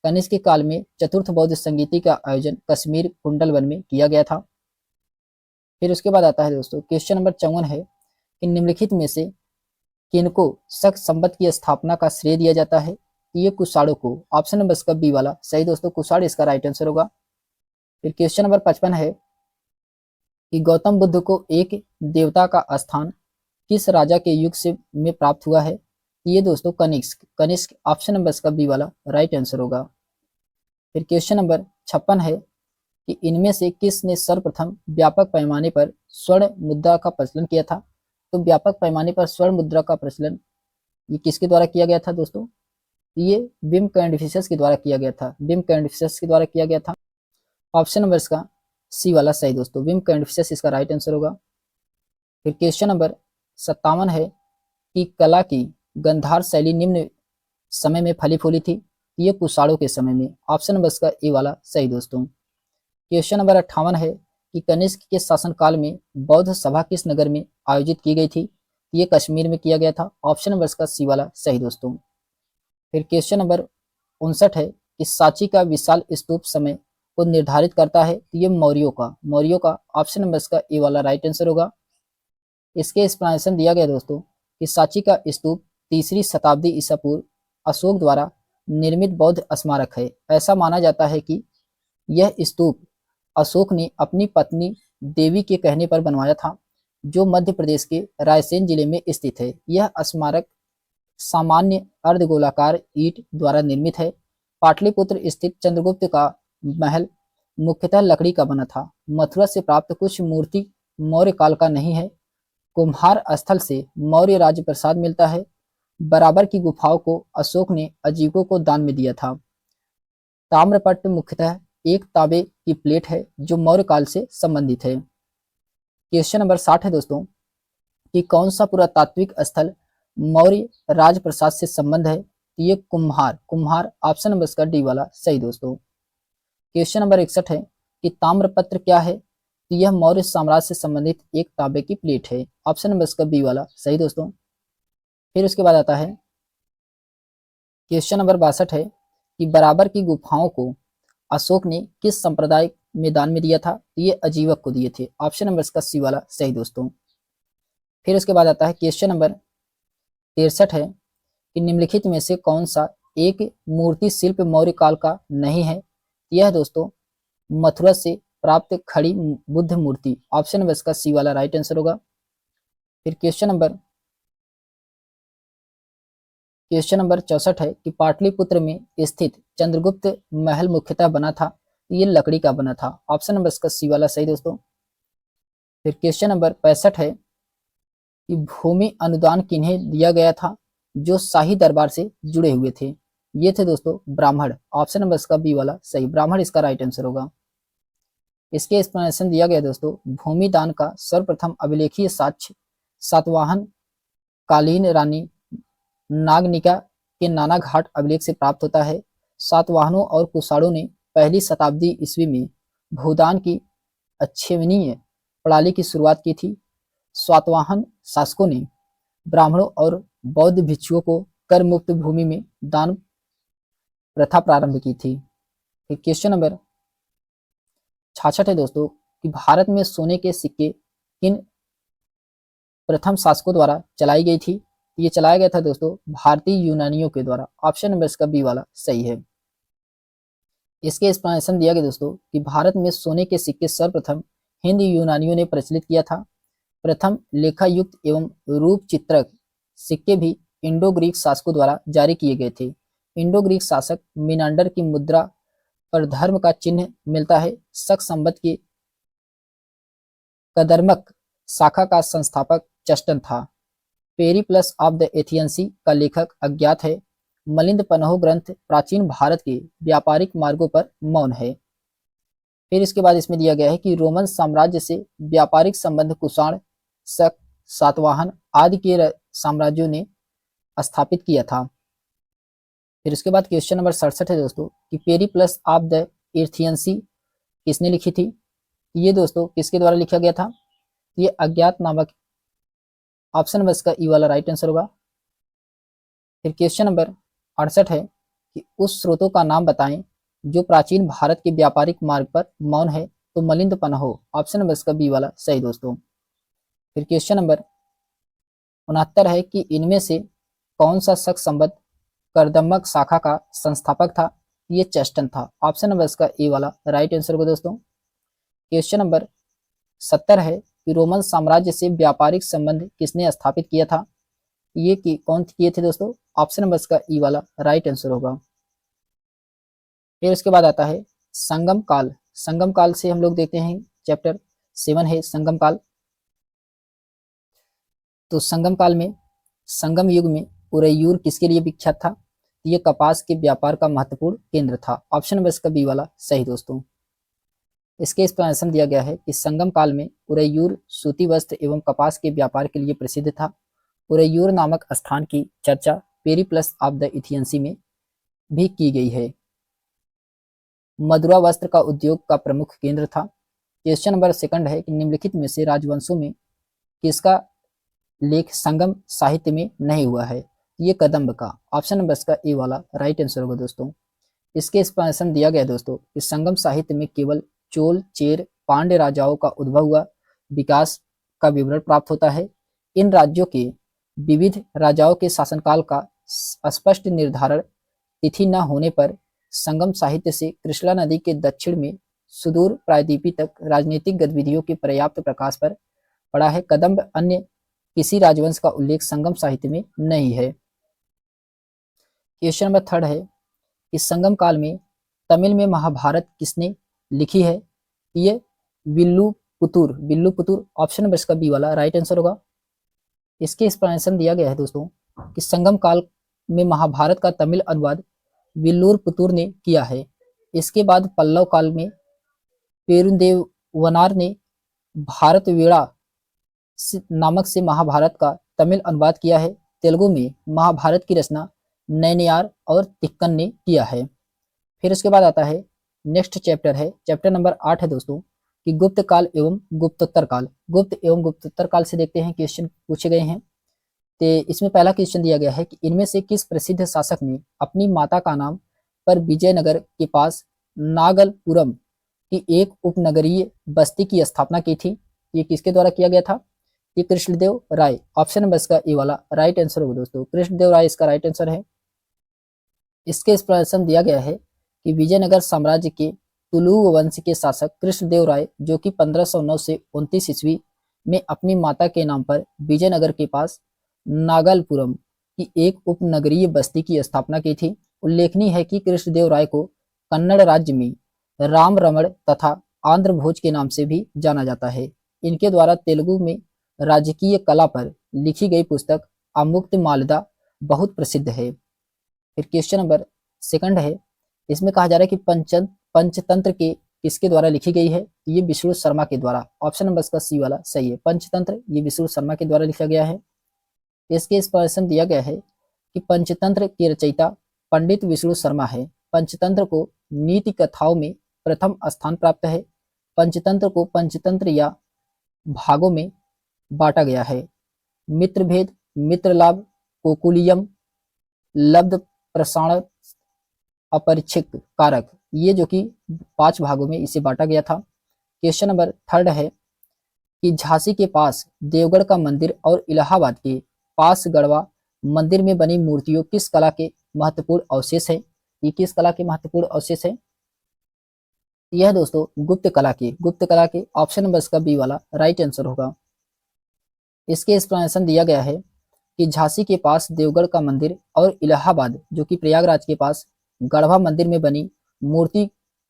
कनिष्क के काल में चतुर्थ बौद्ध संगीति का आयोजन कश्मीर कुंडलवन में किया गया था। फिर उसके बाद आता है दोस्तों क्वेश्चन नंबर 54 है कि निम्नलिखित में से किनको शक संवत की स्थापना का श्रेय दिया जाता है। ये कुषाणों को। ऑप्शन नंबर इसका बी वाला सही दोस्तों, कुषाण इसका राइट आंसर होगा। फिर क्वेश्चन नंबर 55 है कि गौतम बुद्ध को एक देवता का स्थान किस राजा के युग से में प्राप्त हुआ है। ये दोस्तों कनिष्क, कनिष्क ऑप्शन नंबर इसका बी वाला राइट आंसर होगा। फिर क्वेश्चन नंबर 56 है कि इनमें से किसने सर्वप्रथम व्यापक पैमाने पर स्वर्ण मुद्रा का प्रचलन किया था। तो व्यापक पैमाने पर स्वर्ण मुद्रा का प्रचलन ये किसके द्वारा किया गया था दोस्तों, ये बिम कन्फ्यूशियस के द्वारा किया गया था। बिम कन्फ्यूशियस के द्वारा किया गया था। ऑप्शन नंबर इसका सी वाला सही दोस्तों, बिम कन्फ्यूशियस इसका राइट आंसर होगा। फिर क्वेश्चन नंबर 57 है कि कला की गंधार शैली निम्न समय में फली फूली थी। ये कुषाणों के समय में। ऑप्शन नंबर इसका ए वाला सही दोस्तों। क्वेश्चन नंबर 58 है कि कनिष्क के शासनकाल में बौद्ध सभा किस नगर में आयोजित की गई थी। ये कश्मीर में किया गया था। ऑप्शन नंबर इसका सी वाला सही दोस्तों। फिर क्वेश्चन नंबर 59 है कि सांची का विशाल स्तूप समय को निर्धारित करता है। ये मौर्यों का ऑप्शन नंबर इसका ए वाला राइट आंसर होगा। इसके एक्सप्लेनेशन दिया गया दोस्तों कि सांची का स्तूप 3री शताब्दी ईसा पूर्व अशोक द्वारा निर्मित बौद्ध स्मारक है। ऐसा माना जाता है कि यह स्तूप अशोक ने अपनी पत्नी देवी के कहने पर बनवाया था, जो मध्य प्रदेश के रायसेन जिले में स्थित है। यह स्मारक सामान्य अर्धगोलाकार ईंट द्वारा निर्मित है। पाटलिपुत्र स्थित चंद्रगुप्त का महल मुख्यतः लकड़ी का बना था। मथुरा से प्राप्त कुछ मूर्ति मौर्य काल का नहीं है। कुम्हार स्थल से मौर्य राज्य प्रसाद मिलता है। बराबर की गुफाओं को अशोक ने अजीबों को दान में दिया था। ताम्रपट्ट मुख्यतः एक तांबे की प्लेट है जो मौर्य काल से संबंधित है। क्वेश्चन नंबर 60 है दोस्तों कि कौन सा पुरातात्विक स्थल मौर्य राजप्रसाद से संबंध है। ये कुम्हार ऑप्शन नंबर इसका डी वाला सही दोस्तों। क्वेश्चन नंबर 61 है कि ताम्रपत्र क्या है। तो यह मौर्य साम्राज्य से संबंधित एक तांबे की प्लेट है। ऑप्शन नंबर इसका बी वाला सही दोस्तों। फिर उसके बाद आता है क्वेश्चन नंबर 62 है कि बराबर की गुफाओं को अशोक ने किस संप्रदाय में दान में दिया था। ये अजीवक को दिए थे। ऑप्शन नंबर इसका सी वाला सही दोस्तों। फिर उसके बाद आता है क्वेश्चन नंबर 63 है कि निम्नलिखित में से कौन सा एक मूर्ति शिल्प मौर्य काल का नहीं है। यह दोस्तों मथुरा से प्राप्त खड़ी बुद्ध मूर्ति। ऑप्शन नंबर इसका सी वाला राइट आंसर होगा। फिर क्वेश्चन नंबर 64 है कि पाटलिपुत्र में स्थित चंद्रगुप्त महल मुख्यतः बना था। ये लकड़ी का बना था। ऑप्शन नंबर इसका सी वाला सही दोस्तों। फिर क्वेश्चन नंबर 65 है कि भूमि अनुदान किन्हें दिया गया था जो शाही दरबार से जुड़े हुए थे। ये थे दोस्तों ब्राह्मण। ऑप्शन नंबर इसका बी वाला सही, ब्राह्मण इसका राइट आंसर होगा। इसके एक्सप्लेनेशन दिया गया दोस्तों भूमि दान का सर्वप्रथम अभिलेखीय साक्ष्य सातवाहन कालीन रानी नागनिका के नाना घाट अभिलेख से प्राप्त होता है। सातवाहनों और कुषाणों ने पहली शताब्दी ईस्वी में भूदान की अच्छेवनीय प्रणाली की शुरुआत की थी। सातवाहन शासकों ने ब्राह्मणों और बौद्ध भिक्षुओं को कर मुक्त भूमि में दान प्रथा प्रारंभ की थी। फिर क्वेश्चन नंबर 66 है दोस्तों कि भारत में सोने के सिक्के किन प्रथम शासकों द्वारा चलाई गई थी? ये चलाया गया था दोस्तों भारतीय यूनानियों के द्वारा। ऑप्शन नंबर इसका बी वाला सही है। इसके एक्सप्लेनेशन दिया गया दोस्तों कि भारत में सोने के सिक्के सर्वप्रथम हिंद यूनानियों ने प्रचलित किया था। प्रथम लेखायुक्त एवं रूप चित्रक सिक्के भी इंडो ग्रीक शासकों द्वारा जारी किए गए थे। इंडो ग्रीक शासक मिनांडर की मुद्रा पर धर्म का चिन्ह मिलता है। शक संवत की कदर्मक शाखा का संस्थापक चस्टन था। पेरिप्लस ऑफ द एथियंसी का लेखक अज्ञात है। मलिंद पन्हो ग्रंथ प्राचीन भारत के व्यापारिक मार्गों पर मौन है। फिर इसके बाद इसमें दिया गया है कि रोमन साम्राज्य से व्यापारिक संबंध कुषाण, शक, सातवाहन आदि के साम्राज्यों ने स्थापित किया था। फिर इसके बाद क्वेश्चन नंबर 67 है दोस्तों कि पेरिप्लस ऑफ द एथियंसी किसने लिखी थी? ये दोस्तों किसके द्वारा लिखा गया था? ये अज्ञात नामक ऑप्शन नंबर इसका ई वाला राइट आंसर होगा। फिर क्वेश्चन नंबर 68 है कि उस स्रोतों का नाम बताएं जो प्राचीन भारत के व्यापारिक मार्ग पर मौन है। तो मलिंद पन्हो ऑप्शन नंबर इसका बी वाला सही दोस्तों। फिर क्वेश्चन नंबर 69 है कि इनमें से कौन सा शक संबत कर्दमक शाखा का संस्थापक था? ये चेस्टन था। ऑप्शन नंबर इसका ए वाला राइट आंसर होगा दोस्तों। क्वेश्चन नंबर 70 है कि रोमन साम्राज्य से व्यापारिक संबंध किसने स्थापित किया था? ये कि कौन किए थे दोस्तों? ऑप्शन नंबर इसका ई वाला राइट आंसर होगा। फिर उसके बाद आता है संगम काल। संगम काल से हम लोग देखते हैं चैप्टर 7 है संगम काल। तो संगम काल में संगम युग में उरैयूर किसके लिए विख्यात था? ये कपास के व्यापार का महत्वपूर्ण केंद्र था। ऑप्शन नंबर इसका बी वाला सही दोस्तों। इसके एक्सप्लेनेशन दिया गया है कि संगम काल में उरैयूर सूती वस्त्र एवं कपास के व्यापार के लिए प्रसिद्ध था। उरैयूर नामक स्थान की चर्चा पेरिप्लस ऑफ द इथियंसी में भी की गई है। मदुरा वस्त्र का उद्योग का प्रमुख केंद्र था। क्वेश्चन नंबर 2 है कि निम्नलिखित में से राजवंशों में किसका लेख संगम साहित्य में नहीं हुआ है? ये कदम्ब का। ऑप्शन नंबर इसका ए वाला राइट आंसर होगा दोस्तों। इसके एक्सप्लेनेशन दिया गया दोस्तों कि संगम साहित्य में केवल चोल, चेर, पांड्य राजाओं का उद्भव हुआ विकास का विवरण प्राप्त होता है। इन राज्यों के विविध राजाओं के शासनकाल का स्पष्ट निर्धारण तिथि न होने पर संगम साहित्य से कृष्णा नदी के दक्षिण में सुदूर प्रायद्वीपी तक राजनीतिक गतिविधियों के पर्याप्त प्रकाश पर पड़ा है। कदम्ब अन्य किसी राजवंश का उल्लेख संगम साहित्य में नहीं है। क्वेश्चन नंबर 3 है कि संगम काल में तमिल में महाभारत किसने लिखी है? ये विल्लुपुतुर ऑप्शन नंबर इसका बी वाला राइट आंसर होगा। इसके एक्सप्लेनेशन दिया गया है दोस्तों कि संगम काल में महाभारत का तमिल अनुवाद विल्लुपुतुर ने किया है। इसके बाद पल्लव काल में पेरुदेवनार ने भारत वेड़ा नामक से महाभारत का तमिल अनुवाद किया है। तेलुगु में महाभारत की रचना नैनियार और तिक्कन ने किया है। फिर उसके बाद आता है नेक्स्ट चैप्टर है चैप्टर नंबर 8 है दोस्तों कि गुप्त काल एवं गुप्तोत्तर काल। गुप्त एवं गुप्तोत्तर काल से देखते हैं क्वेश्चन पूछे गए हैं। तो इसमें पहला क्वेश्चन दिया गया है कि इनमें से किस प्रसिद्ध शासक ने अपनी माता का नाम पर विजयनगर के पास नागलपुरम की एक उपनगरीय बस्ती की स्थापना की थी? ये किसके द्वारा किया गया था? ये कृष्णदेव राय। ऑप्शन नंबर इसका ए वाला राइट आंसर होगा दोस्तों। कृष्णदेव राय इसका राइट आंसर है। इसके एक्सप्लेनेशन दिया गया है कि विजयनगर साम्राज्य के तुलुव वंश के शासक कृष्णदेव राय जो कि 1509 से 29 ईस्वी में अपनी माता के नाम पर विजयनगर के पास नागलपुरम की एक उपनगरीय बस्ती की स्थापना की थी। उल्लेखनीय है कि कृष्णदेव राय को कन्नड़ राज्य में राम रमण तथा आंध्र भोज के नाम से भी जाना जाता है। इनके द्वारा तेलुगु में राजकीय कला पर लिखी गई पुस्तक अमुक्त मालदा बहुत प्रसिद्ध है। फिर क्वेश्चन नंबर 2 है। इसमें कहा जा रहा है कि पंचतंत्र के किसके द्वारा लिखी गई है? ये विष्णु शर्मा के द्वारा। ऑप्शन नंबर इसका सी वाला सही है। पंचतंत्र ये विष्णु शर्मा के द्वारा लिखा गया है। इसके एक्सप्लेनेशन दिया गया है कि पंचतंत्र के रचयिता पंडित विष्णु शर्मा है। पंचतंत्र को नीति कथाओं में प्रथम स्थान प्राप्त है। पंचतंत्र को पंचतंत्र या भागों में बांटा गया है। मित्रभेद, मित्रलाभ, कोकुलियम, लब्ध प्रसारण, अपरिच्छिक कारक, ये जो कि 5 भागों में इसे बांटा गया था। क्वेश्चन नंबर 3 है कि झांसी के पास देवगढ़ का मंदिर और इलाहाबाद के पास गढ़वा मंदिर में बनी मूर्तियों किस कला के महत्वपूर्ण अवशेष है? ये किस कला के महत्वपूर्ण अवशेष है? यह दोस्तों गुप्त कला के ऑप्शन नंबर इसका बी वाला राइट आंसर होगा। इसके एक्सप्लेनेशन दिया गया है कि झांसी के पास देवगढ़ का मंदिर और इलाहाबाद जो कि प्रयागराज के पास गढ़वा मंदिर में बनी मूर्ति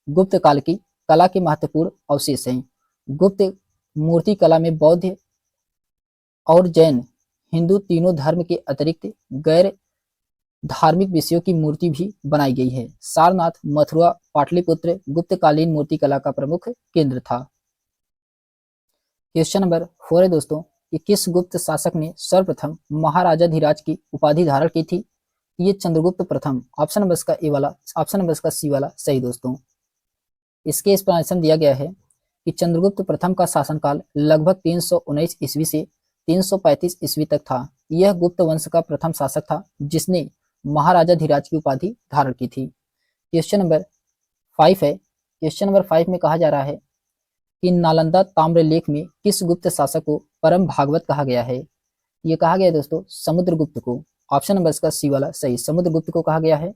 गुप्त काल की कला के महत्वपूर्ण अवशेष हैं। गुप्त मूर्ति कला में बौद्ध और जैन, हिंदू तीनों धर्म के अतिरिक्त गैर धार्मिक विषयों की मूर्ति भी बनाई गई है। सारनाथ, मथुरा, पाटलिपुत्र गुप्तकालीन मूर्ति कला का प्रमुख केंद्र था। क्वेश्चन नंबर 4 है दोस्तों कि किस गुप्त शासक ने सर्वप्रथम महाराजाधिराज की उपाधि धारण की थी? ये चंद्रगुप्त प्रथम। ऑप्शन नंबर इसका ए वाला, ऑप्शन नंबर इसका सी वाला सही दोस्तों। इसके एक्सप्लेनेशन दिया गया है कि चंद्रगुप्त प्रथम का शासनकाल लगभग 319 ईस्वी से 335 ईस्वी तक था। यह गुप्त वंश का प्रथम शासक था जिसने महाराजाधिराज की उपाधि धारण की थी। क्वेश्चन नंबर 5 है। क्वेश्चन नंबर 5 में कहा जा रहा है कि नालंदा ताम्रलेख में किस गुप्त शासक को परम भागवत कहा गया है? ये कहा गया है दोस्तों समुद्रगुप्त को। ऑप्शन नंबर इसका सी वाला सही, समुद्रगुप्त को कहा गया है।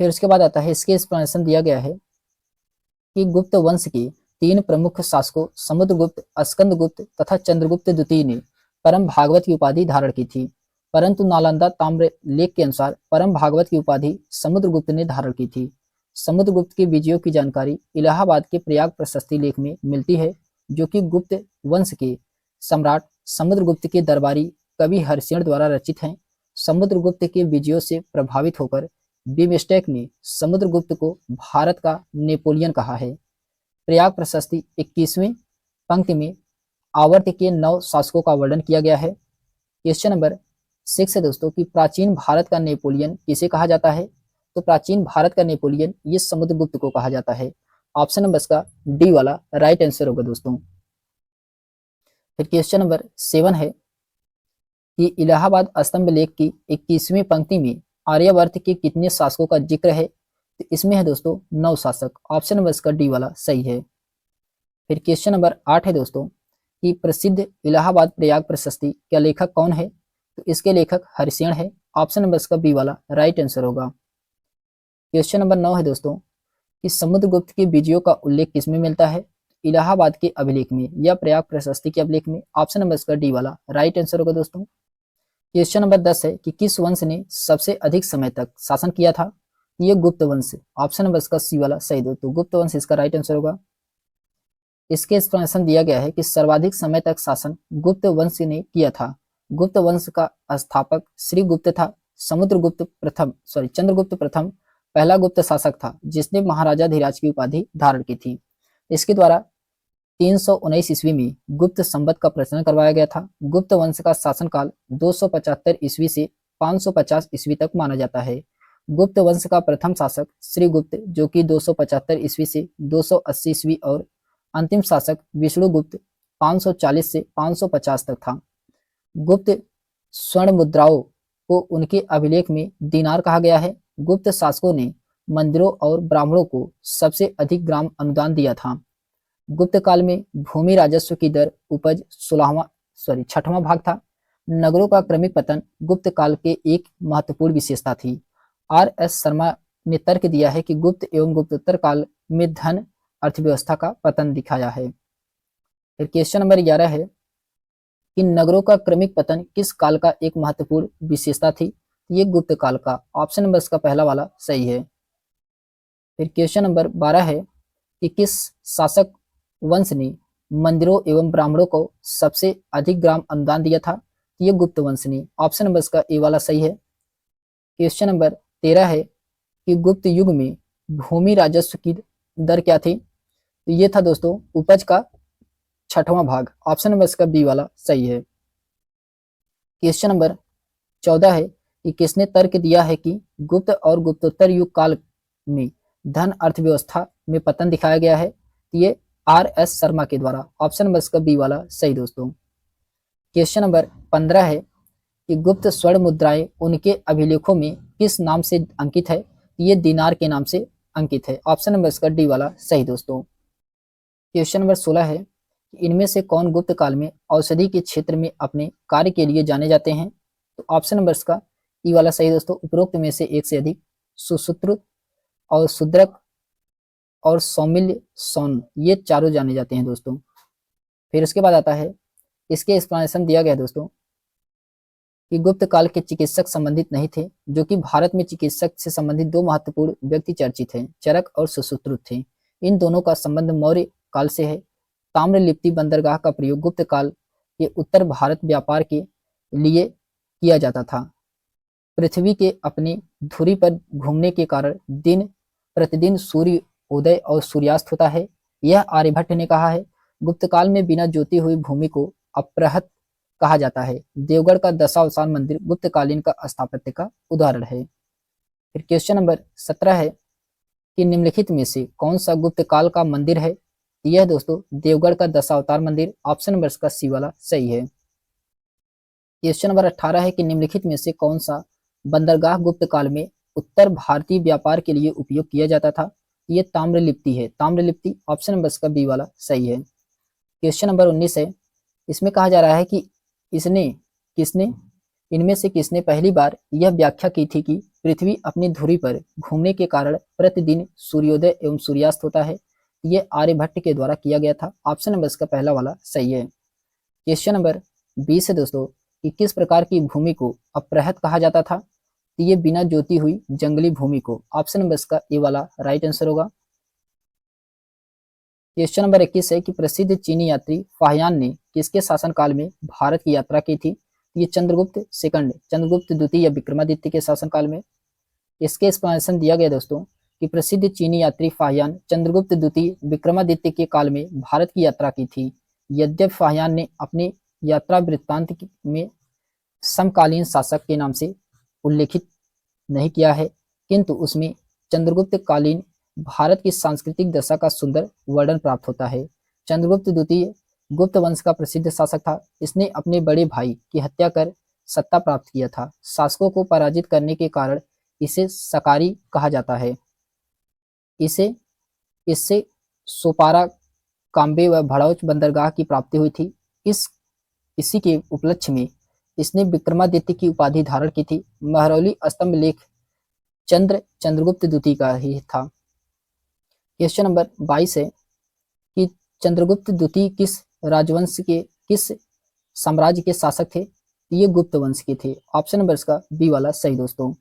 फिर उसके बाद आता है, इसके एक्सप्लेनेशन दिया गया है कि गुप्त वंश के 3 प्रमुख शासकों समुद्रगुप्त, स्कंदगुप्त तथा चंद्रगुप्त द्वितीय ने परम भागवत की उपाधि धारण की थी, परंतु नालंदा ताम्रलेख के अनुसार परम भागवत की उपाधि समुद्रगुप्त ने धारण की थी। समुद्रगुप्त के विजयों की जानकारी इलाहाबाद के प्रयाग प्रशस्ति लेख में मिलती है जो कि गुप्त वंश के सम्राट समुद्रगुप्त के दरबारी कवि हरिसेन द्वारा रचित हैं। समुद्रगुप्त के विजयों से प्रभावित होकर बीमस्टेक ने समुद्रगुप्त को भारत का नेपोलियन कहा है। प्रयाग प्रशस्ति 21वीं पंक्ति में आवर्त के 9 शासकों का वर्णन किया गया है। क्वेश्चन नंबर 6 है दोस्तों कि प्राचीन भारत का नेपोलियन किसे कहा जाता है? तो प्राचीन भारत का नेपोलियन ये समुद्रगुप्त को कहा जाता है। ऑप्शन नंबर इसका डी वाला राइट आंसर होगा दोस्तों। फिर क्वेश्चन नंबर 7 है कि इलाहाबाद स्तंभ लेख की 21वीं पंक्ति में आर्यावर्त के कितने शासकों का जिक्र है? तो इसमें है दोस्तों 9 शासक। ऑप्शन नंबर इसका डी वाला सही है। फिर क्वेश्चन नंबर 8 है दोस्तों कि प्रसिद्ध इलाहाबाद प्रयाग प्रशस्ति का लेखक कौन है? तो इसके लेखक हरिसेन है। ऑप्शन नंबर इसका बी वाला राइट आंसर होगा। क्वेश्चन नंबर 9 है दोस्तों कि समुद्रगुप्त के विजयों का उल्लेख किसमें मिलता है? इलाहाबाद के अभिलेख में या प्रयाग प्रशस्ति के अभिलेख में। ऑप्शन नंबर इसका डी वाला राइट आंसर होगा दोस्तों। क्वेश्चन नंबर 10 है कि किस वंश ने सबसे अधिक समय तक शासन किया था? ये गुप्त वंश। ऑप्शन नंबर इसका सी वाला सही दोस्तों, गुप्त वंश इसका राइट आंसर होगा। इसके एक्सप्लेनेशन दिया गया है कि सर्वाधिक समय तक शासन गुप्त वंश ने किया था। गुप्त वंश का स्थापक श्री गुप्त था। चंद्रगुप्त प्रथम पहला गुप्त शासक था जिसने महाराजाधिराज की उपाधि धारण की थी। इसके द्वारा 319 ईस्वी में गुप्त संवत का प्रचलन करवाया गया था। गुप्त वंश का शासनकाल 275 ईस्वी से 550 ईस्वी तक माना जाता है। गुप्त वंश का प्रथम शासक श्री गुप्त जो कि 275 ईस्वी से 280 ईस्वी और अंतिम शासक विष्णुगुप्त 540 से 550 तक था। गुप्त स्वर्ण मुद्राओं को उनके अभिलेख में दीनार कहा गया है। गुप्त शासकों ने मंदिरों और ब्राह्मणों को सबसे अधिक ग्राम अनुदान दिया था। गुप्त काल में भूमि राजस्व की दर उपज 6वां भाग था। नगरों का क्रमिक पतन गुप्त काल के एक महत्वपूर्ण विशेषता थी। R.S. शर्मा ने तर्क दिया है कि गुप्त एवं गुप्तोत्तर काल में धन अर्थव्यवस्था का पतन दिखाया है। फिर क्वेश्चन नंबर 11 है कि नगरों का क्रमिक पतन किस काल का एक महत्वपूर्ण विशेषता थी? ये गुप्त काल का। ऑप्शन नंबर इसका पहला वाला सही है। फिर क्वेश्चन नंबर 12 है कि किस शासक वंश ने मंदिरों एवं ब्राह्मणों को सबसे अधिक ग्राम अनुदान दिया था? ये गुप्त वंश ने। ऑप्शन नंबर इसका ए वाला सही है। क्वेश्चन नंबर 13 है कि गुप्त युग में भूमि राजस्व की दर क्या थी? तो ये था दोस्तों उपज का 6वां भाग। ऑप्शन नंबर इसका बी वाला सही है। क्वेश्चन नंबर 14 है कि किसने तर्क दिया है कि गुप्त और गुप्तोत्तर युग काल में धन अर्थव्यवस्था में पतन दिखाया गया है? ये R.S. शर्मा के द्वारा। ऑप्शन नंबर इसका बी वाला सही दोस्तों। क्वेश्चन नंबर 15 है कि गुप्त स्वर्ण मुद्राएं उनके अभिलेखों में किस नाम से अंकित है? ये दिनार के नाम से अंकित है। ऑप्शन नंबर इसका डी वाला सही दोस्तों। क्वेश्चन नंबर 16 है कि इनमें से कौन गुप्त काल में औषधि के क्षेत्र में अपने कार्य के लिए जाने जाते हैं? तो ऑप्शन नंबर इसका ई वाला सही दोस्तों। उपरोक्त में से एक से अधिक सुश्रुत और शूद्रक और सौमिल्य सौन, ये चारों जाने जाते हैं दोस्तों। फिर उसके बाद आता है, इसके एक्सप्लेनेशन दिया गया दोस्तों कि गुप्त काल के चिकित्सक संबंधित नहीं थे, जो कि भारत में चिकित्सक से संबंधित दो महत्वपूर्ण व्यक्ति चर्चित हैं, चरक और सुश्रुत थे। इन दोनों का संबंध मौर्य काल से है। ताम्रलिप्ति बंदरगाह का प्रयोग गुप्त काल के उत्तर भारत व्यापार के लिए किया जाता था। पृथ्वी के अपनी धुरी पर घूमने के कारण दिन प्रतिदिन सूर्य उदय और सूर्यास्त होता है। यह आर्यभट्ट ने कहा है। गुप्त काल में बिना जोती हुई भूमि को अपृहत कहा जाता है। देवगढ़ का दशावतार मंदिर गुप्तकालीन का स्थापत्य का उदाहरण है। फिर क्वेश्चन नंबर 17 है कि निम्नलिखित में से कौन सा गुप्त काल का मंदिर है? यह दोस्तों देवगढ़ का दशावतार मंदिर। ऑप्शन नंबर का सी वाला सही है। क्वेश्चन नंबर 18 है कि निम्नलिखित में से कौन सा बंदरगाह गुप्त काल में उत्तर भारतीय व्यापार के लिए उपयोग किया जाता था? ये ताम्रलिप्ति है। ताम्रलिप्ति ऑप्शन नंबर का बी वाला सही है। क्वेश्चन नंबर 19 है, इसमें कहा जा रहा है कि इनमें से किसने पहली बार यह व्याख्या की थी कि पृथ्वी अपनी धुरी पर घूमने के कारण प्रतिदिन सूर्योदय एवं सूर्यास्त होता है? ये आर्यभट्ट के द्वारा किया गया था। ऑप्शन नंबर इसका पहला वाला सही है। क्वेश्चन नंबर 20 है दोस्तों कि किस प्रकार की भूमि को अपृहत कहा जाता था? ये बिना जोती हुई जंगली भूमि को। ऑप्शन नंबर इसका ए वाला राइट आंसर होगा। क्वेश्चन नंबर 21 है कि प्रसिद्ध चीनी यात्री फाहियान ने किसके शासनकाल में भारत की यात्रा की थी? ये चंद्रगुप्त सेकंड, चंद्रगुप्त द्वितीय या विक्रमादित्य के शासनकाल में। इसके एक्सप्लेनेशन दिया गया दोस्तों कि प्रसिद्ध चीनी यात्री फाहियान चंद्रगुप्त द्वितीय विक्रमादित्य के काल में भारत की यात्रा की थी। यद्यपि फाहियान ने अपने यात्रा वृत्तांत में समकालीन शासक के नाम से उल्लेखित नहीं किया है, किंतु उसमें चंद्रगुप्त कालीन भारत की सांस्कृतिक दशा का सुंदर वर्णन प्राप्त होता है। चंद्रगुप्त द्वितीय गुप्त वंश का प्रसिद्ध शासक था। इसने अपने बड़े भाई की हत्या कर सत्ता प्राप्त किया था। शासकों को पराजित करने के कारण इसे सकारी कहा जाता है। इससे सोपारा, काम्बे व भड़ौच बंदरगाह की प्राप्ति हुई थी। इसी के उपलक्ष्य में इसने विक्रमादित्य की उपाधि धारण की थी। महरौली स्तंभ लेख चंद्रगुप्त द्वितीय का ही था। क्वेश्चन नंबर 22 है कि चंद्रगुप्त द्वितीय किस राजवंश के किस साम्राज्य के शासक थे? ये गुप्त वंश के थे। ऑप्शन नंबर इसका बी वाला सही दोस्तों।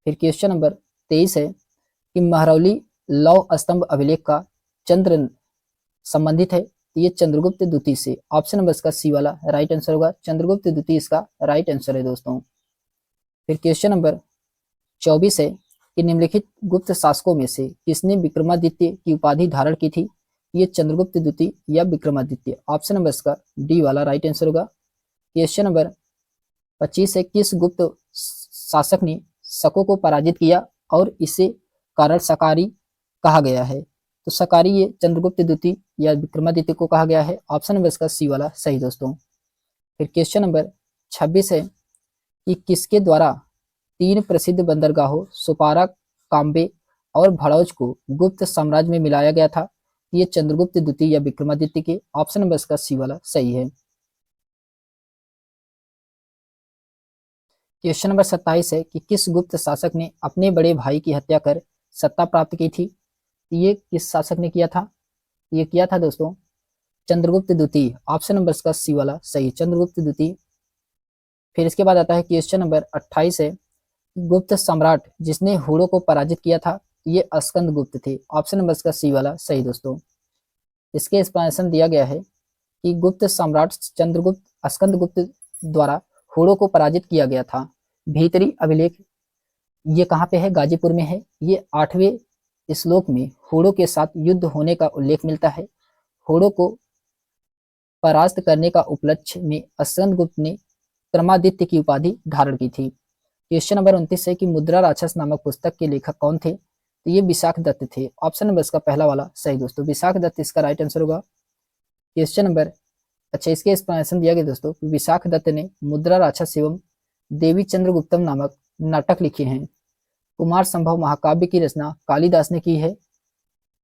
फिर क्वेश्चन नंबर 23 है कि महरौली लौह स्तंभ अभिलेख का चंद्र संबंधित है। ये चंद्रगुप्त द्वितीय से। ऑप्शन नंबर इसका सी वाला राइट आंसर होगा। चंद्रगुप्त द्वितीय इसका राइट आंसर है दोस्तों। फिर क्वेश्चन नंबर 24 है कि निम्नलिखित गुप्त शासकों में से किसने विक्रमादित्य की उपाधि धारण की थी? ये चंद्रगुप्त द्वितीय या विक्रमादित्य। ऑप्शन नंबर इसका डी वाला राइट आंसर होगा। क्वेश्चन नंबर 25 है, किस गुप्त शासक ने शकों को पराजित किया और इसे कारण सकारी कहा गया है? तो सकारी ये चंद्रगुप्त द्वितीय या विक्रमादित्य को कहा गया है। ऑप्शन नंबर इसका सी वाला सही दोस्तों। फिर क्वेश्चन नंबर 26 है कि किसके द्वारा 3 प्रसिद्ध बंदरगाहों सोपारा, काम्बे और भड़ौच को गुप्त साम्राज्य में मिलाया गया था? ये चंद्रगुप्त द्वितीय या विक्रमादित्य के। ऑप्शन नंबर इसका सी वाला सही है। क्वेश्चन नंबर 27 है कि किस गुप्त शासक ने अपने बड़े भाई की हत्या कर सत्ता प्राप्त की थी? ये किस शासक ने किया था? ये किया था दोस्तों चंद्रगुप्त द्वितीय। ऑप्शन नंबर इसका सी वाला सही, चंद्रगुप्त द्वितीय। फिर इसके बाद आता है क्वेश्चन नंबर 28 है, गुप्त सम्राट जिसने हुड़ों को पराजित किया था? ये स्कंद गुप्त थे। ऑप्शन नंबर इसका सी वाला सही दोस्तों। इसके एक्सप्लेनेशन दिया गया है कि गुप्त सम्राट चंद्रगुप्त स्कंदगुप्त द्वारा हुड़ों को पराजित किया गया था। भीतरी अभिलेख ये कहाँ पे है? गाजीपुर में है। ये 8वें श्लोक में हुड़ों के साथ युद्ध होने का उल्लेख मिलता है। हुड़ों को परास्त करने का उपलक्ष्य में स्कंदगुप्त ने विक्रमादित्य की उपाधि धारण की थी। क्वेश्चन नंबर 29 है कि मुद्रा राक्षस नामक पुस्तक के लेखक कौन थे? तो ये विशाख दत्त थे। ऑप्शन नंबर इसका पहला वाला सही दोस्तों, विशाख दत्त इसका राइट आंसर होगा। क्वेश्चन नंबर, अच्छा इसके एक्सप्लेनेशन दिया गया दोस्तों, विशाख दत्त ने मुद्रा राक्षस एवं देवी चंद्रगुप्तम नामक नाटक लिखे हैं। कुमार संभव महाकाव्य की रचना कालिदास ने की है।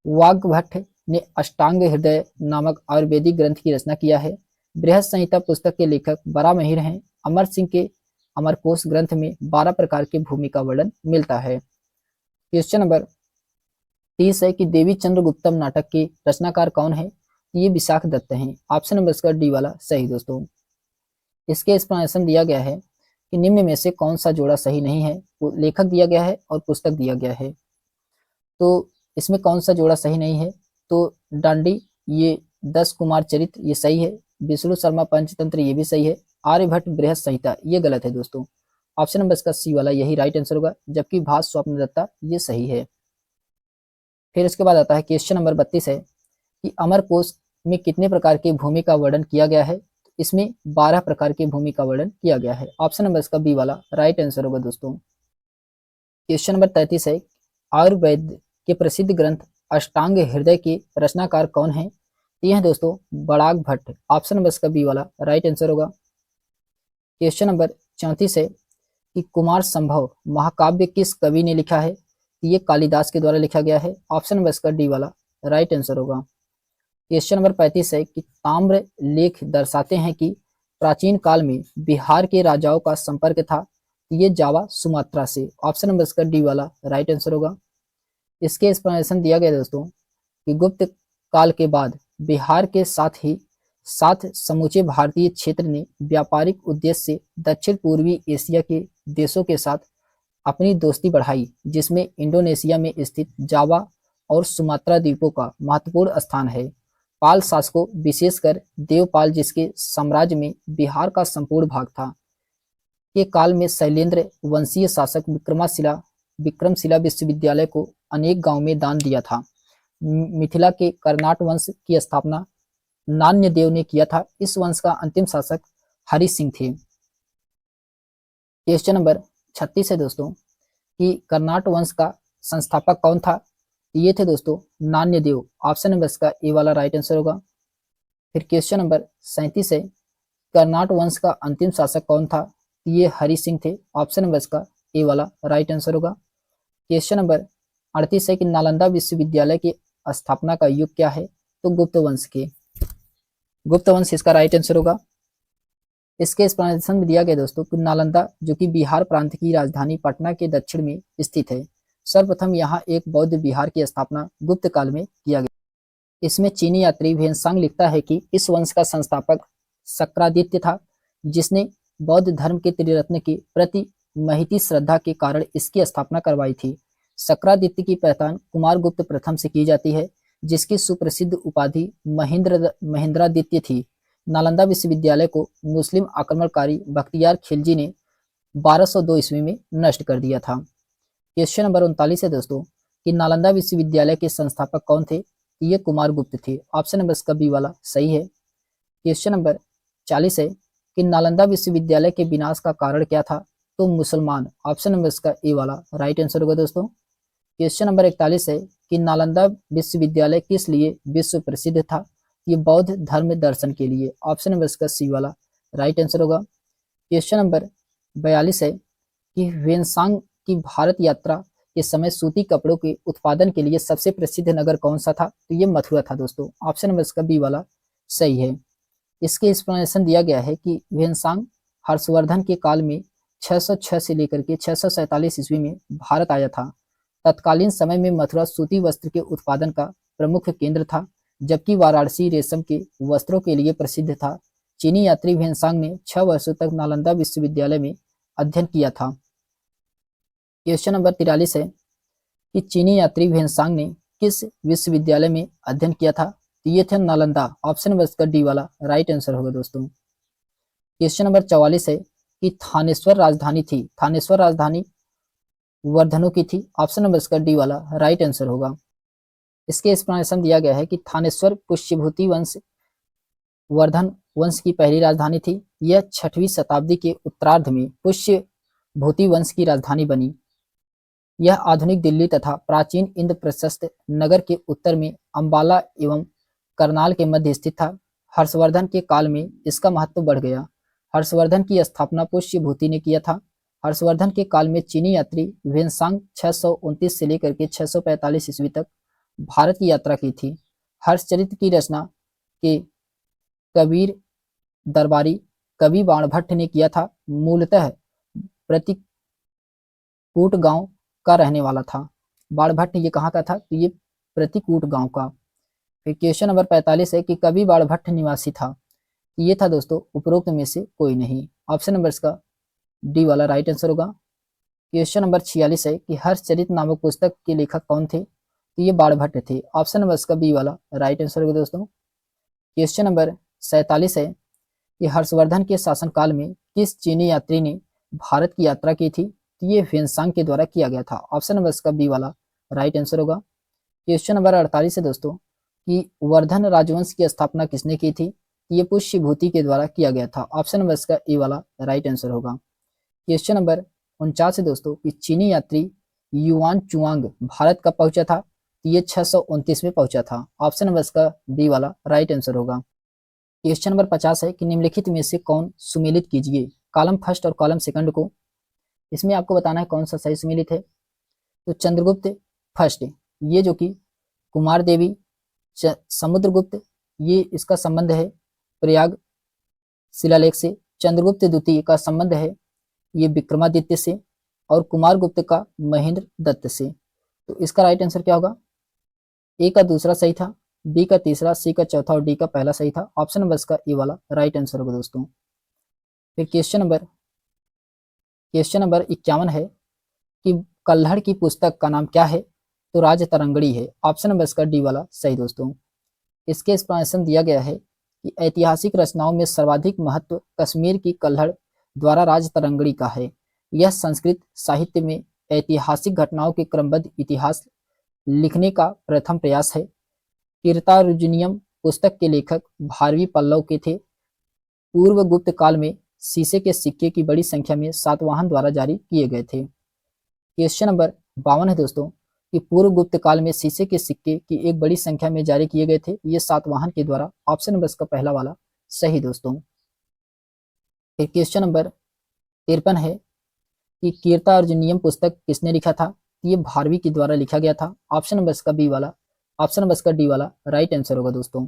वाग्भट ने अष्टांग हृदय नामक आयुर्वेदिक ग्रंथ की रचना किया है। बृहद संहिता पुस्तक के लेखक बरामहिर हैं। अमर सिंह के अमरकोश ग्रंथ में 12 प्रकार के भूमि का वर्णन मिलता है। क्वेश्चन नंबर 30 है कि देवी चंद्रगुप्तम नाटक के रचनाकार कौन है? ये विशाख दत्त हैं। ऑप्शन नंबर इसका डी वाला सही दोस्तों। इसके एक्सप्लेनेशन दिया गया है कि निम्न में से कौन सा जोड़ा सही नहीं है। लेखक दिया गया है और पुस्तक दिया गया है, तो इसमें कौन सा जोड़ा सही नहीं है? तो डांडी, ये 10 कुमार चरित्र ये सही है। विष्णु शर्मा पंचतंत्र ये भी सही है। आर्यभट्ट बृहद संहिता ये गलत है दोस्तों। ऑप्शन नंबर इसका सी वाला यही राइट आंसर होगा, जबकि भास स्वप्न दत्ता ये सही है। फिर इसके बाद आता है क्वेश्चन नंबर 32 है कि अमरकोश में कितने प्रकार की भूमि का वर्णन किया गया है? इसमें 12 प्रकार की भूमि का वर्णन किया गया है। ऑप्शन नंबर इसका बी वाला राइट आंसर होगा दोस्तों। क्वेश्चन नंबर 33 है आयुर्वेद के प्रसिद्ध ग्रंथ अष्टांग हृदय के रचनाकार कौन है? ये है दोस्तों बड़ाग भट्ट। ऑप्शन नंबर इसका बी वाला राइट आंसर होगा। क्वेश्चन नंबर 34 है कि कुमार संभव महाकाव्य किस कवि ने लिखा है? ये कालिदास के द्वारा लिखा गया है। ऑप्शन नंबर इसका डी वाला राइट आंसर होगा। क्वेश्चन नंबर 35 है कि ताम्र लेख दर्शाते हैं कि प्राचीन काल में बिहार के राजाओं का संपर्क था। ये जावा सुमात्रा से। ऑप्शन नंबर इसका डी वाला राइट आंसर होगा। इसके एक्सप्लेनेशन दिया गया दोस्तों कि गुप्त काल के बाद बिहार के साथ समूचे भारतीय क्षेत्र ने व्यापारिक उद्देश्य से दक्षिण पूर्वी एशिया के देशों के साथ अपनी दोस्ती बढ़ाई, जिसमें इंडोनेशिया में स्थित जावा और सुमात्रा द्वीपों का महत्वपूर्ण स्थान है। पाल शासकों विशेषकर देवपाल, जिसके साम्राज्य में बिहार का संपूर्ण भाग था, के काल में शैलेंद्र वंशीय शासक विक्रमशिला विश्वविद्यालय को अनेक गांव में दान दिया था। मिथिला के कर्नाट वंश की स्थापना नान्यदेव ने किया था। इस वंश का अंतिम शासक हरि सिंह थे। क्वेश्चन नंबर 36 है दोस्तों कि कर्नाट वंश का संस्थापक कौन था? ये थे दोस्तों नान्यदेव। ऑप्शन नंबर इसका ए वाला राइट आंसर होगा। फिर क्वेश्चन नंबर 37 है कर्नाट वंश का अंतिम शासक कौन था? ये हरि सिंह थे। ऑप्शन नंबर इसका ए वाला राइट आंसर होगा। क्वेश्चन नंबर 38 है कि नालंदा विश्वविद्यालय की स्थापना का युग क्या है? तो गुप्त वंश इसका राइट आंसर होगा। इसके एक्सप्लेनेशन में दिया गया दोस्तों कि नालंदा, जो कि बिहार प्रांत की राजधानी पटना के दक्षिण में स्थित है, सर्वप्रथम यहाँ एक बौद्ध विहार की स्थापना गुप्त काल में किया गया। इसमें चीनी यात्री वेनसांग लिखता है कि इस वंश का संस्थापक शक्रादित्य था, जिसने बौद्ध धर्म के त्रिरत्न के प्रति महती श्रद्धा के कारण इसकी स्थापना करवाई थी। शक्रादित्य की पहचान कुमारगुप्त प्रथम से की जाती है, जिसकी सुप्रसिद्ध उपाधि महेंद्रादित्य थी। नालंदा विश्वविद्यालय को मुस्लिम आक्रमणकारी बख्तियार खिलजी ने 1202 ईस्वी में नष्ट कर दिया था। क्वेश्चन नंबर 39 है दोस्तों कि नालंदा विश्वविद्यालय के संस्थापक कौन थे? ये कुमारगुप्त थे। ऑप्शन नंबर इसका बी वाला सही है। क्वेश्चन नंबर 40 है कि नालंदा विश्वविद्यालय के विनाश का कारण क्या था? तो मुसलमान। ऑप्शन नंबर इसका ए वाला राइट आंसर होगा दोस्तों। क्वेश्चन नंबर 41 है कि नालंदा विश्वविद्यालय किस लिए विश्व प्रसिद्ध था? ये बौद्ध धर्म दर्शन के लिए। ऑप्शन नंबर इसका सी वाला राइट आंसर होगा। क्वेश्चन नंबर 42 है कि वेनसांग की भारत यात्रा के समय सूती कपड़ों के उत्पादन के लिए सबसे प्रसिद्ध नगर कौन सा था? तो ये मथुरा था दोस्तों। ऑप्शन नंबर इसका बी वाला सही है। इसके एक्सप्लेनेशन दिया गया है कि वेनसांग हर्षवर्धन के काल में 606 से लेकर के 647 ईस्वी में भारत आया था। तत्कालीन समय में मथुरा सूती वस्त्र के उत्पादन का प्रमुख केंद्र था, जबकि वाराणसी रेशम के वस्त्रों के लिए प्रसिद्ध था। चीनी यात्री वेनसांग ने 6 वर्षों तक नालंदा विश्वविद्यालय में अध्ययन किया था। क्वेश्चन नंबर 43 है कि चीनी यात्री वेनसांग ने किस विश्वविद्यालय में अध्ययन किया था? तो ये थे नालंदा। ऑप्शन नंबर इसका डी वाला राइट आंसर होगा दोस्तों। क्वेश्चन नंबर 44 है कि थानेश्वर राजधानी थी। थानेश्वर राजधानी वर्धनों की थी। ऑप्शन नंबर इसका डी वाला राइट आंसर होगा। इसके एक्सप्लेनेशन दिया गया है कि थानेश्वर पुष्यभूति वंश वर्धन वंश की पहली राजधानी थी। यह 6वीं शताब्दी के उत्तरार्ध में पुष्य भूति वंश की राजधानी बनी। यह आधुनिक दिल्ली तथा प्राचीन इंद्रप्रस्थ नगर के उत्तर में अंबाला एवं करनाल के मध्य स्थित था। हर्षवर्धन के काल में इसका महत्व बढ़ गया। हर्षवर्धन की स्थापना पुष्य भूति ने किया था। हर्षवर्धन के काल में चीनी यात्री वेनसांग 629 से लेकर के 645 ईस्वी तक भारत की यात्रा की थी। हर्षचरित्र की रचना के कबीर दरबारी कवि बाणभट्ट ने किया था। मूलतः प्रतिकूट गांव का रहने वाला था। बाणभट्ट ये कहाँ का था? तो ये प्रतिकूट गांव का। फिर क्वेश्चन नंबर 45 है कि कवि बाणभट्ट निवासी था। ये था दोस्तों उपरोक्त में से कोई नहीं। ऑप्शन नंबर इसका डी वाला राइट आंसर होगा। क्वेश्चन नंबर 46 है कि हर्षचरित्र नामक पुस्तक के लेखक कौन थे? तो ये बाणभट्ट थे। ऑप्शन नंबर इसका बी वाला राइट आंसर होगा दोस्तों। क्वेश्चन नंबर 47 है कि हर्षवर्धन के शासनकाल में किस चीनी यात्री ने भारत की यात्रा की थी? तो ये वेनसांग के द्वारा किया गया था। ऑप्शन नंबर इसका बी वाला राइट आंसर होगा। क्वेश्चन नंबर 48 है दोस्तों कि वर्धन राजवंश की स्थापना किसने की थी? ये पुष्य भूति के द्वारा किया गया था। ऑप्शन नंबर इसका ए वाला राइट आंसर होगा। क्वेश्चन नंबर 49 है दोस्तों कि चीनी यात्री युआन चुआंग भारत कब पहुंचा था? ये 629 में पहुंचा था। ऑप्शन नंबर इसका बी वाला राइट आंसर होगा। क्वेश्चन नंबर 50 है कि निम्नलिखित में से कौन सुमेलित कीजिए कॉलम फर्स्ट और कॉलम सेकंड को। इसमें आपको बताना है कौन सा सही सुमेलित है। तो चंद्रगुप्त फर्स्ट, ये जो कि कुमार देवी समुद्रगुप्त, ये इसका संबंध है प्रयाग शिलालेख से। चंद्रगुप्त द्वितीय का संबंध है ये विक्रमादित्य से, और कुमार गुप्त का महेंद्र दत्त से। तो इसका राइट आंसर क्या होगा? ए का दूसरा सही था, बी का तीसरा, सी का चौथा और डी का पहला सही था। ऑप्शन नंबर इसका ए वाला राइट आंसर होगा दोस्तों। फिर क्वेश्चन नंबर 51 है कि कल्हड़ की पुस्तक का नाम क्या है? तो राज तरंगड़ी है। ऑप्शन नंबर इसका डी वाला सही दोस्तों। इसके एक्सप्लेनेशन दिया गया है कि ऐतिहासिक रचनाओं में सर्वाधिक महत्व कश्मीर की कल्हड़ द्वारा राज तरंगड़ी का है। यह संस्कृत साहित्य में ऐतिहासिक घटनाओं के क्रमबद्ध इतिहास लिखने का प्रथम प्रयास है। कीर्तार्जुनीयम पुस्तक के लेखक 12वीं पल्लव के थे। पूर्व गुप्त काल में शीशे के सिक्के की बड़ी संख्या में सातवाहन द्वारा जारी किए गए थे। क्वेश्चन नंबर 52 है दोस्तों कि पूर्व गुप्त काल में शीशे के सिक्के की एक बड़ी संख्या में जारी किए गए थे, ये सातवाहन के द्वारा। ऑप्शन नंबर इसका पहला वाला सही दोस्तों। फिर क्वेश्चन नंबर 53 है कि कीर्तार्जुनीयम पुस्तक किसने लिखा था? ये भारवी के द्वारा लिखा गया था। ऑप्शन नंबर इसका बी वाला, ऑप्शन नंबर इसका डी वाला राइट आंसर होगा दोस्तों।